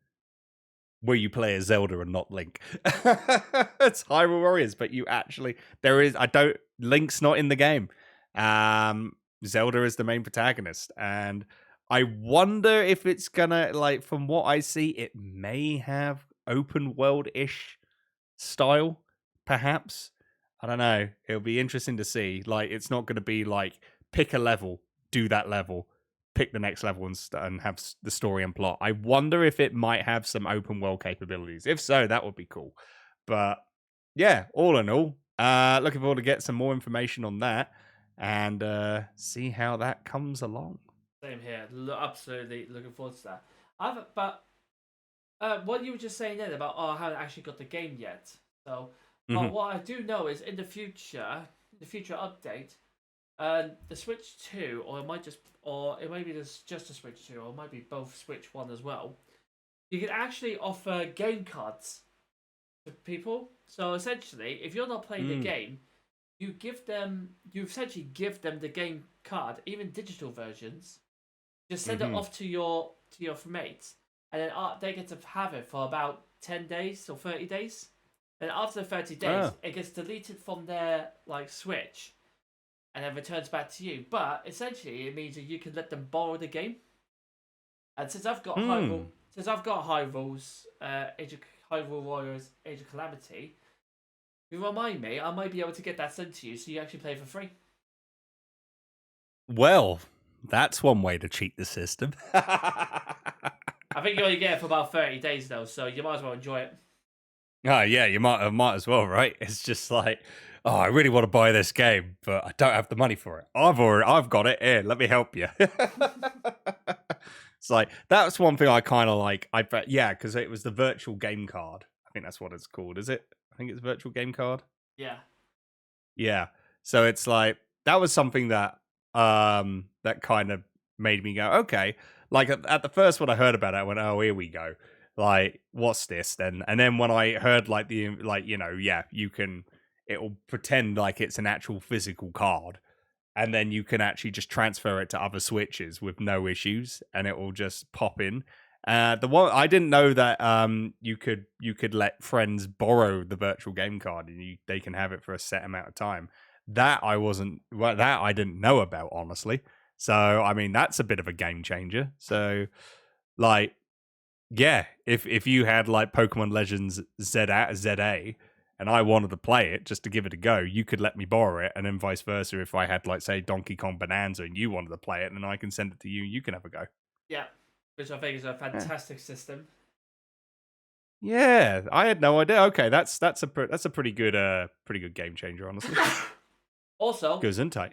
where you play as Zelda and not Link. It's Hyrule Warriors, but Link's not in the game. Zelda is the main protagonist, and I wonder if it's gonna, like, from what I see, it may have open world-ish style, perhaps. I don't know. It'll be interesting to see. Like, it's not going to be like, pick a level, do that level, pick the next level, and have the story and plot. I wonder if it might have some open world capabilities. If so, that would be cool. But yeah, all in all, looking forward to get some more information on that and see how that comes along. Same here. Absolutely looking forward to that. But what you were just saying then about, I haven't actually got the game yet. So, but what I do know is in the future update, the Switch 2, or it might be just a Switch 2, or it might be both Switch 1 as well. You can actually offer game cards to people. So essentially, if you're not playing the game, you essentially give them the game card, even digital versions. Just send it off to your mates, and then they get to have it for about 10 days or 30 days. And after the 30 days, it gets deleted from their Switch, and then returns back to you. But essentially, it means that you can let them borrow the game. And since I've got Hyrule's Hyrule Warriors Age of Calamity, you remind me, I might be able to get that sent to you, so you actually play for free. Well, that's one way to cheat the system. I think you only get it for about 30 days though, so you might as well enjoy it. Oh yeah, you might as well, right? It's just like, oh, I really want to buy this game, but I don't have the money for it. I've got it. Here, let me help you. It's like that's one thing I kind of like. I bet, yeah, because it was the virtual game card. I think that's what it's called. Is it? I think it's virtual game card. Yeah. Yeah. So it's like that was something that that kind of made me go, okay. Like at the first when I heard about it, I went, oh, here we go. Like, what's this then? And then when I heard like yeah, it'll pretend like it's an actual physical card. And then you can actually just transfer it to other Switches with no issues, and it will just pop in. The one I didn't know that you could let friends borrow the virtual game card, and they can have it for a set amount of time. That I didn't know about, honestly. So I mean, that's a bit of a game changer. So like, yeah, if you had like Pokemon Legends ZA. And I wanted to play it just to give it a go, you could let me borrow it, and then vice versa. If I had, like, say, Donkey Kong Bonanza and you wanted to play it, then I can send it to you, you can have a go. Yeah, which I think is a fantastic system. Yeah, I had no idea. Okay, that's a pretty good game changer, honestly. Also, Gesundheit.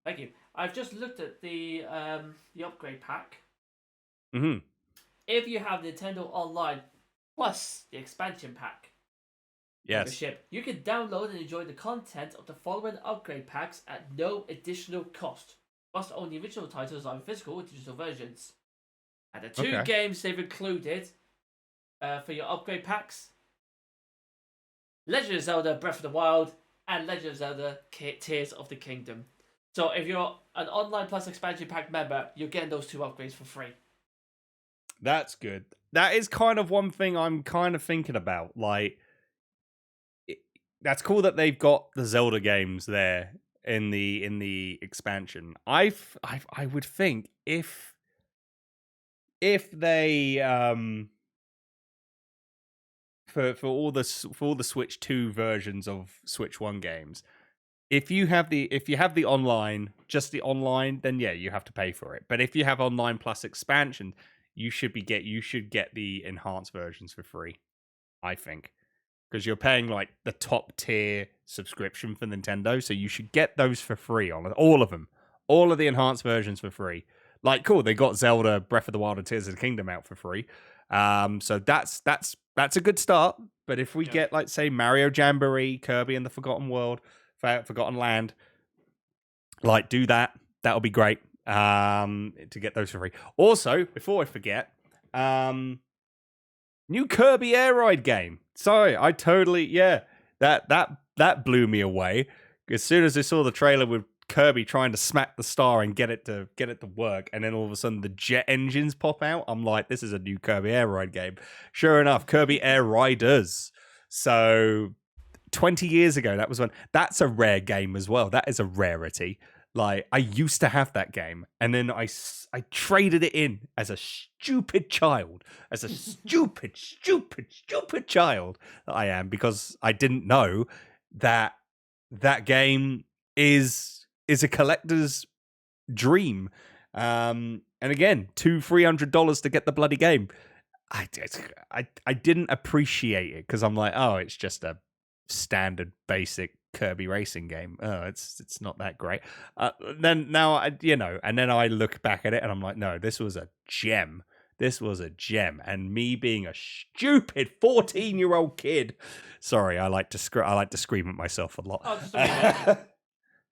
Thank you. I've just looked at the upgrade pack. Mm-hmm. If you have Nintendo Online plus the expansion pack, membership, you can download and enjoy the content of the following upgrade packs at no additional cost. Plus, only original titles are in physical or digital versions. And the two games they've included for your upgrade packs: Legend of Zelda Breath of the Wild and Legend of Zelda Tears of the Kingdom. So if you're an Online Plus expansion pack member, you're getting those two upgrades for free. That's good. That is kind of one thing I'm kind of thinking about. Like, that's cool that they've got the Zelda games there in the expansion. I would think if they for all the Switch 2 versions of Switch 1 games, if you have the online, just the online, then yeah, you have to pay for it. But if you have online plus expansion, you should get the enhanced versions for free, I think. Because you're paying like the top tier subscription for Nintendo, so you should get those for free on all of them, all of the enhanced versions for free. Like, cool, they got Zelda Breath of the Wild and Tears of the Kingdom out for free, so that's a good start. But if we get, like, say, Mario Jamboree, Kirby and the Forgotten Land, like, do that. That'll be great. To get those for free. Also, before I forget, new Kirby Air Ride game. Sorry, I totally that blew me away. As soon as I saw the trailer with Kirby trying to smack the star and get it to work, and then all of a sudden the jet engines pop out, I'm like, this is a new Kirby Air Ride game. Sure enough, Kirby Air Riders. So 20 years ago, that's a rare game as well. That is a rarity. Like, I used to have that game, and then I traded it in as a stupid child, stupid child that I am, because I didn't know that game is a collector's dream. And again, $200-$300 to get the bloody game. I didn't appreciate it because I'm like, oh, it's just a standard basic Kirby racing game. Oh, it's not that great. Then now and then I look back at it and I'm like, no, this was a gem. This was a gem. And me being a stupid 14-year-old kid. Sorry, I like to scream at myself a lot. Oh, just a wee bit.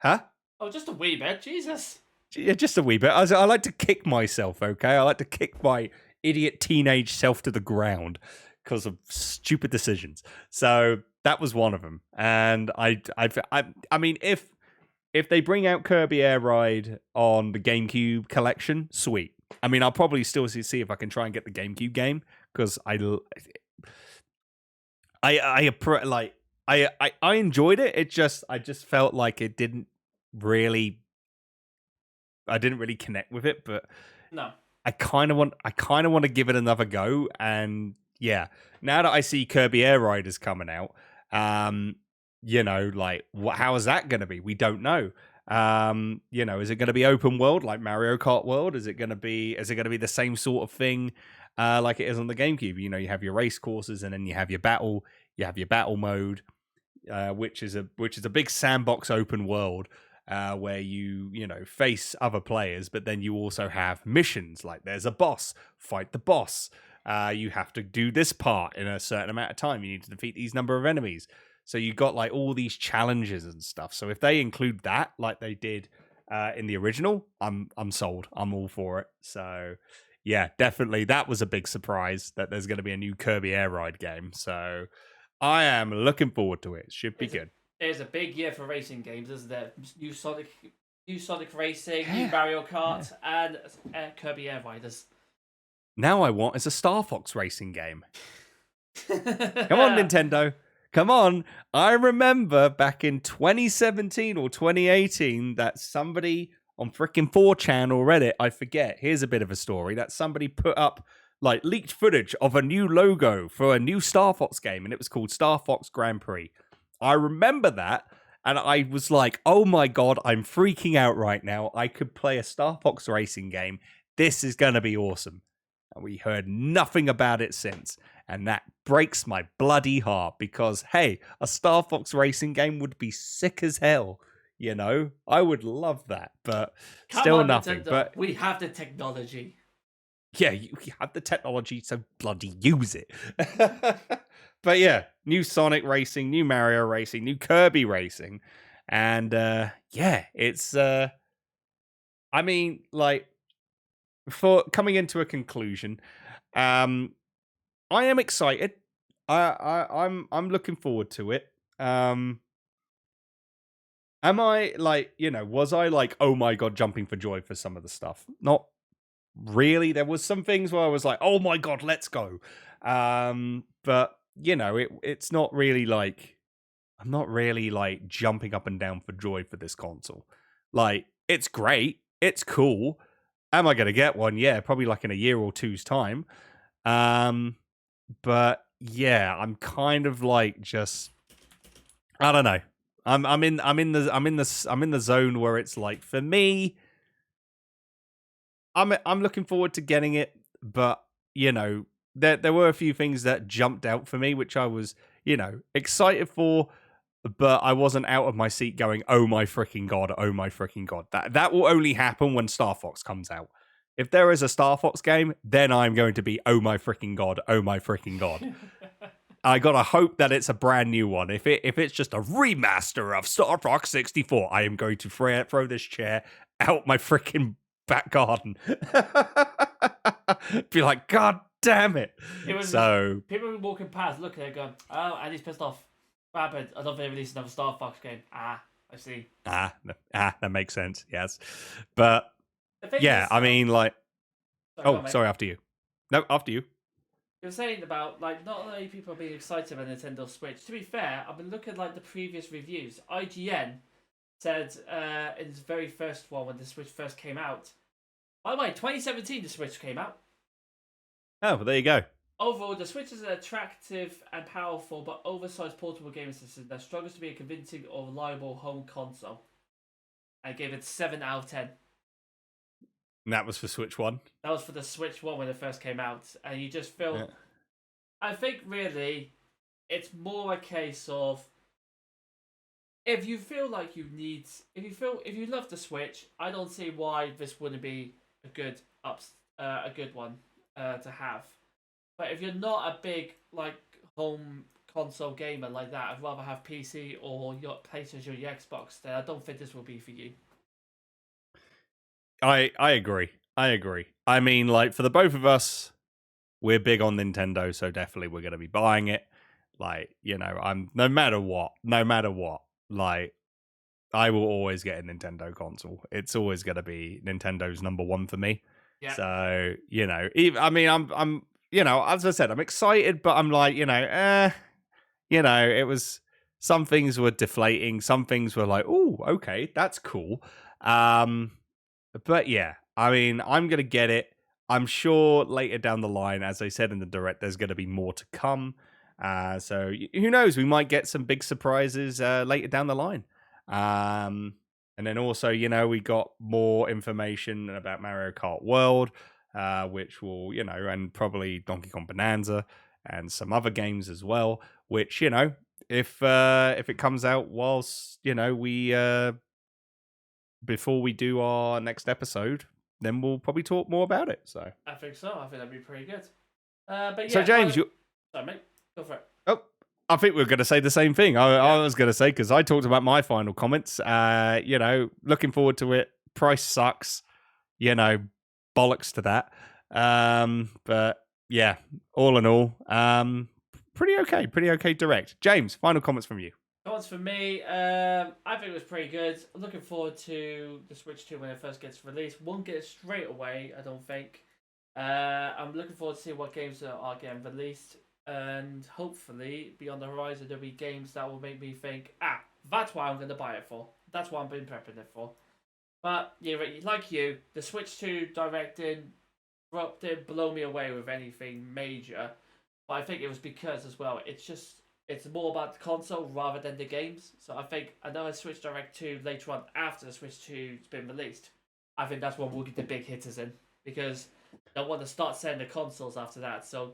Huh? Oh, just a wee bit. Jesus. Yeah, just a wee bit. I like to kick myself, okay? I like to kick my idiot teenage self to the ground because of stupid decisions. So that was one of them. And I mean, if they bring out Kirby Air Ride on the GameCube collection, sweet. I mean, I'll probably still see if I can try and get the GameCube game, because I enjoyed it. I just felt like I didn't really connect with it, but no. I kind of want to give it another go. And yeah, now that I see Kirby Air Riders coming out, like, how is that going to be? We don't know. Is it going to be open world like Mario Kart World? Is it going to be the same sort of thing like it is on the GameCube? You have your race courses, and then you have your battle You have your battle mode, which is a big sandbox open world where you face other players, but then you also have missions. Like there's a boss, fight the boss. You have to do this part in a certain amount of time. You need to defeat these number of enemies. So you got like all these challenges and stuff. So if they include that, like they did in the original, I'm sold. I'm all for it. So yeah, definitely that was a big surprise that there's going to be a new Kirby Air Ride game. So I am looking forward to it. Should be good. It's a big year for racing games, isn't it? New Sonic Racing, new Mario Kart, and Kirby Air Riders. Now I want is a Star Fox racing game. Come on, Nintendo. Come on. I remember back in 2017 or 2018 that somebody on frickin' 4chan or Reddit, I forget, here's a bit of a story, that somebody put up like leaked footage of a new logo for a new Star Fox game, and it was called Star Fox Grand Prix. I remember that, and I was like, oh my god, I'm freaking out right now. I could play a Star Fox racing game. This is going to be awesome. And we heard nothing about it since. And that breaks my bloody heart because, hey, a Star Fox racing game would be sick as hell. You know, I would love that, but still nothing. Nintendo. But we have the technology. Yeah, you have the technology, so bloody use it. But yeah, new Sonic racing, new Mario racing, new Kirby racing. And yeah, it's, I mean, like, for coming into a conclusion, I am excited. I'm looking forward to it. Am I like, was I like, oh my god, jumping for joy for some of the stuff? Not really. There was some things where I was like, oh my god, let's go. But it's not really like, I'm not really like jumping up and down for joy for this console. Like, it's great, it's cool. Am I gonna get one? Yeah, probably like in a year or two's time. But yeah, I'm kind of like just, I don't know. I'm in the zone where it's like, for me, I'm looking forward to getting it, but there were a few things that jumped out for me, which I was excited for, but I wasn't out of my seat going, oh my freaking god, oh my freaking god. That will only happen when Star Fox comes out. If there is a Star Fox game, then I'm going to be, oh my freaking god, oh my freaking god. I gotta hope that it's a brand new one. If it's just a remaster of Star Fox 64, I am going to throw this chair out my freaking back garden. Be like, god damn it. People were walking past, looking at it, going, oh, Andy's pissed off. What happened? I don't think they released another Star Fox game. I see. That makes sense. Yes, but yeah, I mean, like, sorry, after you. No, after you. You're saying about, like, not only people are being excited about Nintendo Switch. To be fair, I've been looking at, like, the previous reviews. IGN said in its very first one when the Switch first came out. By the way, 2017 the Switch came out. Oh, well, there you go. Overall, the Switch is an attractive and powerful but oversized portable gaming system that struggles to be a convincing or reliable home console. I gave it 7 out of 10. And that was for Switch 1? That was for the Switch 1 when it first came out. And you just feel... Yeah. I think, really, it's more a case of... If you feel like you need... If you love the Switch, I don't see why this wouldn't be a good one to have. But if you're not a big, like, home console gamer like that, I'd rather have PC or your PlayStation or your Xbox, then I don't think this will be for you. I agree. I mean, like, for the both of us, we're big on Nintendo, so definitely we're going to be buying it. Like, I'm no matter what, like, I will always get a Nintendo console. It's always going to be Nintendo's number one for me. Yeah. So, I mean, I'm as I said, I'm excited, but I'm like, it was, some things were deflating, some things were like, oh, okay, that's cool. But yeah, I mean, I'm going to get it. I'm sure later down the line, as I said in the direct, there's going to be more to come. So who knows? We might get some big surprises later down the line. And then also, we got more information about Mario Kart World, which will, and probably Donkey Kong Bonanza. and some other games as well, which, you know, if it comes out whilst, you know, we before we do our next episode, then we'll probably talk more about it. So I think so. I think that'd be pretty good. But yeah, so James, sorry, mate. Go for it. Oh, I think we're going to say the same thing. I was going to say, because I talked about my final comments. You know, looking forward to it. Price sucks. You know, bollocks to that. But yeah, all in all, pretty okay direct. James, final comments from you. Comments for me, I think it was pretty good. I'm looking forward to the Switch 2 when it first gets released. Won't get it straight away, I don't think. I'm looking forward to seeing what games are getting released, and hopefully beyond the horizon there'll be games that will make me think, that's what I'm going to buy it for. That's what I've been prepping it for. But yeah, like you, the Switch 2 Direct didn't blow me away with anything major. But I think it was because as well, it's more about the console rather than the games. So I think another Switch Direct 2 later on after the Switch 2's been released, I think that's when we'll get the big hitters in. Because they'll want to start selling the consoles after that. So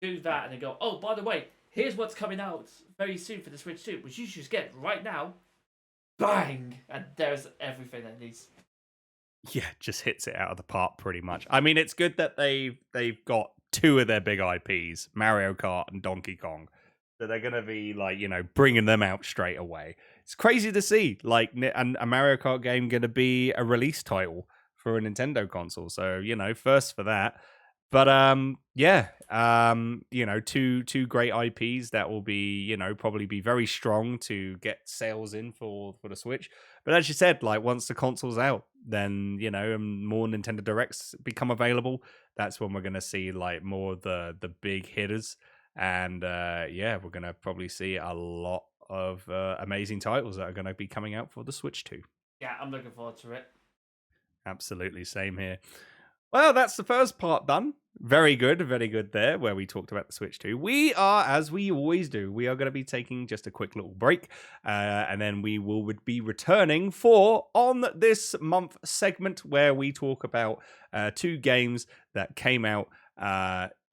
do that and then go, oh, by the way, here's what's coming out very soon for the Switch 2, which you should get right now. Bang! And there's everything that needs. Yeah, just hits it out of the park pretty much. I mean, it's good that they've got two of their big IPs, Mario Kart and Donkey Kong. So they're going to be, like, you know, bringing them out straight away. It's crazy to see, like, a Mario Kart game going to be a release title for a Nintendo console. So, you know, first for that. But, yeah, you know, two great IPs that will be, you know, probably be very strong to get sales in for the Switch. But as you said, like, once the console's out, then, you know, and more Nintendo Directs become available, that's when we're going to see, like, more of the big hitters. And yeah, we're going to probably see a lot of amazing titles that are going to be coming out for the Switch 2. Yeah, I'm looking forward to it. Absolutely, same here. Well, that's the first part done. Very good there, where we talked about the Switch 2. We are, as we always do, we are going to be taking just a quick little break, and then we will be returning for On This Month segment, where we talk about two games that came out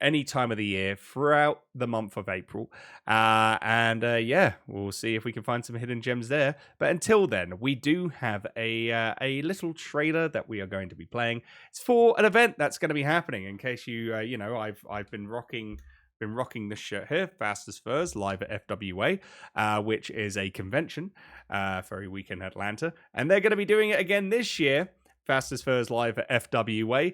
any time of the year throughout the month of April. And yeah, we'll see if we can find some hidden gems there. But until then, we do have a little trailer that we are going to be playing. It's for an event that's going to be happening. In case you you know, I've been rocking this shirt here, Fast as Furs, live at FWA, which is a convention for a week in Atlanta, and they're going to be doing it again this year. Fast as Furs live at FWA,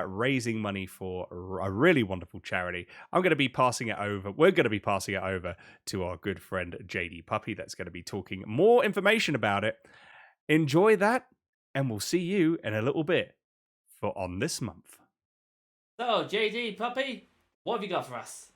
raising money for a really wonderful charity. We're going to be passing it over to our good friend JD Puppy. That's going to be talking more information about it. Enjoy that, and we'll see you in a little bit for On This Month. So, JD Puppy, what have you got for us?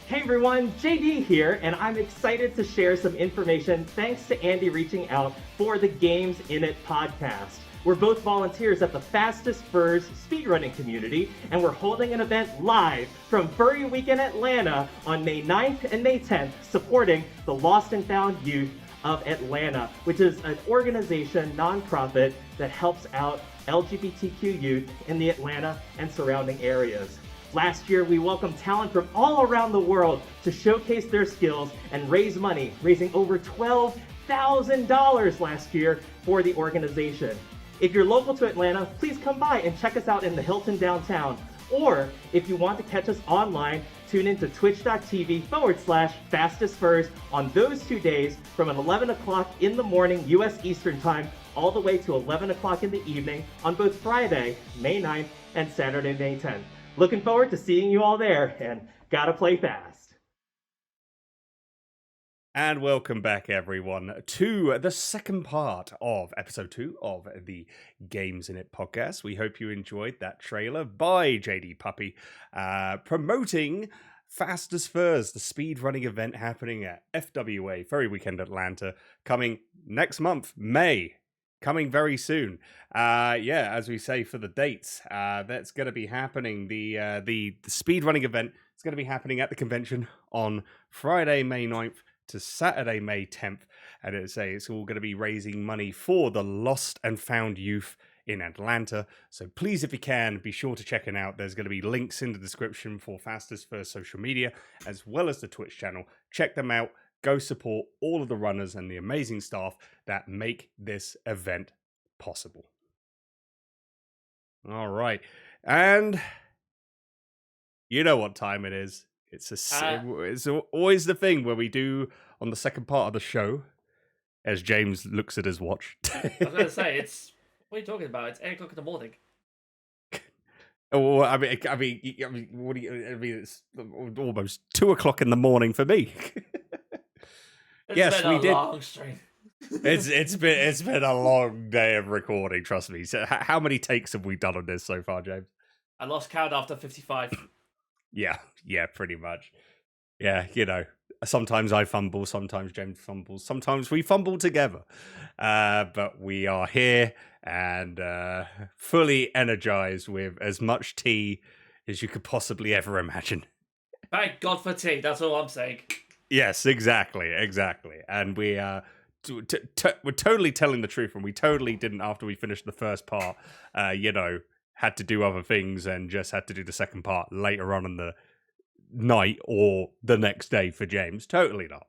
Hey everyone, JD here, and I'm excited to share some information thanks to Andy reaching out for the Games Innit Podcast. We're both volunteers at the Fastest Furs speedrunning community, and we're holding an event live from Furry Week in Atlanta on May 9th and May 10th, supporting the Lost and Found Youth of Atlanta, which is an organization, nonprofit, that helps out LGBTQ youth in the Atlanta and surrounding areas. Last year, we welcomed talent from all around the world to showcase their skills and raise money, raising over $12,000 last year for the organization. If you're local to Atlanta, please come by and check us out in the Hilton downtown. Or if you want to catch us online, tune in to twitch.tv/fastestfurs on those 2 days from 11 o'clock in the morning U.S. Eastern Time all the way to 11 o'clock in the evening on both Friday, May 9th and Saturday, May 10th. Looking forward to seeing you all there, and gotta play fast. And welcome back, everyone, to the second part of episode 2 of the Games Innit Podcast. We hope you enjoyed that trailer by JD Puppy promoting Fast as Furs, the speedrunning event happening at FWA, Furry Weekend Atlanta, coming next month, May. Coming very soon. Yeah, as we say for the dates, that's going to be happening. The speedrunning event is going to be happening at the convention on Friday, May 9th to Saturday, May 10th. And it's all going to be raising money for the Lost and Found Youth in Atlanta. So please, if you can, be sure to check it out. There's going to be links in the description for Fastest First social media, as well as the Twitch channel. Check them out. Go support all of the runners and the amazing staff that make this event possible. All right. And you know what time it is. It's always the thing where we do on the second part of the show, as James looks at his watch. I was going to say, what are you talking about? It's 8 o'clock in the morning. Oh, I mean, what do you? I mean, it's almost 2 o'clock in the morning for me. Yes, we did. Long stream. It's been a long day of recording. Trust me. So, how many takes have we done on this so far, James? I lost count after 55. Yeah, pretty much. Yeah, sometimes I fumble, sometimes James fumbles, sometimes we fumble together. But we are here and fully energized with as much tea as you could possibly ever imagine. Thank God for tea. That's all I'm saying. Yes, exactly. And we we're totally telling the truth, and we totally didn't after we finished the first part. Had to do other things and just had to do the second part later on in the night or the next day for James. Totally not.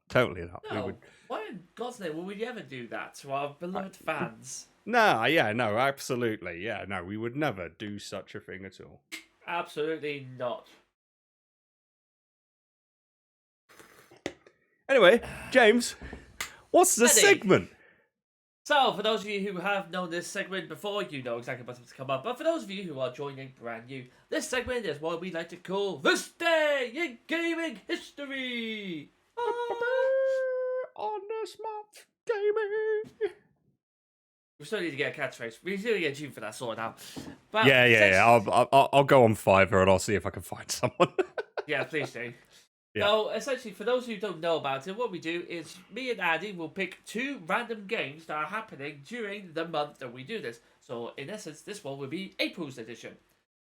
No, why in God's name would we ever do that to our beloved fans? No, absolutely. Yeah, no, we would never do such a thing at all. Absolutely not. Anyway, James, what's the Eddie. segment? So, for those of you who have known this segment before, you know exactly what's to come up. But for those of you who are joining brand new, this segment is what we like to call This Day in Gaming History. On this month, gaming. We still need to get a catchphrase. We still need to get a tune for that sorted out. But Yeah. I'll go on Fiverr and I'll see if I can find someone. Yeah, please do. Yeah. So, essentially, for those who don't know about it, what we do is me and Andy will pick 2 random games that are happening during the month that we do this. So, in essence, this one will be April's edition.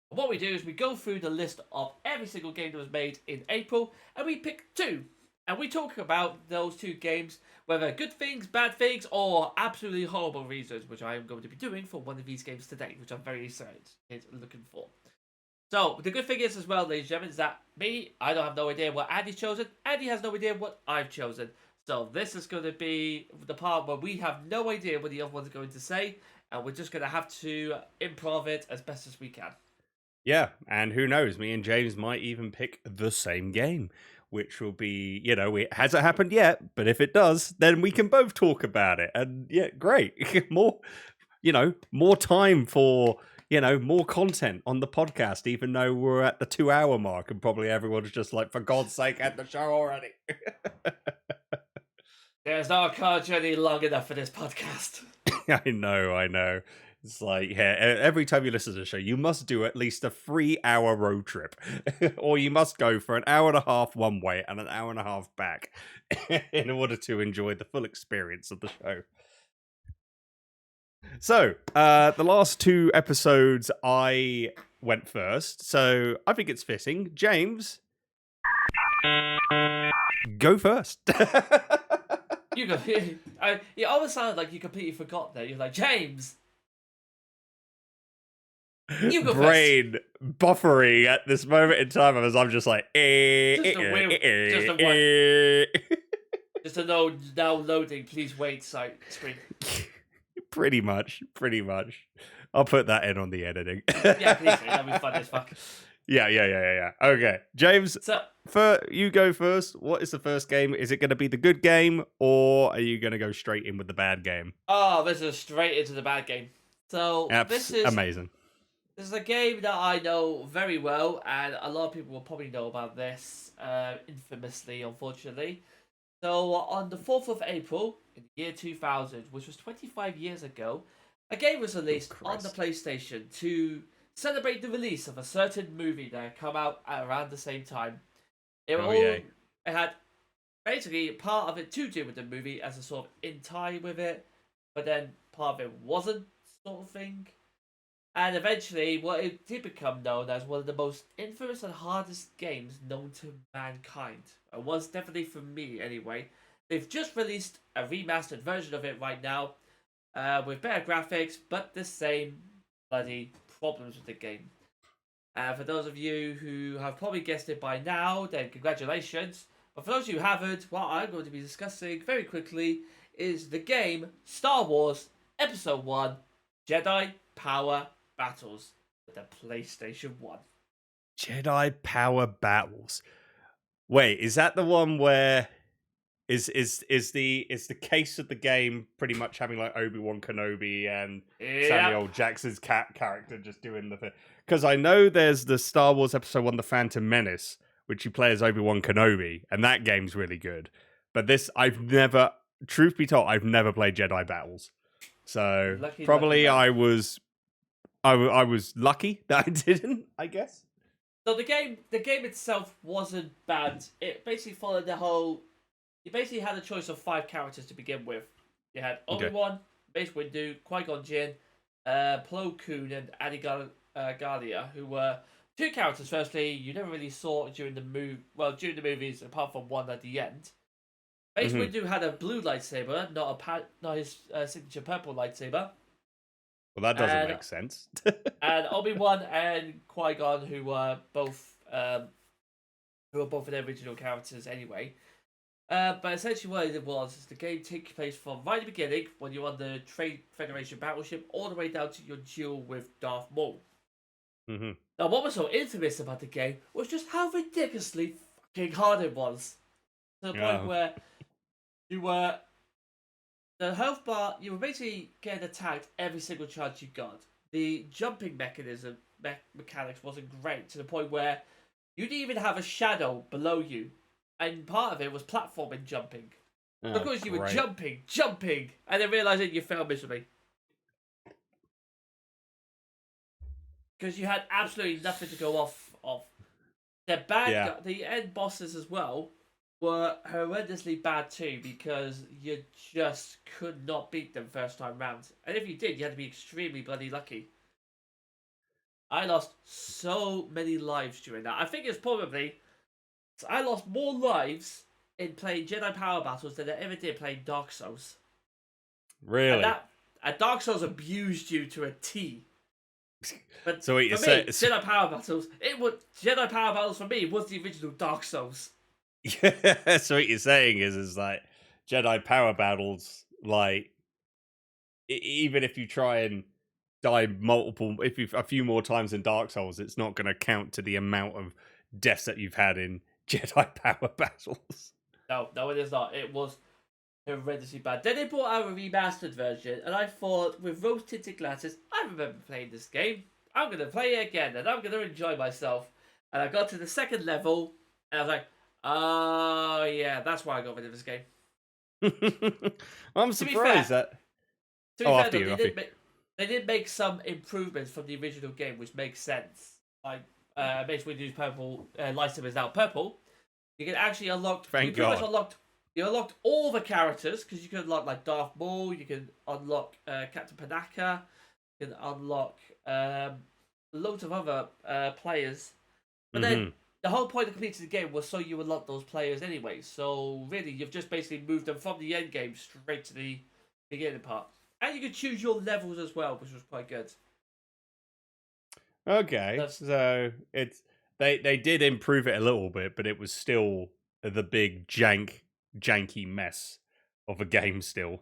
And what we do is we go through the list of every single game that was made in April, and we pick 2. And we talk about those 2 games, whether good things, bad things, or absolutely horrible reasons, which I am going to be doing for one of these games today, which I'm very excited looking for. So, the good thing is as well, ladies and gentlemen, is that I don't have no idea what Andy's chosen. Andy has no idea what I've chosen. So, this is going to be the part where we have no idea what the other one's going to say, and we're just going to have to improv it as best as we can. Yeah, and who knows, me and James might even pick the same game, which will be, it hasn't happened yet, but if it does, then we can both talk about it. And yeah, great. More time for... more content on the podcast, even though we're at the 2-hour mark and probably everyone's just like, for God's sake, end the show already. There's no card journey long enough for this podcast. I know. It's like, yeah, every time you listen to the show, you must do at least a 3-hour road trip. Or you must go for an hour and a half one way and an hour and a half back in order to enjoy the full experience of the show. So, the last 2 episodes, I went first, so I think it's fitting. James, go first. You go. It almost sounded like you completely forgot there. You're like, James, you go Brain first. Buffering at this moment in time as I'm just like, just a no now loading. Please wait. Screen. Pretty much. I'll put that in on the editing. Yeah, please. That'd be fun as fuck. Yeah. Okay, James, you go first. What is the first game? Is it going to be the good game, or are you going to go straight in with the bad game? Oh, this is straight into the bad game. So this is amazing. This is a game that I know very well, and a lot of people will probably know about this, infamously, unfortunately. So, on the 4th of April, in the year 2000, which was 25 years ago, a game was released on the PlayStation to celebrate the release of a certain movie that had come out at around the same time. It had basically part of it to do with the movie as a sort of in tie with it, but then part of it wasn't, sort of thing. And eventually, what it did become known as one of the most infamous and hardest games known to mankind. It was definitely for me, anyway. They've just released a remastered version of it right now, with better graphics, but the same bloody problems with the game. For those of you who have probably guessed it by now, then congratulations. But for those of you who haven't, what I'm going to be discussing very quickly is the game Star Wars Episode 1 Jedi Power Battles for the PlayStation 1. Jedi Power Battles. Wait, is that the one where is the case of the game pretty much having like Obi-Wan Kenobi and Samuel Jackson's character just doing the thing? Because I know there's the Star Wars Episode 1 The Phantom Menace, which you play as Obi-Wan Kenobi, and that game's really good. But this, truth be told, I've never played Jedi Battles. So probably I was lucky that I didn't, I guess. So the game itself wasn't bad. It basically followed the whole. You basically had a choice of 5 characters to begin with. You had Obi-Wan, Mace Windu, Qui-Gon Jinn, Plo Koon, and Adi Gallia, who were 2 characters. Firstly, you never really saw during the during the movies, apart from one at the end. Mace Windu had a blue lightsaber, not his signature purple lightsaber. Well, that doesn't make sense. And Obi-Wan and Qui-Gon, who were both the original characters anyway. But essentially what it was is the game takes place from right at the beginning, when you're on the Trade Federation battleship, all the way down to your duel with Darth Maul. Mm-hmm. Now, what was so infamous about the game was just how ridiculously fucking hard it was. To the point where the health bar, you were basically getting attacked every single chance you got. The jumping mechanics wasn't great, to the point where you didn't even have a shadow below you. And part of it was platforming jumping. Because you were jumping, and then realising you fell miserably. Because you had absolutely nothing to go off of. The end bosses as well were horrendously bad too, because you just could not beat them first time round. And if you did, you had to be extremely bloody lucky. I lost so many lives during that. I think it's probably... I lost more lives in playing Jedi Power Battles than I ever did playing Dark Souls. Really? And Dark Souls abused you to a T. But so what you for me, Jedi Power Battles for me was the original Dark Souls. Yeah, so what you're saying is like Jedi Power Battles, like even if you try and die a few more times in Dark Souls, it's not going to count to the amount of deaths that you've had in Jedi Power Battles. No, it is not. It was horrendously bad. Then they brought out a remastered version, and I thought, with rose-tinted glasses, I remember playing this game. I'm going to play it again, and I'm going to enjoy myself. And I got to the second level, and I was like, oh, yeah, that's why I got rid of this game. I'm surprised that... They did make some improvements from the original game, which makes sense. Like, basically, use purple lightsaber is now purple. You can actually unlock. You unlocked all the characters, because you can unlock like Darth Maul. You can unlock Captain Panaka. You can unlock loads of other players. But then the whole point of completing the game was so you unlock those players anyway. So really, you've just basically moved them from the end game straight to the beginning part, and you can choose your levels as well, which was quite good. Okay, so it's they did improve it a little bit, but it was still the big janky mess of a game still.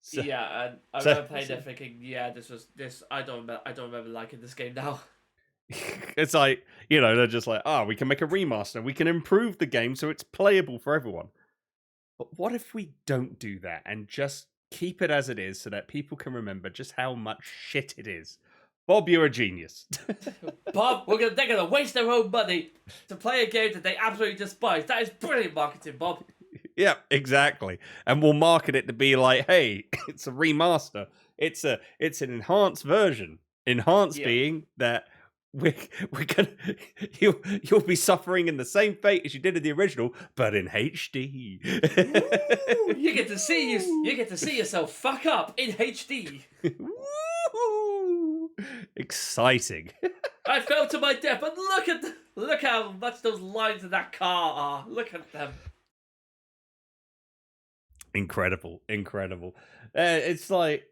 So, yeah, and I remember playing it thinking, this. I don't remember liking this game now. It's like, they're just like, we can make a remaster, we can improve the game so it's playable for everyone. But what if we don't do that and just keep it as it is so that people can remember just how much shit it is? Bob, you're a genius. Bob, they're going to waste their own money to play a game that they absolutely despise. That is brilliant marketing, Bob. Yeah, exactly. And we'll market it to be like, hey, it's a remaster. It's an enhanced version. Enhanced being that we're gonna you'll be suffering in the same fate as you did in the original, but in HD. Ooh, you get to see yourself fuck up in HD. Exciting. I fell to my death, but look how much those lines in that car are. Look at them. Incredible. It's like,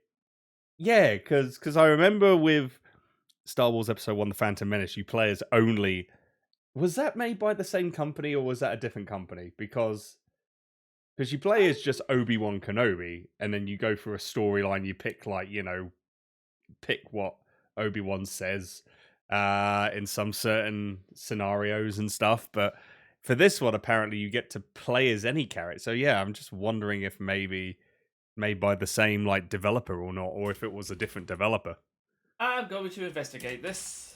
yeah, because I remember with Star Wars Episode 1, The Phantom Menace, you play as only... Was that made by the same company, or was that a different company? Because you play as just Obi-Wan Kenobi, and then you go through a storyline, you pick, like, you know, pick what Obi-Wan says in some certain scenarios and stuff, but for this one, apparently you get to play as any character. So yeah, I'm just wondering if maybe made by the same, like, developer or not, or if it was a different developer. I'm going to investigate this.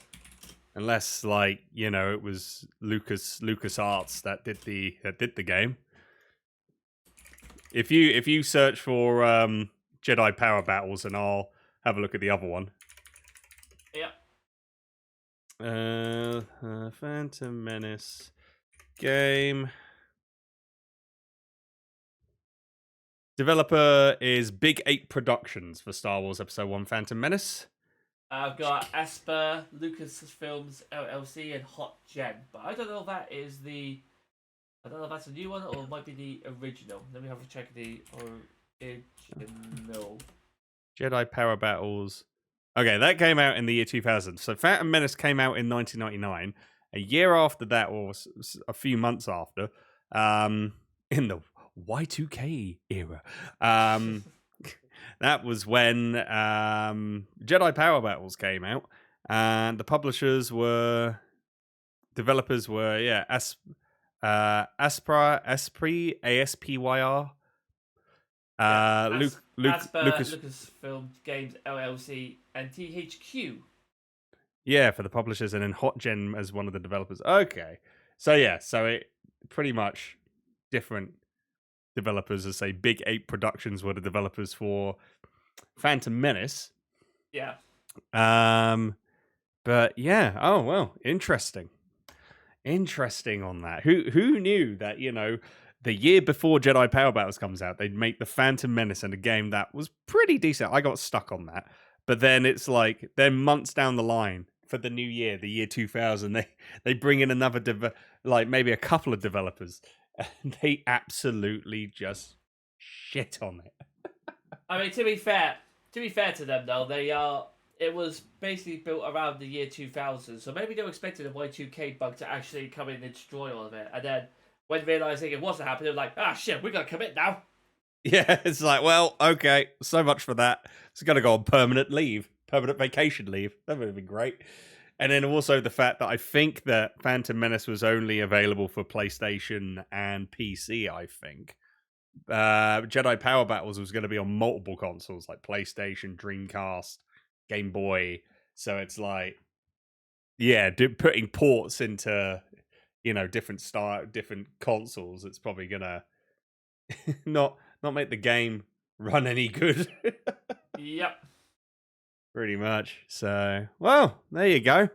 Unless, like, you know, it was LucasArts that did the game. If you search for Jedi Power Battles, and I'll have a look at the other one. Yep. Phantom Menace game. Developer is Big 8 Productions for Star Wars Episode 1 Phantom Menace. I've got Esper, Lucasfilms LLC, and Hot Gen, but I don't know if that is the... I don't know if that's a new one, or it might be the original. Let me have a check the original. Jedi Power Battles. Okay, that came out in the year 2000. So Phantom Menace came out in 1999. A year after that, or a few months after, in the Y2K era. That was when Jedi Power Battles came out, and the developers were Aspyr, ASPYR, Lucasfilm Games LLC, and THQ. Yeah, for the publishers, and then Hot Gen as one of the developers. Okay, so it pretty much different developers, as say Big 8 Productions were the developers for Phantom Menace. Yeah. But yeah, oh well, interesting on that. Who knew that, you know, the year before Jedi Power Battles comes out, they'd make the Phantom Menace and a game that was pretty decent. I got stuck on that. But then it's like, then months down the line for the new year, the year 2000, they bring in another like maybe a couple of developers, and they absolutely just shit on it. I mean, to be fair to them though, it was basically built around the year 2000, so maybe they were expecting a Y2K bug to actually come in and destroy all of it, and then when realizing it wasn't happening, they were like, ah shit, we gotta commit now. Yeah, it's like, well, okay, so much for that. It's got to go on permanent vacation leave. That would have been great. And then also the fact that I think that Phantom Menace was only available for PlayStation and PC, I think. Jedi Power Battles was going to be on multiple consoles, like PlayStation, Dreamcast, Game Boy. So it's like, yeah, putting ports into, you know, different consoles, it's probably going to not make the game run any good. Yep. Pretty much. So, well, there you go.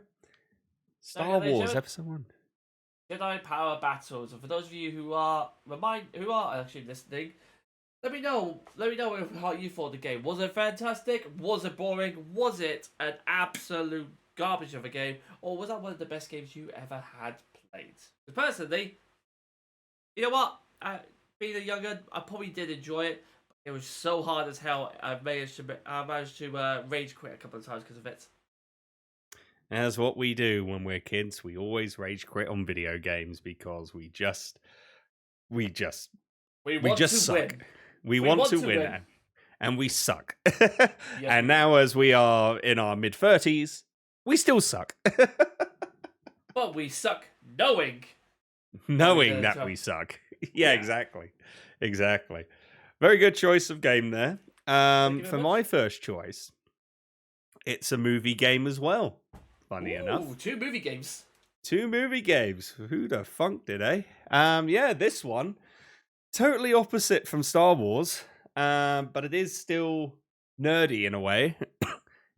Star Wars Episode 1. Jedi Power Battles. And for those of you who are actually listening, let me know how you thought the game. Was it fantastic? Was it boring? Was it an absolute garbage of a game? Or was that one of the best games you ever had played? Personally, you know what? Being a young'un, I probably did enjoy it. It was so hard as hell. I managed to rage quit a couple of times because of it. As what we do when we're kids, we always rage quit on video games because we just suck. We want to win, and we suck. Yes, and now, as we are in our mid-30s, we still suck. But we suck knowing that we suck. Yeah, exactly. Very good choice of game there. For my first choice, it's a movie game as well. Funny enough. 2 movie games. 2 movie games. Who the funk did, eh? Yeah, this one, totally opposite from Star Wars, but it is still nerdy in a way.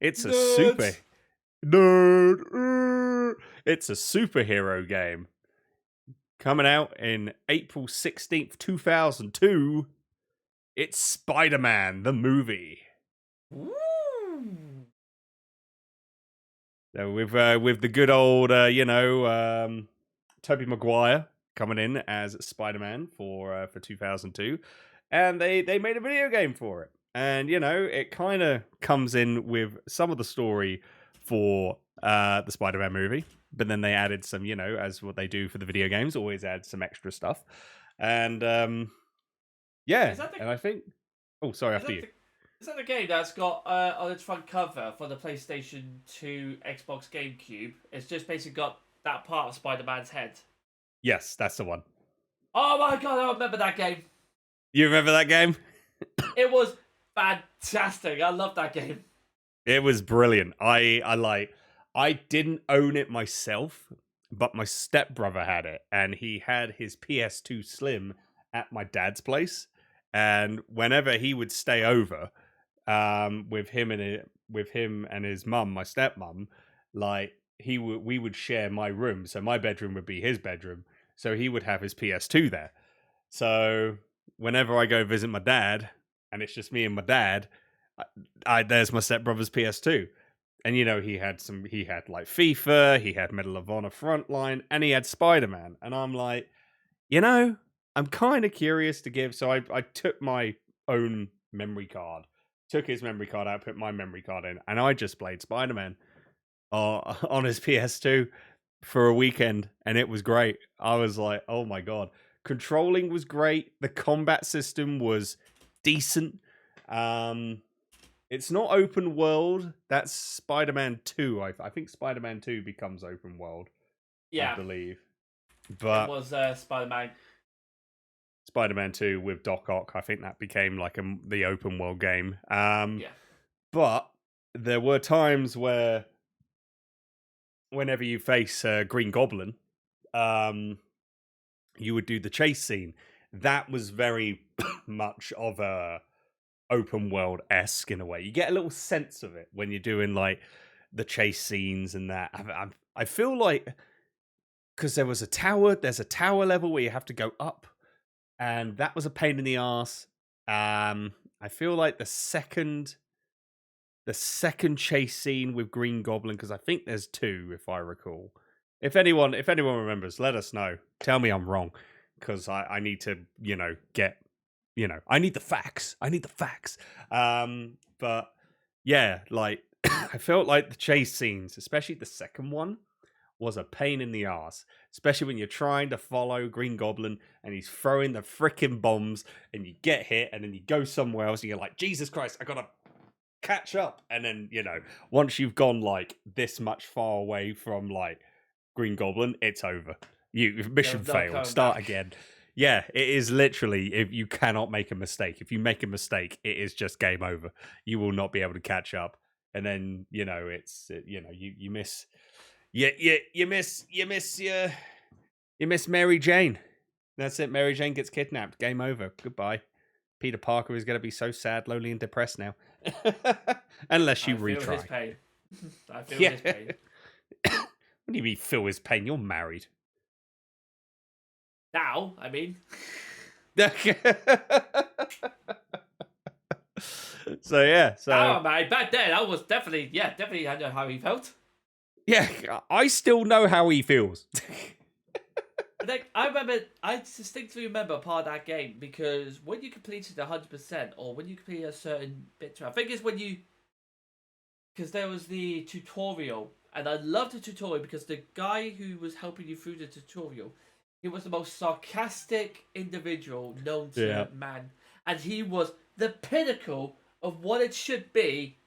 It's a It's a superhero game. Coming out in April 16th, 2002. It's Spider-Man, the movie. Woo! So with the good old, Tobey Maguire coming in as Spider-Man for 2002, and they made a video game for it, and you know it kind of comes in with some of the story for the Spider-Man movie, but then they added some, as what they do for the video games, always add some extra stuff. And and I think, after you. Is that the game that's got on its front cover for the PlayStation 2, Xbox, GameCube? It's just basically got that part of Spider-Man's head. Yes, that's the one. Oh my god, I remember that game. You remember that game? It was fantastic. I love that game. It was brilliant. I didn't own it myself, but my stepbrother had it, and he had his PS2 Slim at my dad's place. And whenever he would stay over, with him and his mum, my stepmom, we would share my room. So my bedroom would be his bedroom. So he would have his PS2 there. So whenever I go visit my dad, and it's just me and my dad, there's my stepbrother's PS2. And he had like FIFA, he had Medal of Honor Frontline, and he had Spider-Man. And I'm like, I'm kind of curious to give. So I took my own memory card, took his memory card out, put my memory card in, and I just played Spider-Man on his PS2 for a weekend, and it was great. I was like, oh my god. Controlling was great. The combat system was decent. It's not open world. That's Spider-Man 2. I think Spider-Man 2 becomes open world. Yeah. I believe. But it was Spider-Man 2 with Doc Ock. I think that became like the open world game. Yeah. But there were times where whenever you face Green Goblin, you would do the chase scene. That was very much of a open world-esque in a way. You get a little sense of it when you're doing like the chase scenes and that. I feel like because there's a tower level where you have to go up, and that was a pain in the arse. I feel like the second chase scene with Green Goblin, because I think there's two, if I recall. If anyone remembers, let us know. Tell me I'm wrong, because I need to, get, I need the facts. But yeah, like I felt like the chase scenes, especially the second one, was a pain in the ass, especially when you're trying to follow Green Goblin and he's throwing the freaking bombs and you get hit and then you go somewhere else and you're like, Jesus Christ, I gotta catch up. And then, once you've gone like this much far away from like Green Goblin, it's over. Mission failed. Start again. Yeah, it is literally, if you cannot make a mistake. If you make a mistake, it is just game over. You will not be able to catch up. And then, it's, you miss... You miss Mary Jane. That's it. Mary Jane gets kidnapped. Game over. Goodbye. Peter Parker is going to be so sad, lonely, and depressed now. Unless you retry. His pain. I feel his pain. What do you mean, feel his pain? You're married. Now, I mean. So yeah. Oh man, back then I was definitely I know how he felt. Yeah, I still know how he feels. I distinctly remember part of that game because when you completed 100% or when you completed a certain bit, I think it's when you, because there was the tutorial, and I loved the tutorial because the guy who was helping you through the tutorial, he was the most sarcastic individual known to man, and he was the pinnacle of what it should be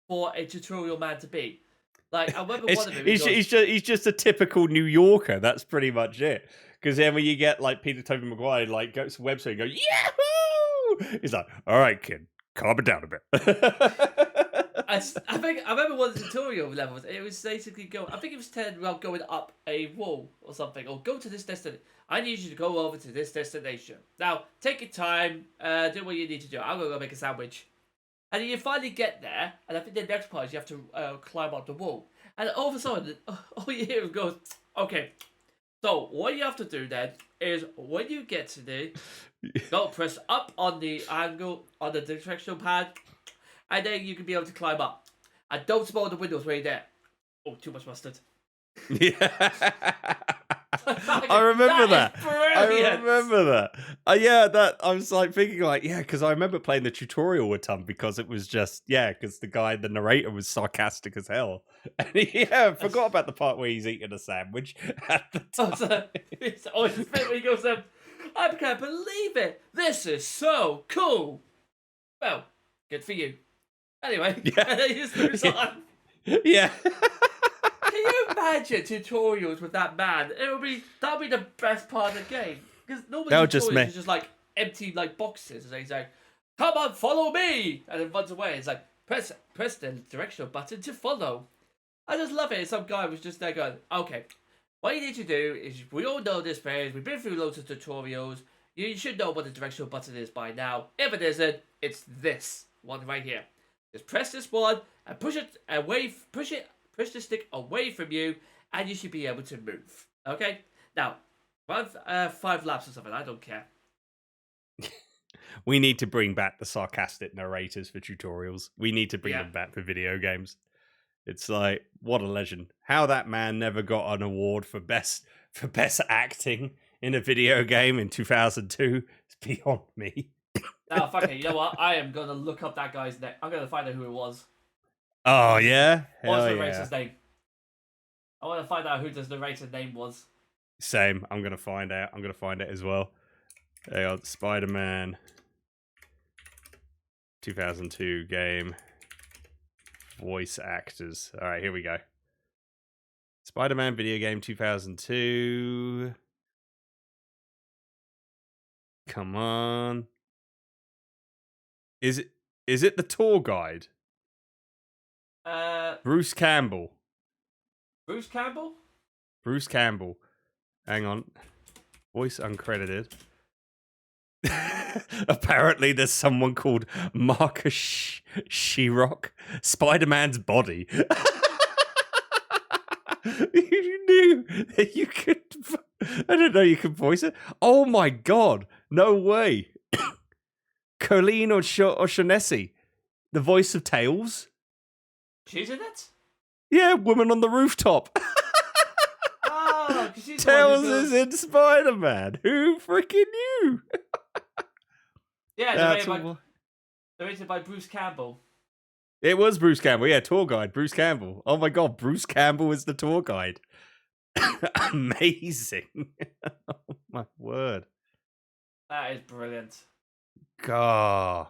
for a tutorial man to be. Like, I remember one of them. He's just a typical New Yorker. That's pretty much it. Because then when you get like Peter Tobey Maguire, like goes to the website and go, Yahoo! He's like, all right, kid, calm it down a bit. I remember one of the tutorial levels. It was basically I think it was telling about going up a wall or something, or go to this destination. I need you to go over to this destination. Now, take your time, do what you need to do. I'm gonna go make a sandwich. And then you finally get there, and I think the next part is you have to climb up the wall. And all of a sudden, all you hear goes, okay, so what you have to do then is when you get to go press up on the angle, on the directional pad, and then you can be able to climb up. And don't spoil the windows where you're there. Oh, too much mustard. Yeah. I remember that. I remember that. I was like thinking like, because I remember playing the tutorial with Tom because it was just, because the narrator was sarcastic as hell. And I forgot about the part where he's eating a sandwich at the time. It's always the bit where he goes, I can't believe it. This is so cool. Well, good for you. Anyway, he just moves on. Yeah. Can you imagine tutorials with that man? That'll be the best part of the game. Because normally tutorials is just like empty like boxes, and he's like, "Come on, follow me," and then runs away. It's like press the directional button to follow. I just love it. And some guy was just there going, "Okay, what you need to do is we all know this page. We've been through loads of tutorials. You should know what the directional button is by now. If it isn't, it's this one right here. Just press this one and push it away. Push the stick away from you, and you should be able to move. Okay? Now, run 5 laps or something. I don't care. We need to bring back the sarcastic narrators for tutorials. We need to bring them back for video games. It's like, what a legend. How that man never got an award for best acting in a video game in 2002 is beyond me. Now, fuck it. You know what? I am going to look up that guy's name. I'm going to find out who it was. Oh, yeah? What's the narrator's name? I want to find out who the narrator's name was. Same. I'm going to find out. I'm going to find it as well. Hang on. Spider-Man 2002 game. Voice actors. All right, here we go. Spider-Man video game 2002. Come on. Is it the tour guide? Bruce Campbell. Bruce Campbell? Bruce Campbell. Hang on. Voice uncredited. Apparently there's someone called Marcus Sherock. Spider-Man's body. You knew that you could... I didn't know you could voice it. Oh my god. No way. Colleen O'Shaughnessy. The voice of Tails. She's in it? Yeah, Woman on the Rooftop. Oh, because she's Tails is in Spider-Man. Who freaking knew? Yeah, narrated by Bruce Campbell. It was Bruce Campbell. Yeah, tour guide. Bruce Campbell. Oh my god, Bruce Campbell is the tour guide. Amazing. Oh my word. That is brilliant. God.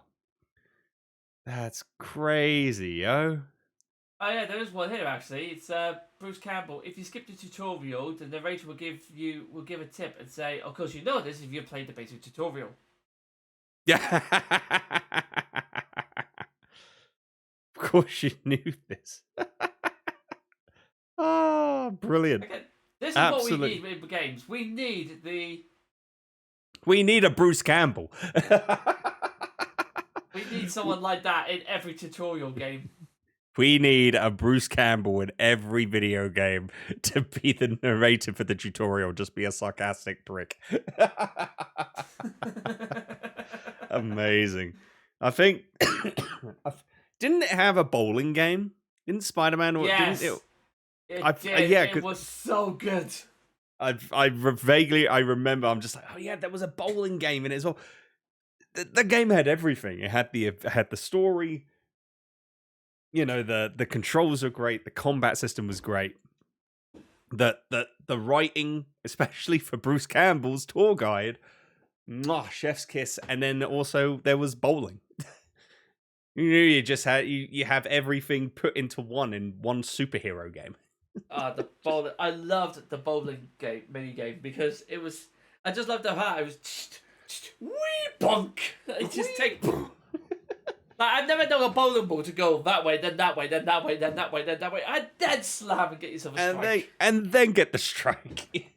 That's crazy, yo. Oh yeah, there is one here actually. It's Bruce Campbell. If you skip the tutorial, the narrator will give a tip and say, "Of course you know this if you played the basic tutorial." Yeah. Of course you knew this. Oh, brilliant. Okay. This is what we need in games. We need a Bruce Campbell. We need someone like that in every tutorial game. We need a Bruce Campbell in every video game to be the narrator for the tutorial. Just be a sarcastic prick. Amazing. I think... Didn't it have a bowling game? Didn't Spider-Man... Yes. It was so good. I remember. I'm just like, oh yeah, there was a bowling game in it as well. The game had everything. It had the story. You know, the controls were great. The combat system was great. The writing, especially for Bruce Campbell's tour guide, chef's kiss. And then also there was bowling. You just had you have everything put into one in one superhero game. The bowling. I loved the bowling game mini game because it was. I just loved how it was. Wee bonk. It just take. Like, I've never known a bowling ball to go that way, then that way, then that way, then that way, then that way. I dead slam and get yourself a strike. And then get the strike.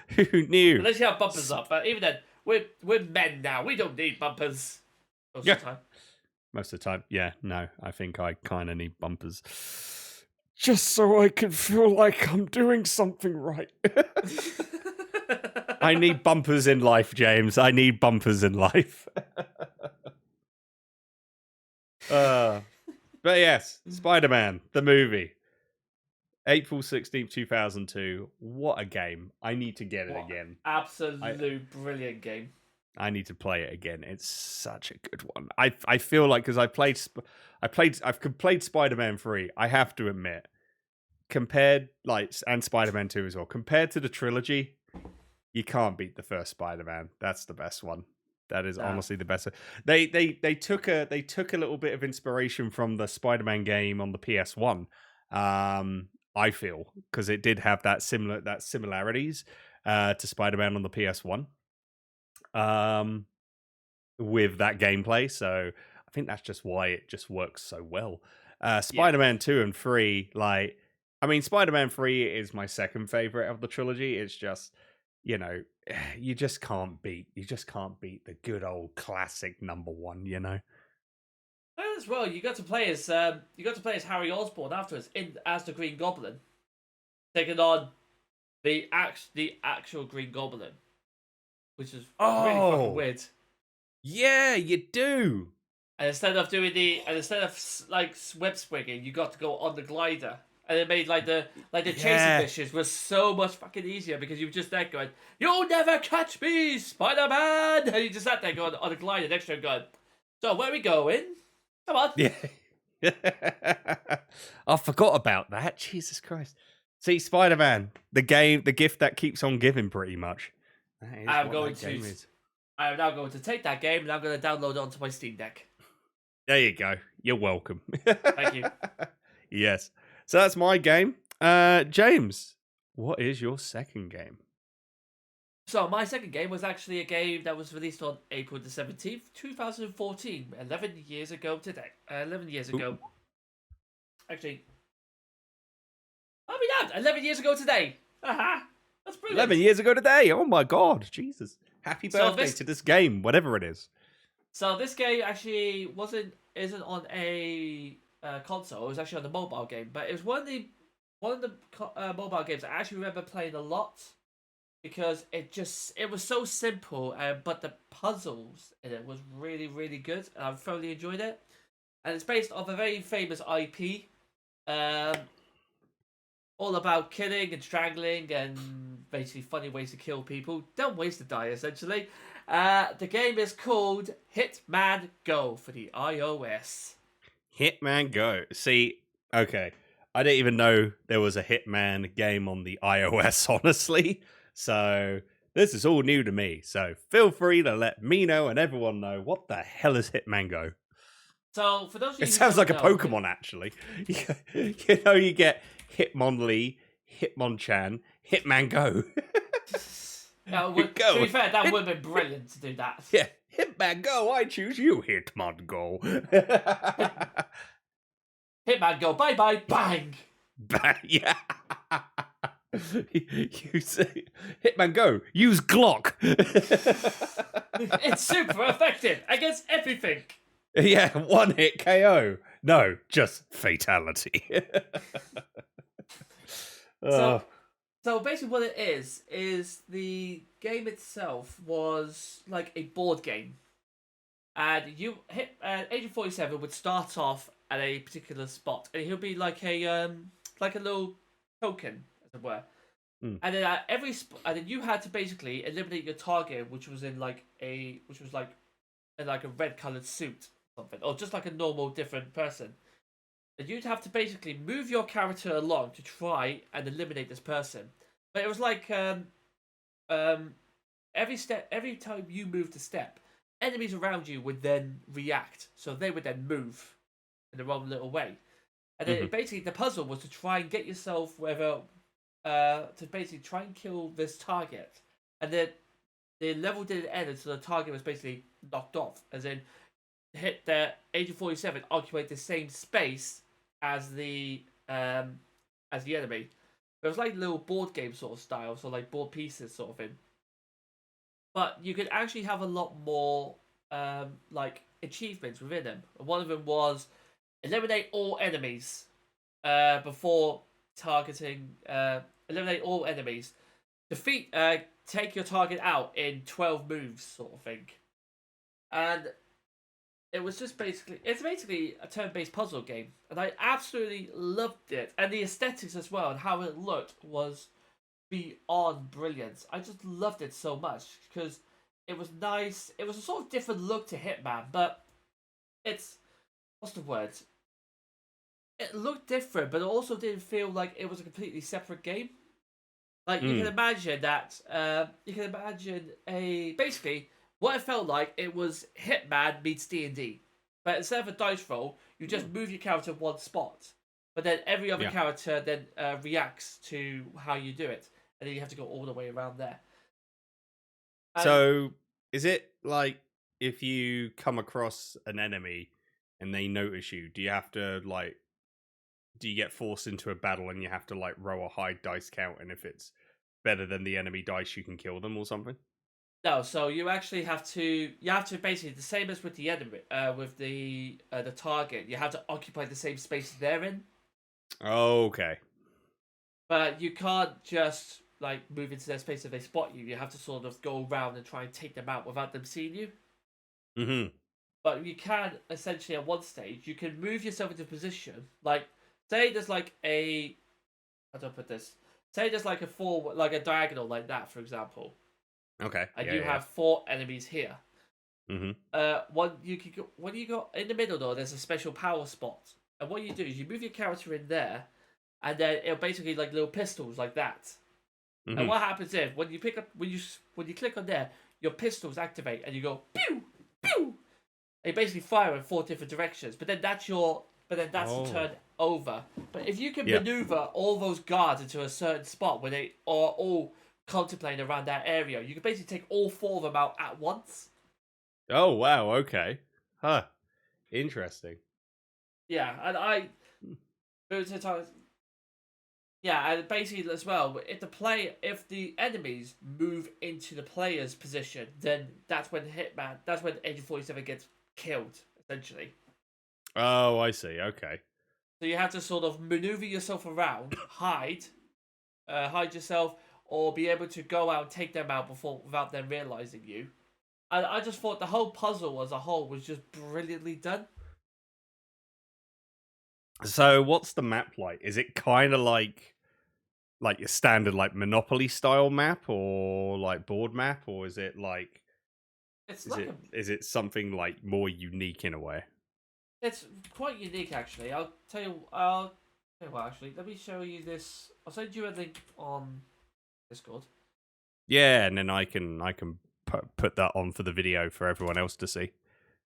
Who knew? Unless you have bumpers up, but even then, we're men now. We don't need bumpers most of the time. Most of the time, yeah. No, I think I kind of need bumpers. Just so I can feel like I'm doing something right. I need bumpers in life, James. I need bumpers in life. But yes, Spider-Man, the movie. April 16th, 2002. What a game. I need to get it What again. Absolute brilliant game. I need to play it again. It's such a good one. I feel like because I've played Spider-Man 3. I have to admit, compared and Spider-Man 2 as well. Compared to the trilogy, you can't beat the first Spider-Man. That's the best one. That is honestly the best. They took a little bit of inspiration from the Spider-Man game on the PS1. I feel because it did have that similarities to Spider-Man on the PS1. With that gameplay, so I think that's just why it just works so well. Spider-Man 2 and 3, like, I mean, Spider-Man 3 is my second favorite of the trilogy. It's just, you know, you just can't beat the good old classic number one, you know. As well, you got to play as Harry Osborn afterwards as the Green Goblin, taking on the actual Green Goblin, which is really fucking weird. Yeah, you do. And instead of like web swinging, you got to go on the glider, and it made like the chasing missions was so much fucking easier because you were just there going, "You'll never catch me, Spider-Man!" And you just sat there going on a glider next to him going, "So where are we going? Come on." Yeah. I forgot about that. Jesus Christ. See, Spider-Man, the gift that keeps on giving, pretty much. I am now going to take that game and I'm going to download it onto my Steam Deck. There you go. You're welcome. Thank you. Yes. So that's my game. James, what is your second game? So my second game was actually a game that was released on April the 17th, 2014, 11 years ago today. 11 years ago. Ooh. Actually, I'll be damned, 11 years ago today. Aha. That's brilliant. 11 years ago today. Oh my God. Jesus. Happy birthday to this game, whatever it is. So this game actually isn't on a console. It was actually on the mobile game, but it was one of the mobile games I actually remember playing a lot because it was so simple, but the puzzles in it was really, really good, and I thoroughly enjoyed it. And it's based off a very famous IP, all about killing and strangling and basically funny ways to kill people, dumb ways to die, essentially. The game is called Hitman Go for the iOS. Hitman Go. See, okay. I didn't even know there was a Hitman game on the iOS, honestly. So this is all new to me. So feel free to let me know and everyone know what the hell is Hitman Go. So for those of you it sounds like a Pokemon, actually. You know, you get Hitmonlee, Hitmonchan, Hitman Go. To be fair, that would have been brilliant to do that. Yeah, Hitman Go, I choose you, Hitman Go. Hitman Go, bye-bye, bang! Yeah. You say, Hitman Go, use Glock. It's super effective against everything. Yeah, one hit KO. No, just fatality. So basically what it is the game itself was like a board game. And Agent 47 would start off at a particular spot, and he'll be like a little token, as it were. And then at and then you had to basically eliminate your target, which was in like a red coloured suit or something, or just like a normal different person. And you'd have to basically move your character along to try and eliminate this person. But it was like every time you moved a step, enemies around you would then react, so they would then move in the wrong little way. And then basically the puzzle was to try and get yourself to basically try and kill this target. And then the level didn't end until the target was basically knocked off, as in hit the Agent 47 occupied the same space as the enemy. It was like little board game sort of style, so like board pieces sort of thing. But you could actually have a lot more like achievements within them. One of them was eliminate all enemies before targeting. Eliminate all enemies. Take your target out in 12 moves, sort of thing. And it was just it's basically a turn-based puzzle game, and I absolutely loved it. And the aesthetics as well, and how it looked was beyond brilliant. I just loved it so much because it was nice. It was a sort of different look to Hitman, but it's what's the word? It looked different, but it also didn't feel like it was a completely separate game. Like you can imagine that. You can imagine basically what it felt like. It was Hitman meets D&D, but instead of a dice roll, you just move your character one spot, but then every other character then reacts to how you do it, and then you have to go all the way around there. So is it like if you come across an enemy and they notice you, do you have to like? Do you get forced into a battle and you have to like roll a high dice count, and if it's better than the enemy dice, you can kill them or something? No, so you actually have to basically the same as with the enemy, with the target. You have to occupy the same space they're in. Okay. But you can't just like move into their space if they spot you. You have to sort of go around and try and take them out without them seeing you. Mm-hmm. But you can essentially at one stage you can move yourself into position. Like say there's like how do I put this? Say there's like a diagonal like that, for example. Okay. And you have 4 enemies here. Mm-hmm. When you go in the middle though, there's a special power spot. And what you do is you move your character in there, and then it'll basically like little pistols like that. Mm-hmm. And what happens is when you click on there, your pistols activate and you go pew pew. And you basically fire in 4 different directions. But then that's the turn over. But if you can maneuver all those guards into a certain spot where they are all contemplating around that area, you can basically take all 4 of them out at once. Oh wow! Okay. Huh. Interesting. Yeah, and and basically as well, if the enemies move into the player's position, then that's when Agent 47 gets killed, essentially. Oh, I see. Okay. So you have to sort of maneuver yourself around, hide yourself, or be able to go out and take them out without them realizing you. And I just thought the whole puzzle as a whole was just brilliantly done. So what's the map like? Is it kind of like your standard like Monopoly style map, or like board map, or is it like is it something like more unique in a way? It's quite unique actually. I'll tell you what, actually, let me show you this. I'll send you a link on Discord. Yeah, and then I can put that on for the video for everyone else to see.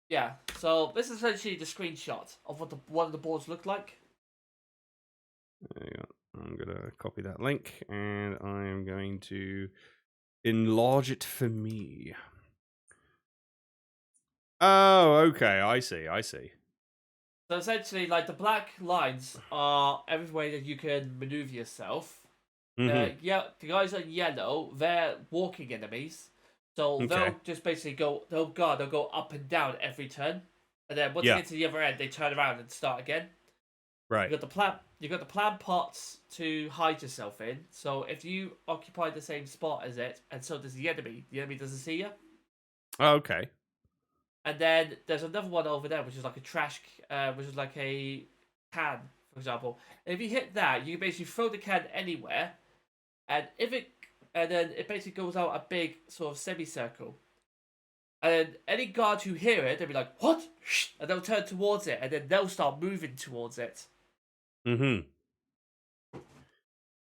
Yeah, so this is essentially the screenshot of what one of the boards look like. I'm gonna copy that link and I'm going to enlarge it for me. Oh, okay, I see. So essentially, like the black lines are every way that you can maneuver yourself. Mm-hmm. The guys on yellow, they're walking enemies. So they'll just basically they'll go up and down every turn. And then once they get to the other end, they turn around and start again. Right. You got the plan pots to hide yourself in. So if you occupy the same spot as it, and so does the enemy doesn't see you. Oh, okay. And then there's another one over there, which is like a trash, which is like a can, for example. And if you hit that, you can basically throw the can anywhere, and then it basically goes out a big sort of semicircle. And then any guard who hear it, they'll be like, "What?" And they'll turn towards it, and then they'll start moving towards it. Mm-hmm.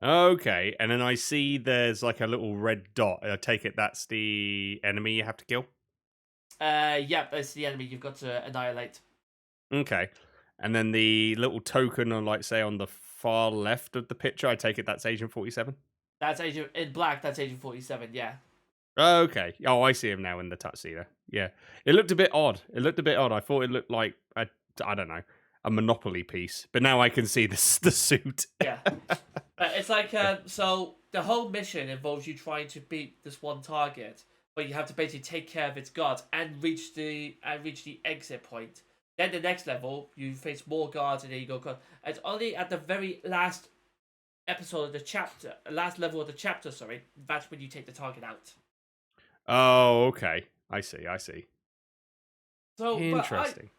Okay, and then I see there's like a little red dot. I take it that's the enemy you have to kill? Yeah, that's the enemy you've got to annihilate. Okay. And then the little token on, like, say, on the far left of the picture, I take it that's Agent 47? That's Agent in black, that's Agent 47, yeah. Okay. Oh, I see him now in the tuxedo. Yeah. It looked a bit odd. I thought it looked like, I don't know, a Monopoly piece. But now I can see the suit. Yeah. It's like, so the whole mission involves you trying to beat this one target, but you have to basically take care of its guards and reach the exit point. Then the next level, you face more guards, and then you go. It's only at the very last episode of the chapter, last level of the chapter. Sorry, that's when you take the target out. Oh, okay. I see. So Interesting.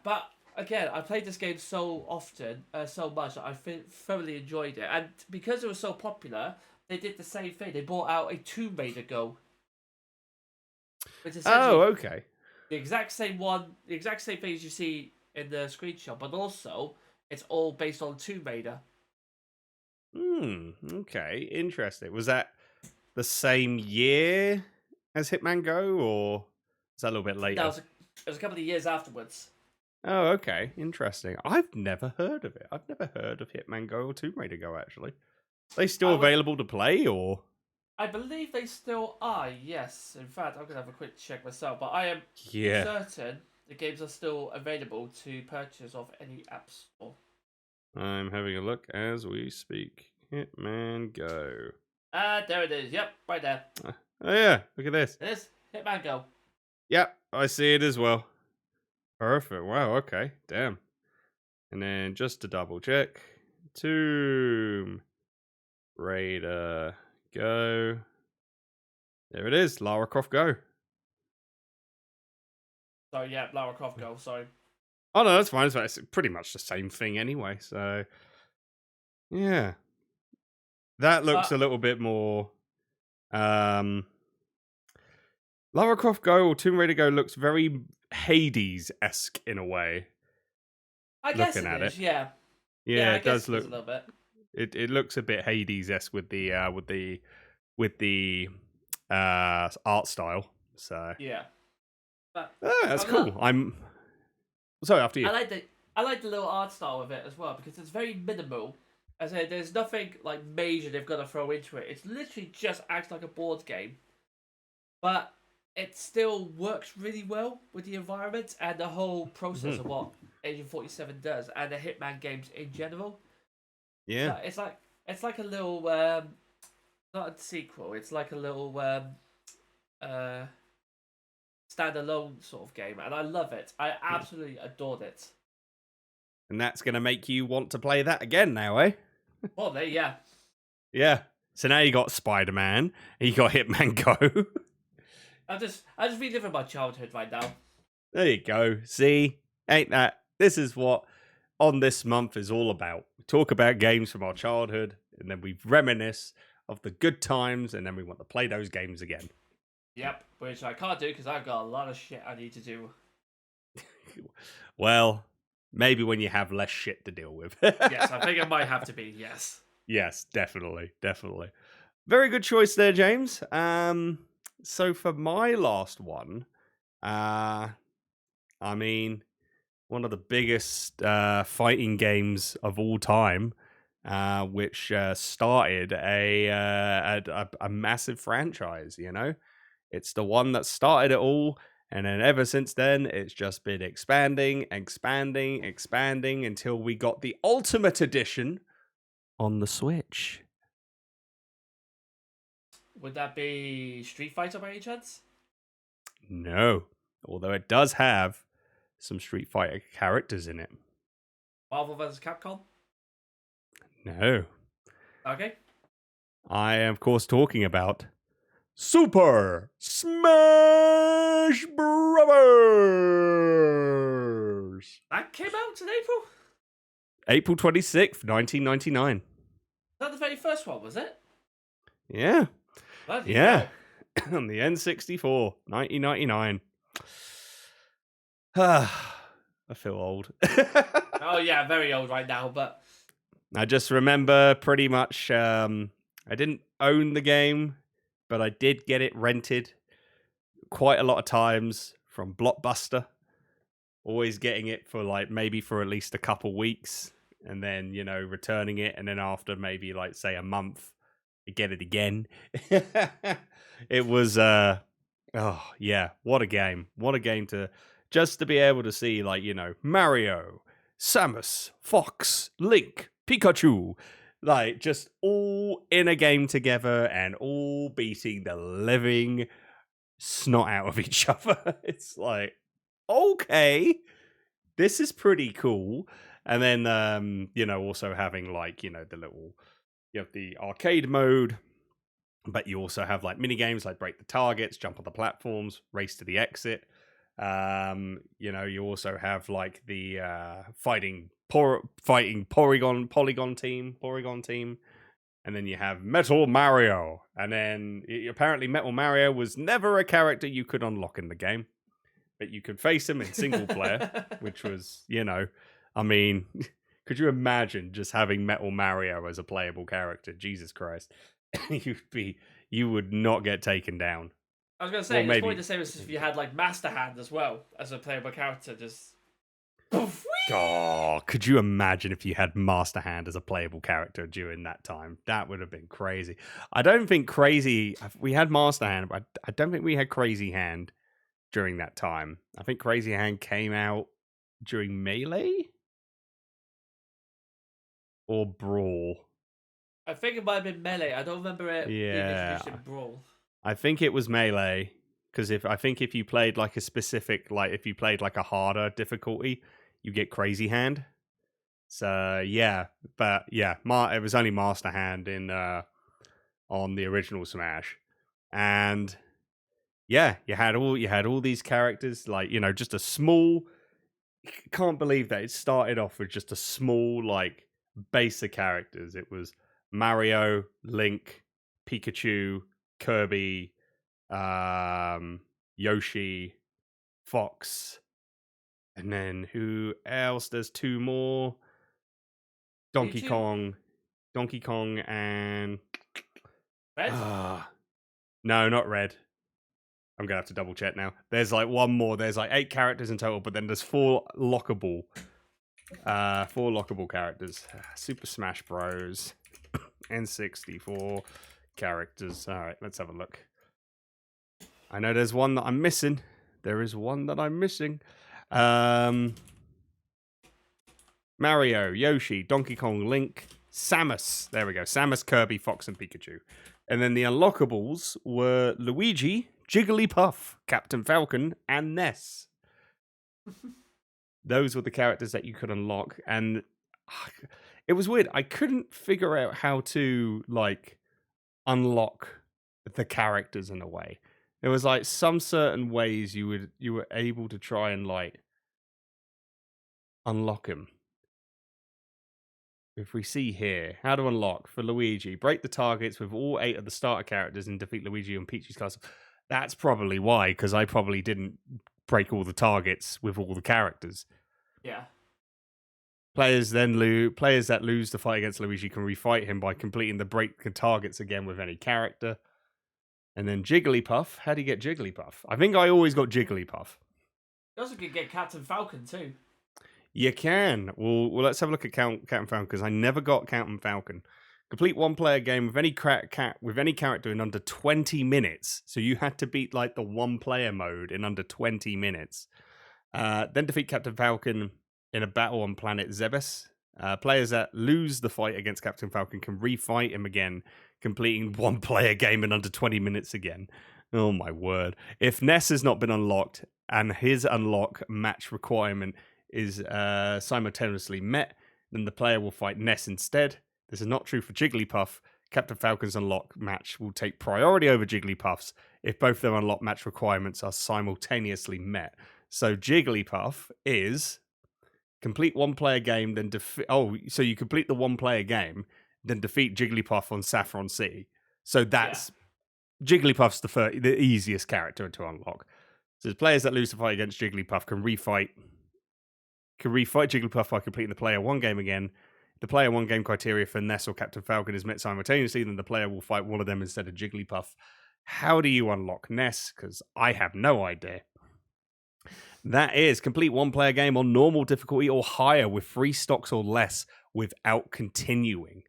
But again, I played this game so often, so much that I thoroughly enjoyed it. And because it was so popular, they did the same thing. They brought out a Tomb Raider Go. Which is okay. the exact same things you see in the screenshot, but also it's all based on Tomb Raider. Okay, interesting. Was that the same year as Hitman Go, or was that a little bit later? No, it was a couple of years afterwards. Oh, okay, interesting. I've never heard of it. I've never heard of Hitman Go or Tomb Raider Go, actually. Are they still available to play, or...? I believe they still are, yes. In fact, I'm going to have a quick check myself, but I am certain the games are still available to purchase off any app store. I'm having a look as we speak. Hitman Go. There it is. Yep, right there. Oh, yeah, look at this. It is Hitman Go. Yep, I see it as well. Perfect. Wow, okay. Damn. And then just to double check, Tomb Raider Go. There it is, Lara Croft Go. Sorry, yeah, Lara Croft Go, sorry. Oh no, that's fine. It's pretty much the same thing anyway, so... Yeah. That looks a little bit more... Lara Croft Go or Tomb Raider Go looks very Hades-esque in a way. I guess it is, yeah. Yeah, it does look a little bit. It looks a bit Hades-esque with the art style. So yeah, but that's cool. I'm sorry. After you, I like the little art style of it as well because it's very minimal. As I say, there's nothing like major they've got to throw into it. It's literally just acts like a board game, but it still works really well with the environment and the whole process of what Agent 47 does and the Hitman games in general. Yeah, so it's like a little not a sequel. It's like a little standalone sort of game, and I love it. I absolutely adored it. And that's gonna make you want to play that again now, eh? Probably, yeah. Yeah. So now you got Spider-Man and you got Hitman Go. I just reliving my childhood right now. There you go. See, ain't that? This is what On This Month is all about. We talk about games from our childhood, and then we reminisce of the good times, and then we want to play those games again. Yep, which I can't do because I've got a lot of shit I need to do. Well, maybe when you have less shit to deal with. Yes, I think it might have to be, yes. Yes, definitely. Very good choice there, James. So for my last one, I mean, one of the biggest fighting games of all time, which started a massive franchise, you know? It's the one that started it all, and then ever since then, it's just been expanding until we got the Ultimate Edition on the Switch. Would that be Street Fighter by any chance? No, although it does have some Street Fighter characters in it. Marvel vs. Capcom? No. Okay. I am, of course, talking about Super Smash Brothers. That came out in April? April 26th, 1999. Was that the very first one, was it? Yeah. Bloody yeah. On the N64, 1999. I feel old. Oh, yeah, very old right now, but... I just remember pretty much, I didn't own the game, but I did get it rented quite a lot of times from Blockbuster. Always getting it for maybe for at least a couple weeks, and then, returning it, and then after maybe say a month, I get it again. It was, oh yeah, what a game. What a game to be able to see, Mario, Samus, Fox, Link, Pikachu, just all in a game together and all beating the living snot out of each other. It's okay, this is pretty cool. And then, also having the little, you have the arcade mode, but you also have mini games like break the targets, jump on the platforms, race to the exit. You also have like the fighting Porygon team, and then you have Metal Mario, and then apparently Metal Mario was never a character you could unlock in the game, but you could face him in single player, which was, I mean, could you imagine just having Metal Mario as a playable character? Jesus Christ, you would not get taken down. I was going to say, it's probably the same as if you had like Master Hand as well as a playable character. Just. Oh, could you imagine if you had Master Hand as a playable character during that time? That would have been crazy. I don't think we had Master Hand, but I don't think we had Crazy Hand during that time. I think Crazy Hand came out during Melee or Brawl. I think it might have been Melee. I don't remember it being introduced in Brawl. I think it was Melee, because if you played like a specific, like if you played like a harder difficulty, you get Crazy Hand. So it was only Master Hand in on the original Smash, and you had all these characters, like just a small. Can't believe that it started off with just a small like base of characters. It was Mario, Link, Pikachu, Kirby, Yoshi, Fox, and then who else? There's two more. Donkey Kong, and Red? No, not Red. I'm gonna have to double check now. There's like one more. There's like 8 characters in total, but then there's 4 lockable characters. Super Smash Bros. N64 characters. All right, let's have a look. I know there's one that I'm missing. There is one that I'm missing. Mario, Yoshi, Donkey Kong, Link, Samus. There we go. Samus, Kirby, Fox, and Pikachu. And then the unlockables were Luigi, Jigglypuff, Captain Falcon, and Ness. Those were the characters that you could unlock, and it was weird. I couldn't figure out how to like unlock the characters in a way. There was like some certain ways you were able to try and like unlock him. If we see here, how to unlock for Luigi, break the targets with all 8 of the starter characters and defeat Luigi and Peach's castle. That's probably why, because I probably didn't break all the targets with all the characters. Yeah. Players that lose the fight against Luigi can refight him by completing the break the targets again with any character. And then Jigglypuff. How do you get Jigglypuff? I think I always got Jigglypuff. You also could get Captain Falcon too. You can. Well, let's have a look at Captain Falcon, because I never got Captain Falcon. Complete one-player game with any character in under 20 minutes. So you had to beat like the one-player mode in under 20 minutes. Then defeat Captain Falcon in a battle on planet Zebes. Players that lose the fight against Captain Falcon can refight him again, completing one-player game in under 20 minutes again. Oh my word. If Ness has not been unlocked and his unlock match requirement is simultaneously met, then the player will fight Ness instead. This is not true for Jigglypuff. Captain Falcon's unlock match will take priority over Jigglypuff's if both their unlock match requirements are simultaneously met. So Jigglypuff is complete one-player game, then so you complete the one-player game, then defeat Jigglypuff on Saffron City. So that's Jigglypuff's the easiest character to unlock. So the players that lose the fight against Jigglypuff can refight Jigglypuff by completing the player one game again. The player one game criteria for Ness or Captain Falcon is met simultaneously, then the player will fight one of them instead of Jigglypuff. How do you unlock Ness? Because I have no idea. That is complete one-player game on normal difficulty or higher with 3 stocks or less without continuing.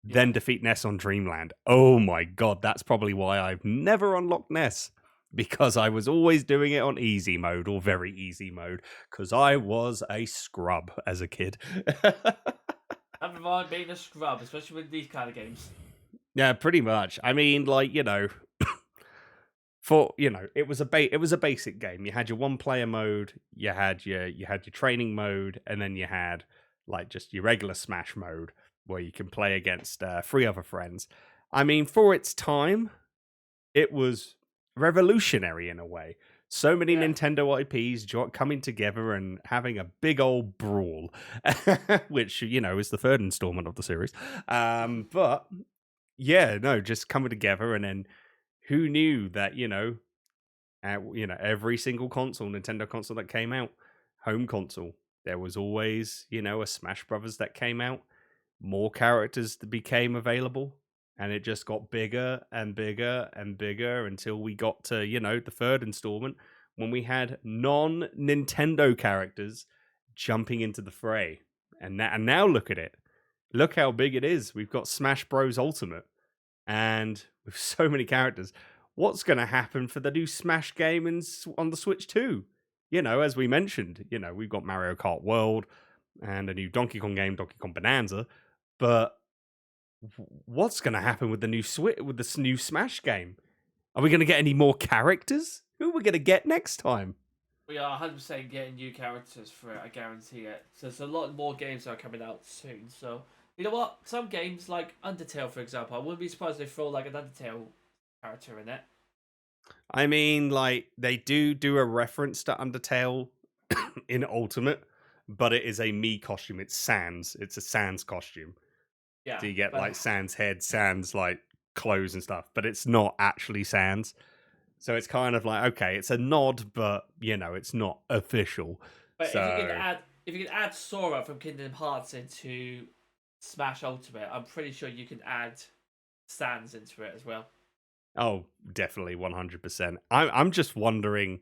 Then defeat Ness on Dreamland. Oh my god, that's probably why I've never unlocked Ness. Because I was always doing it on easy mode or very easy mode. Because I was a scrub as a kid. Nothing wrong being a scrub, especially with these kind of games. Yeah, pretty much. I mean, like, it was a basic game. You had your one-player mode, you had your training mode, and then you had like just your regular Smash mode where you can play against 3 other friends. I mean, for its time, it was revolutionary in a way. So many Nintendo IPs coming together and having a big old brawl, which, you know, is the third installment of the series. But yeah, no, just coming together, and then who knew that, every single Nintendo console that came out, home console, there was always, a Smash Brothers that came out, more characters that became available, and it just got bigger and bigger and bigger until we got to, the third installment when we had non-Nintendo characters jumping into the fray. And now look at it. Look how big it is. We've got Smash Bros. Ultimate, and with so many characters. What's going to happen for the new Smash game on the Switch 2? As we mentioned, we've got Mario Kart World and a new Donkey Kong game, Donkey Kong Bonanza. But what's going to happen with this new Smash game? Are we going to get any more characters? Who are we going to get next time? We are 100% getting new characters for it, I guarantee it. So there's a lot more games that are coming out soon. So, you know what? Some games, like Undertale, for example, I wouldn't be surprised if they throw like an Undertale character in it. I mean, like, they do a reference to Undertale in Ultimate, but it is a Mii costume. It's Sans. It's a Sans costume. Yeah. So you get, like, Sans head, Sans, like, clothes and stuff, but it's not actually Sans. So it's kind of like, okay, it's a nod, but, it's not official. But so... if you can add Sora from Kingdom Hearts into Smash Ultimate, I'm pretty sure you can add Sans into it as well. Oh, definitely, 100%. I'm just wondering,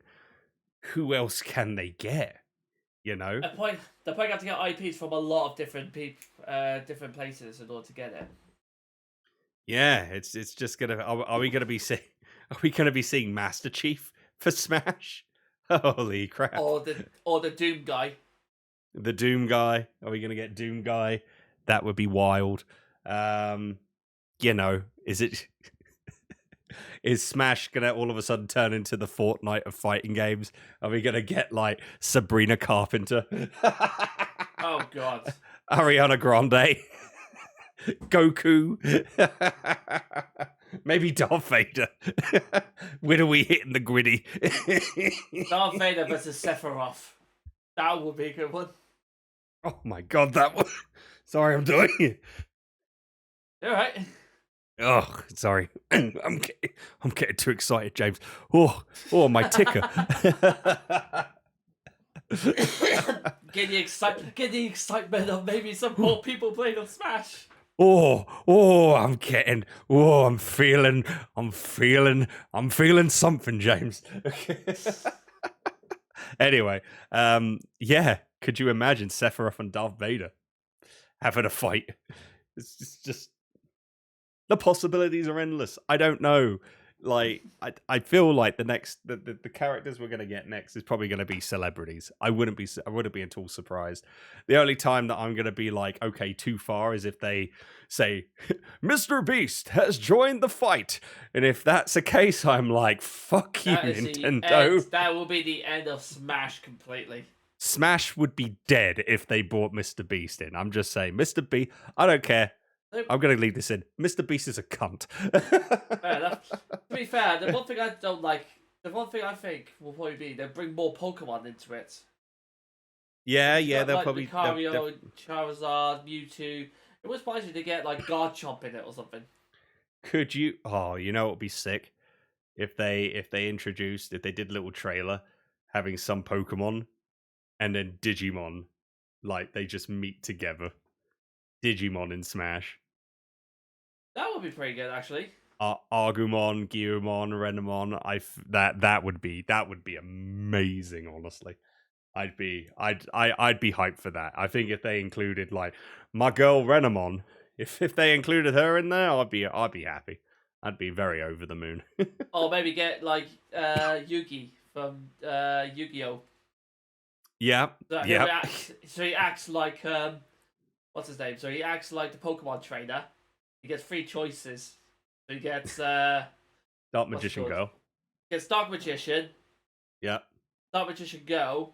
who else can they get? They're probably have to get IPs from a lot of different different places in order to get it. Yeah, it's just gonna. Are we gonna be seeing Master Chief for Smash? Holy crap! Or the Doom guy. The Doom guy. Are we gonna get Doom guy? That would be wild. Is it? Is Smash gonna all of a sudden turn into the Fortnite of fighting games? Are we gonna get like Sabrina Carpenter? Oh God. Ariana Grande. Goku. Maybe Darth Vader. When are we hitting the gritty? Darth Vader versus Sephiroth. That would be a good one. Oh my God, that one. Sorry, I'm doing it. All right. Oh, sorry. I'm getting too excited, James. Oh, my ticker. Get the excitement of maybe some more people playing on Smash. I'm feeling something, James. Anyway, could you imagine Sephiroth and Darth Vader having a fight? It's just the possibilities are endless. I don't know. Like, I feel like the characters we're gonna get next is probably gonna be celebrities. I wouldn't be at all surprised. The only time that I'm gonna be like, okay, too far, is if they say Mr. Beast has joined the fight, and if that's the case, I'm like, fuck you, Nintendo. That will be the end of Smash completely. Smash would be dead if they brought Mr. Beast in. I'm just saying, Mr. Beast. I don't care. I'm going to leave this in. Mr. Beast is a cunt. Fair enough. To be fair, the one thing I don't like, the one thing I think will probably be they'll bring more Pokemon into it. Yeah, they'll like probably... Lucario, Charizard, Mewtwo. It was possible to get like Garchomp in it or something. Could you... Oh, you know what would be sick? If they did a little trailer having some Pokemon and then Digimon, like they just meet together. Digimon in Smash. That would be pretty good, actually. Argumon, Gearmon, Renamon. That would be amazing. Honestly, I'd be hyped for that. I think if they included like my girl Renamon, if they included her in there, I'd be happy. I'd be very over the moon. Or maybe get like Yugi from Yu-Gi-Oh. Yeah. So he acts like what's his name? So he acts like the Pokemon trainer. He gets 3 choices. So he gets Dark Magician Go. He gets Dark Magician. Yeah. Dark Magician Go.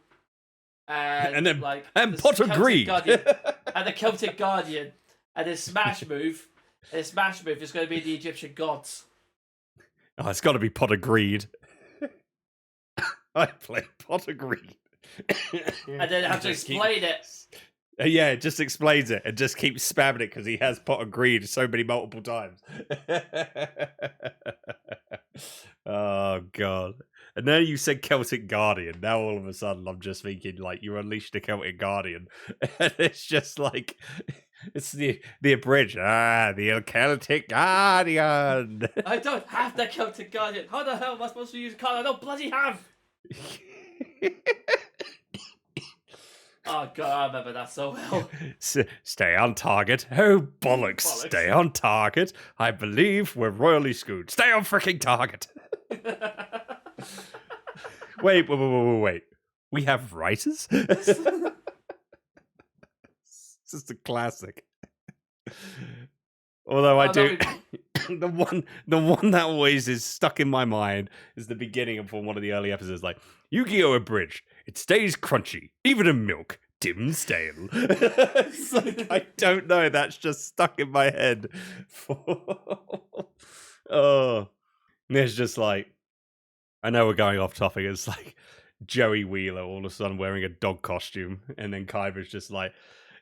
And then like Pot of Greed. And the Celtic Guardian. And his smash move. Is going to be the Egyptian gods. Oh, it's got to be Pot of Greed. I play pot of green. And then have to explain it. Yeah, it just explains it and just keeps spamming it because he has pot of green so many multiple times. Oh, God. And then you said Celtic Guardian. Now all of a sudden I'm just thinking, like, you unleashed a Celtic Guardian. And it's just like, it's the abridged. The Celtic Guardian. I don't have the Celtic Guardian. How the hell am I supposed to use a card I don't bloody have? Oh, God, I remember that so well. Stay on target. Oh, bollocks. Stay on target. I believe we're royally screwed. Stay on freaking target. Wait. We have writers? This is a classic. Although I do... the one that always is stuck in my mind is the beginning of one of the early episodes, like, Yu-Gi-Oh! Abridged. It stays crunchy, even in milk. Dim stale. It's like, I don't know. That's just stuck in my head. Oh, it's just like, I know we're going off topic. It's like Joey Wheeler all of a sudden wearing a dog costume, and then Kyber's just like,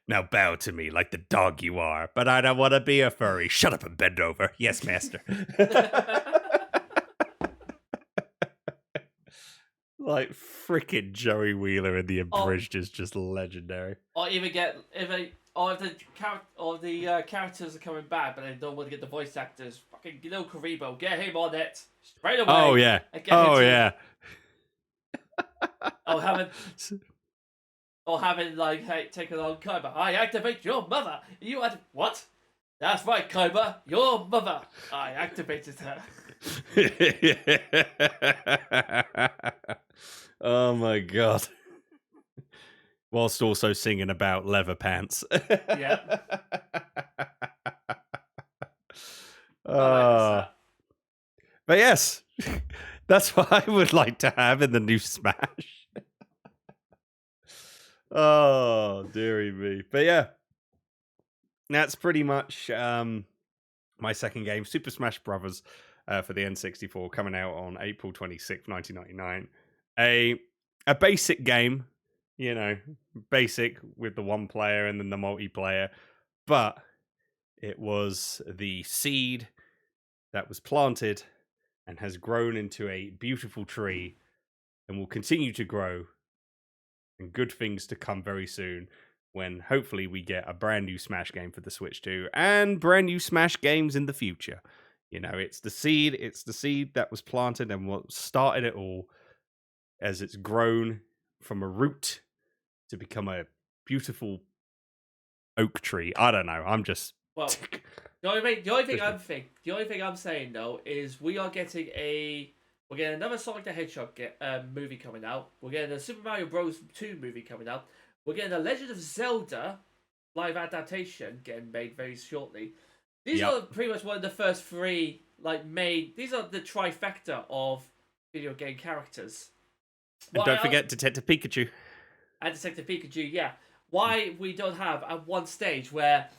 now bow to me like the dog you are, but I don't want to be a furry. Shut up and bend over. Yes, master. Like freaking Joey Wheeler in the abridged is just legendary. Or even get if the characters are coming back, but they don't want to get the voice actors. Fucking Karibo, get him on it straight away. Oh yeah. Oh yeah. Having like, hey, take it on Kyber. I activate your mother. You had what? That's right, Kyber. Your mother. I activated her. Oh my God. Whilst also singing about leather pants. Yeah. But yes, that's what I would like to have in the new Smash. Oh, dearie me. But yeah, that's pretty much my second game, Super Smash Bros. For the N64, coming out on April 26th, 1999. A basic game, you know, basic with the one player and then the multiplayer, but it was the seed that was planted and has grown into a beautiful tree and will continue to grow, and good things to come very soon when hopefully we get a brand new Smash game for the Switch 2 and brand new Smash games in the future. You know, it's the seed that was planted and what started it all, as it's grown from a root to become a beautiful oak tree. I don't know. I'm just... Well, the only thing I'm saying though is we're getting another Sonic the Hedgehog movie coming out. We're getting a Super Mario Bros. 2 movie coming out. We're getting a Legend of Zelda live adaptation getting made very shortly. These are pretty much one of the first three these are the trifecta of video game characters. And don't forget Detective Pikachu. And Detective Pikachu, yeah. Why we don't have at one stage where,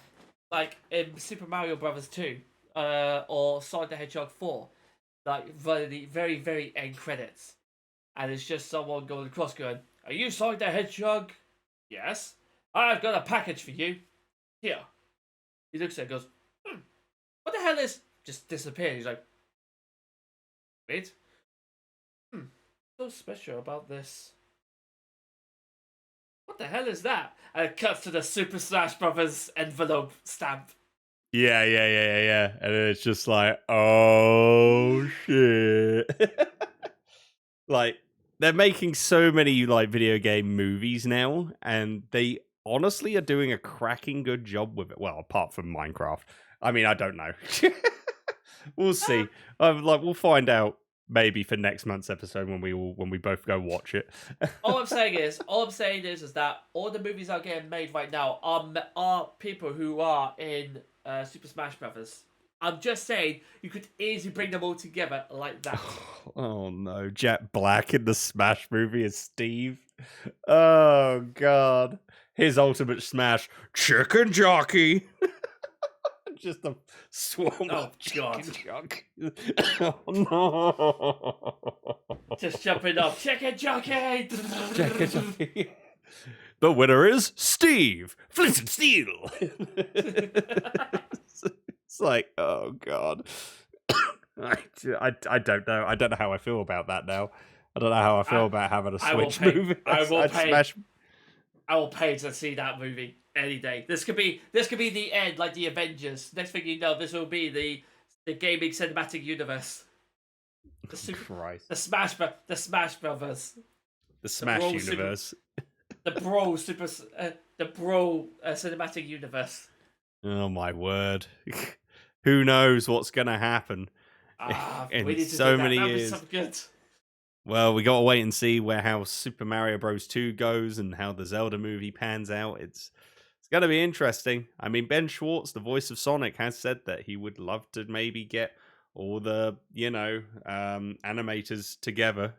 like in Super Mario Bros. 2 or Sonic the Hedgehog 4, like the very, very end credits, and it's just someone going across going, "Are you Sonic the Hedgehog?" "Yes." "I've got a package for you. Here." He looks at it and goes, "What the hell is..." Just disappeared. He's like, "Wait. So special about this. What the hell is that?" And it cuts to the Super Smash Brothers envelope stamp. Yeah. And it's just like, oh shit. Like, they're making so many like video game movies now, and they honestly are doing a cracking good job with it. Well, apart from Minecraft. I mean, I don't know. We'll see. We'll find out maybe for next month's episode when we both go watch it. all I'm saying is that all the movies that are getting made right now are people who are in Super Smash Brothers. I'm just saying you could easily bring them all together like that. Oh no, Jet Black in the Smash movie is Steve. Oh God, his ultimate Smash chicken jockey. Just a swarm Oh, of chicken God. jockey. Oh, no. Just jumping off. Chicken jockey! Chicken jockey. The winner is Steve Flint and Steel. It's like, oh God. I don't know. I don't know how I feel about that now. I don't know how I feel about having a Switch movie. I will pay. Smash... I will pay to see that movie any day. This could be the end, like the Avengers. Next thing you know, this will be the gaming cinematic universe. Christ. The Smash Brothers. The Smash universe. The bro cinematic universe. Oh my word. Who knows what's gonna happen in so many years. That'd be good. Well, we gotta wait and see how Super Mario Bros. 2 goes and how the Zelda movie pans out. It's gonna be interesting. I mean, Ben Schwartz, the voice of Sonic, has said that he would love to maybe get all the animators together,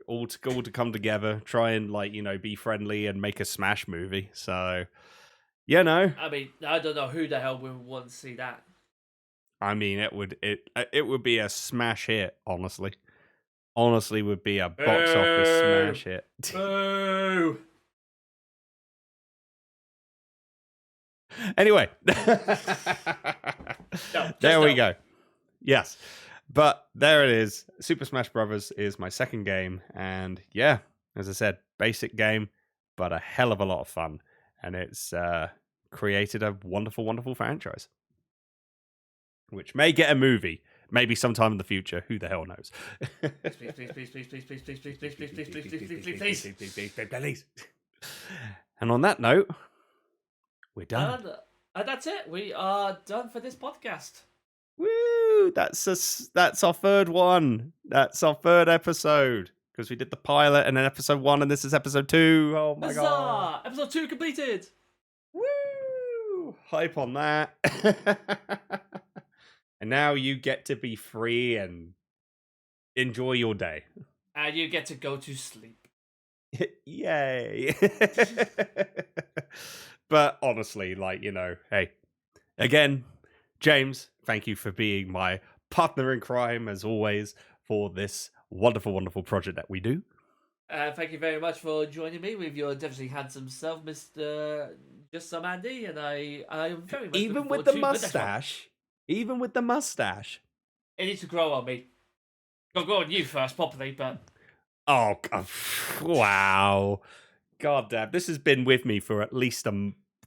all to come together, try and be friendly and make a Smash movie. So, I mean, I don't know who the hell would want to see that. I mean, it would be a smash hit, honestly. Honestly, would be a box office smash hit. Boo! Anyway, there we go. Yes, but there it is. Super Smash Brothers is my second game, and yeah, as I said, basic game, but a hell of a lot of fun, and it's created a wonderful, wonderful franchise, which may get a movie, maybe sometime in the future. Who the hell knows? Please. And on that note, we're done. And that's it. We are done for this podcast. Woo! That's our third one. That's our third episode. Because we did the pilot and then episode 1, and this is episode 2. Oh my god. Episode 2 completed. Woo! Hype on that. And now you get to be free and enjoy your day. And you get to go to sleep. Yay. But honestly, hey, again, James, thank you for being my partner in crime, as always, for this wonderful, wonderful project that we do. Thank you very much for joining me with your definitely handsome self, Mr. Just Some Andy, and I am very much Even with the mustache. Even with the mustache. It needs to grow on me. I'll grow on you first, properly, but... Oh, wow. God damn. This has been with me for at least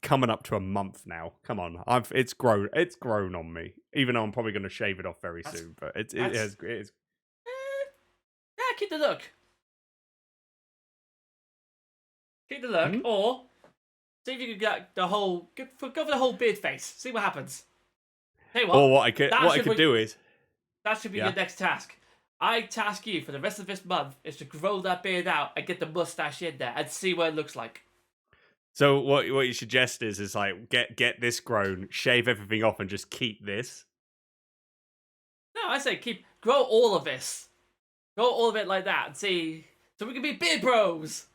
coming up to a month now. Come on. It's grown on me. Even though I'm probably going to shave it off very soon. But it is. Yeah, keep the look. Keep the look, Mm-hmm. or see if you can get the whole... Go for the whole beard face. See what happens. Hey, Or what I could do is... That should be your next task. I task you for the rest of this month is to grow that beard out and get the mustache in there and see what it looks like. So what you suggest is get this grown, shave everything off, and just keep this? No, I say grow all of this. Grow all of it like that and see... So we can be beard bros!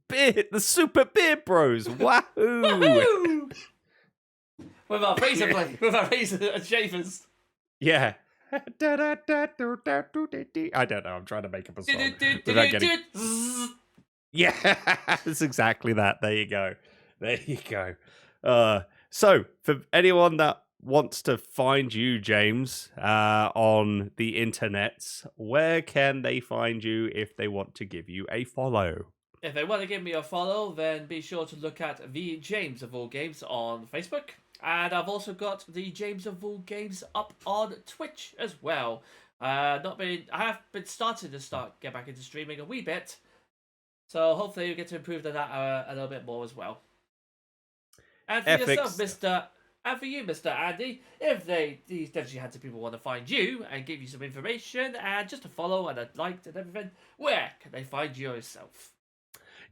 The super beard bros! Wahoo! Woohoo! With our razor blade, with our razor and shavers. Yeah. I don't know. I'm trying to make up a song without getting... Yeah, it's exactly that. There you go. So, for anyone that wants to find you, James, on the internets, where can they find you if they want to give you a follow? If they want to give me a follow, then be sure to look at the James of All Games on Facebook. And I've also got the James of All Games up on Twitch as well. I have been starting to get back into streaming a wee bit. So hopefully you get to improve on that a little bit more as well. And for yourself, and for you, Mr. Andy, if these definitely handsome people want to find you and give you some information and just a follow and a like and everything, where can they find you yourself?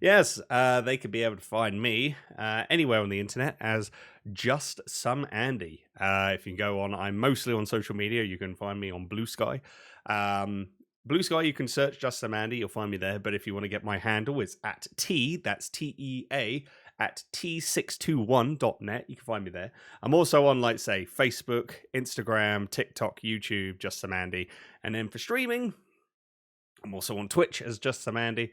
Yes, they could be able to find me anywhere on the internet as Just Some Andy. If you go on, I'm mostly on social media. You can find me on Blue Sky. Blue Sky, you can search Just Some Andy. You'll find me there. But if you want to get my handle, it's @T, that's TEAAIIINY. at t621.net. You can find me there. I'm also on, like, say, Facebook, Instagram, TikTok, YouTube, Just Some Andy. And then for streaming, I'm also on Twitch as Just Some Andy.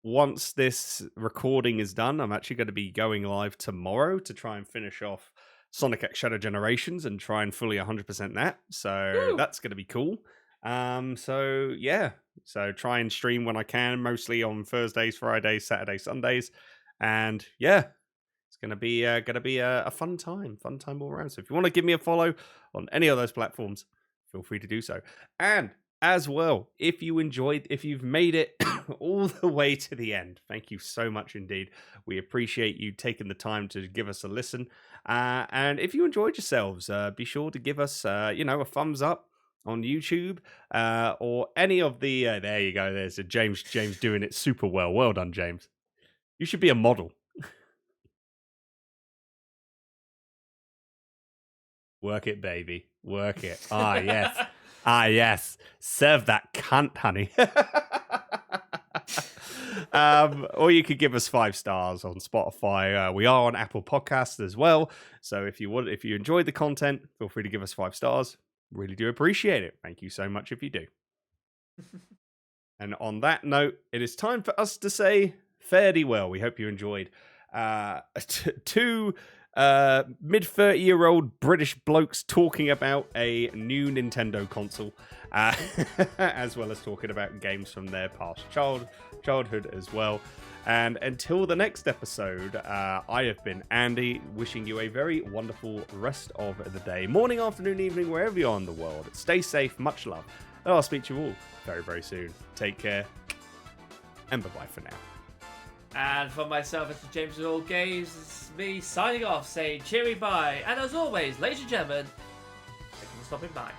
Once this recording is done, I'm actually going to be going live tomorrow to try and finish off Sonic X Shadow Generations and try and fully 100% that. So that's going to be cool. So yeah, so try and stream when I can, mostly on Thursdays, Fridays, Saturdays, Sundays, and yeah, it's gonna be a fun time all around. So if you want to give me a follow on any of those platforms, feel free to do so. And as well, if you've made it all the way to the end, thank you so much indeed. We appreciate you taking the time to give us a listen. And if you enjoyed yourselves, be sure to give us a thumbs up on YouTube, or any of the there you go, there's a James doing it super well. Well done, James. You should be a model. Work it, baby. Work it. Yes. Serve that cunt, honey. Or you could give us 5 stars on Spotify. We are on Apple Podcasts as well. So if you enjoyed the content, feel free to give us 5 stars. Really do appreciate it. Thank you so much if you do. And on that note, it is time for us to say fare thee well. We hope you enjoyed two mid-30-year-old British blokes talking about a new Nintendo console, as well as talking about games from their past childhood as well. And until the next episode, I have been Andy, wishing you a very wonderful rest of the day, morning, afternoon, evening, wherever you are in the world. Stay safe, much love, and I'll speak to you all very, very soon. Take care, and bye-bye for now. And for myself, it's James with All Games. It's me signing off, saying cheery bye. And as always, ladies and gentlemen, thank you for stopping by.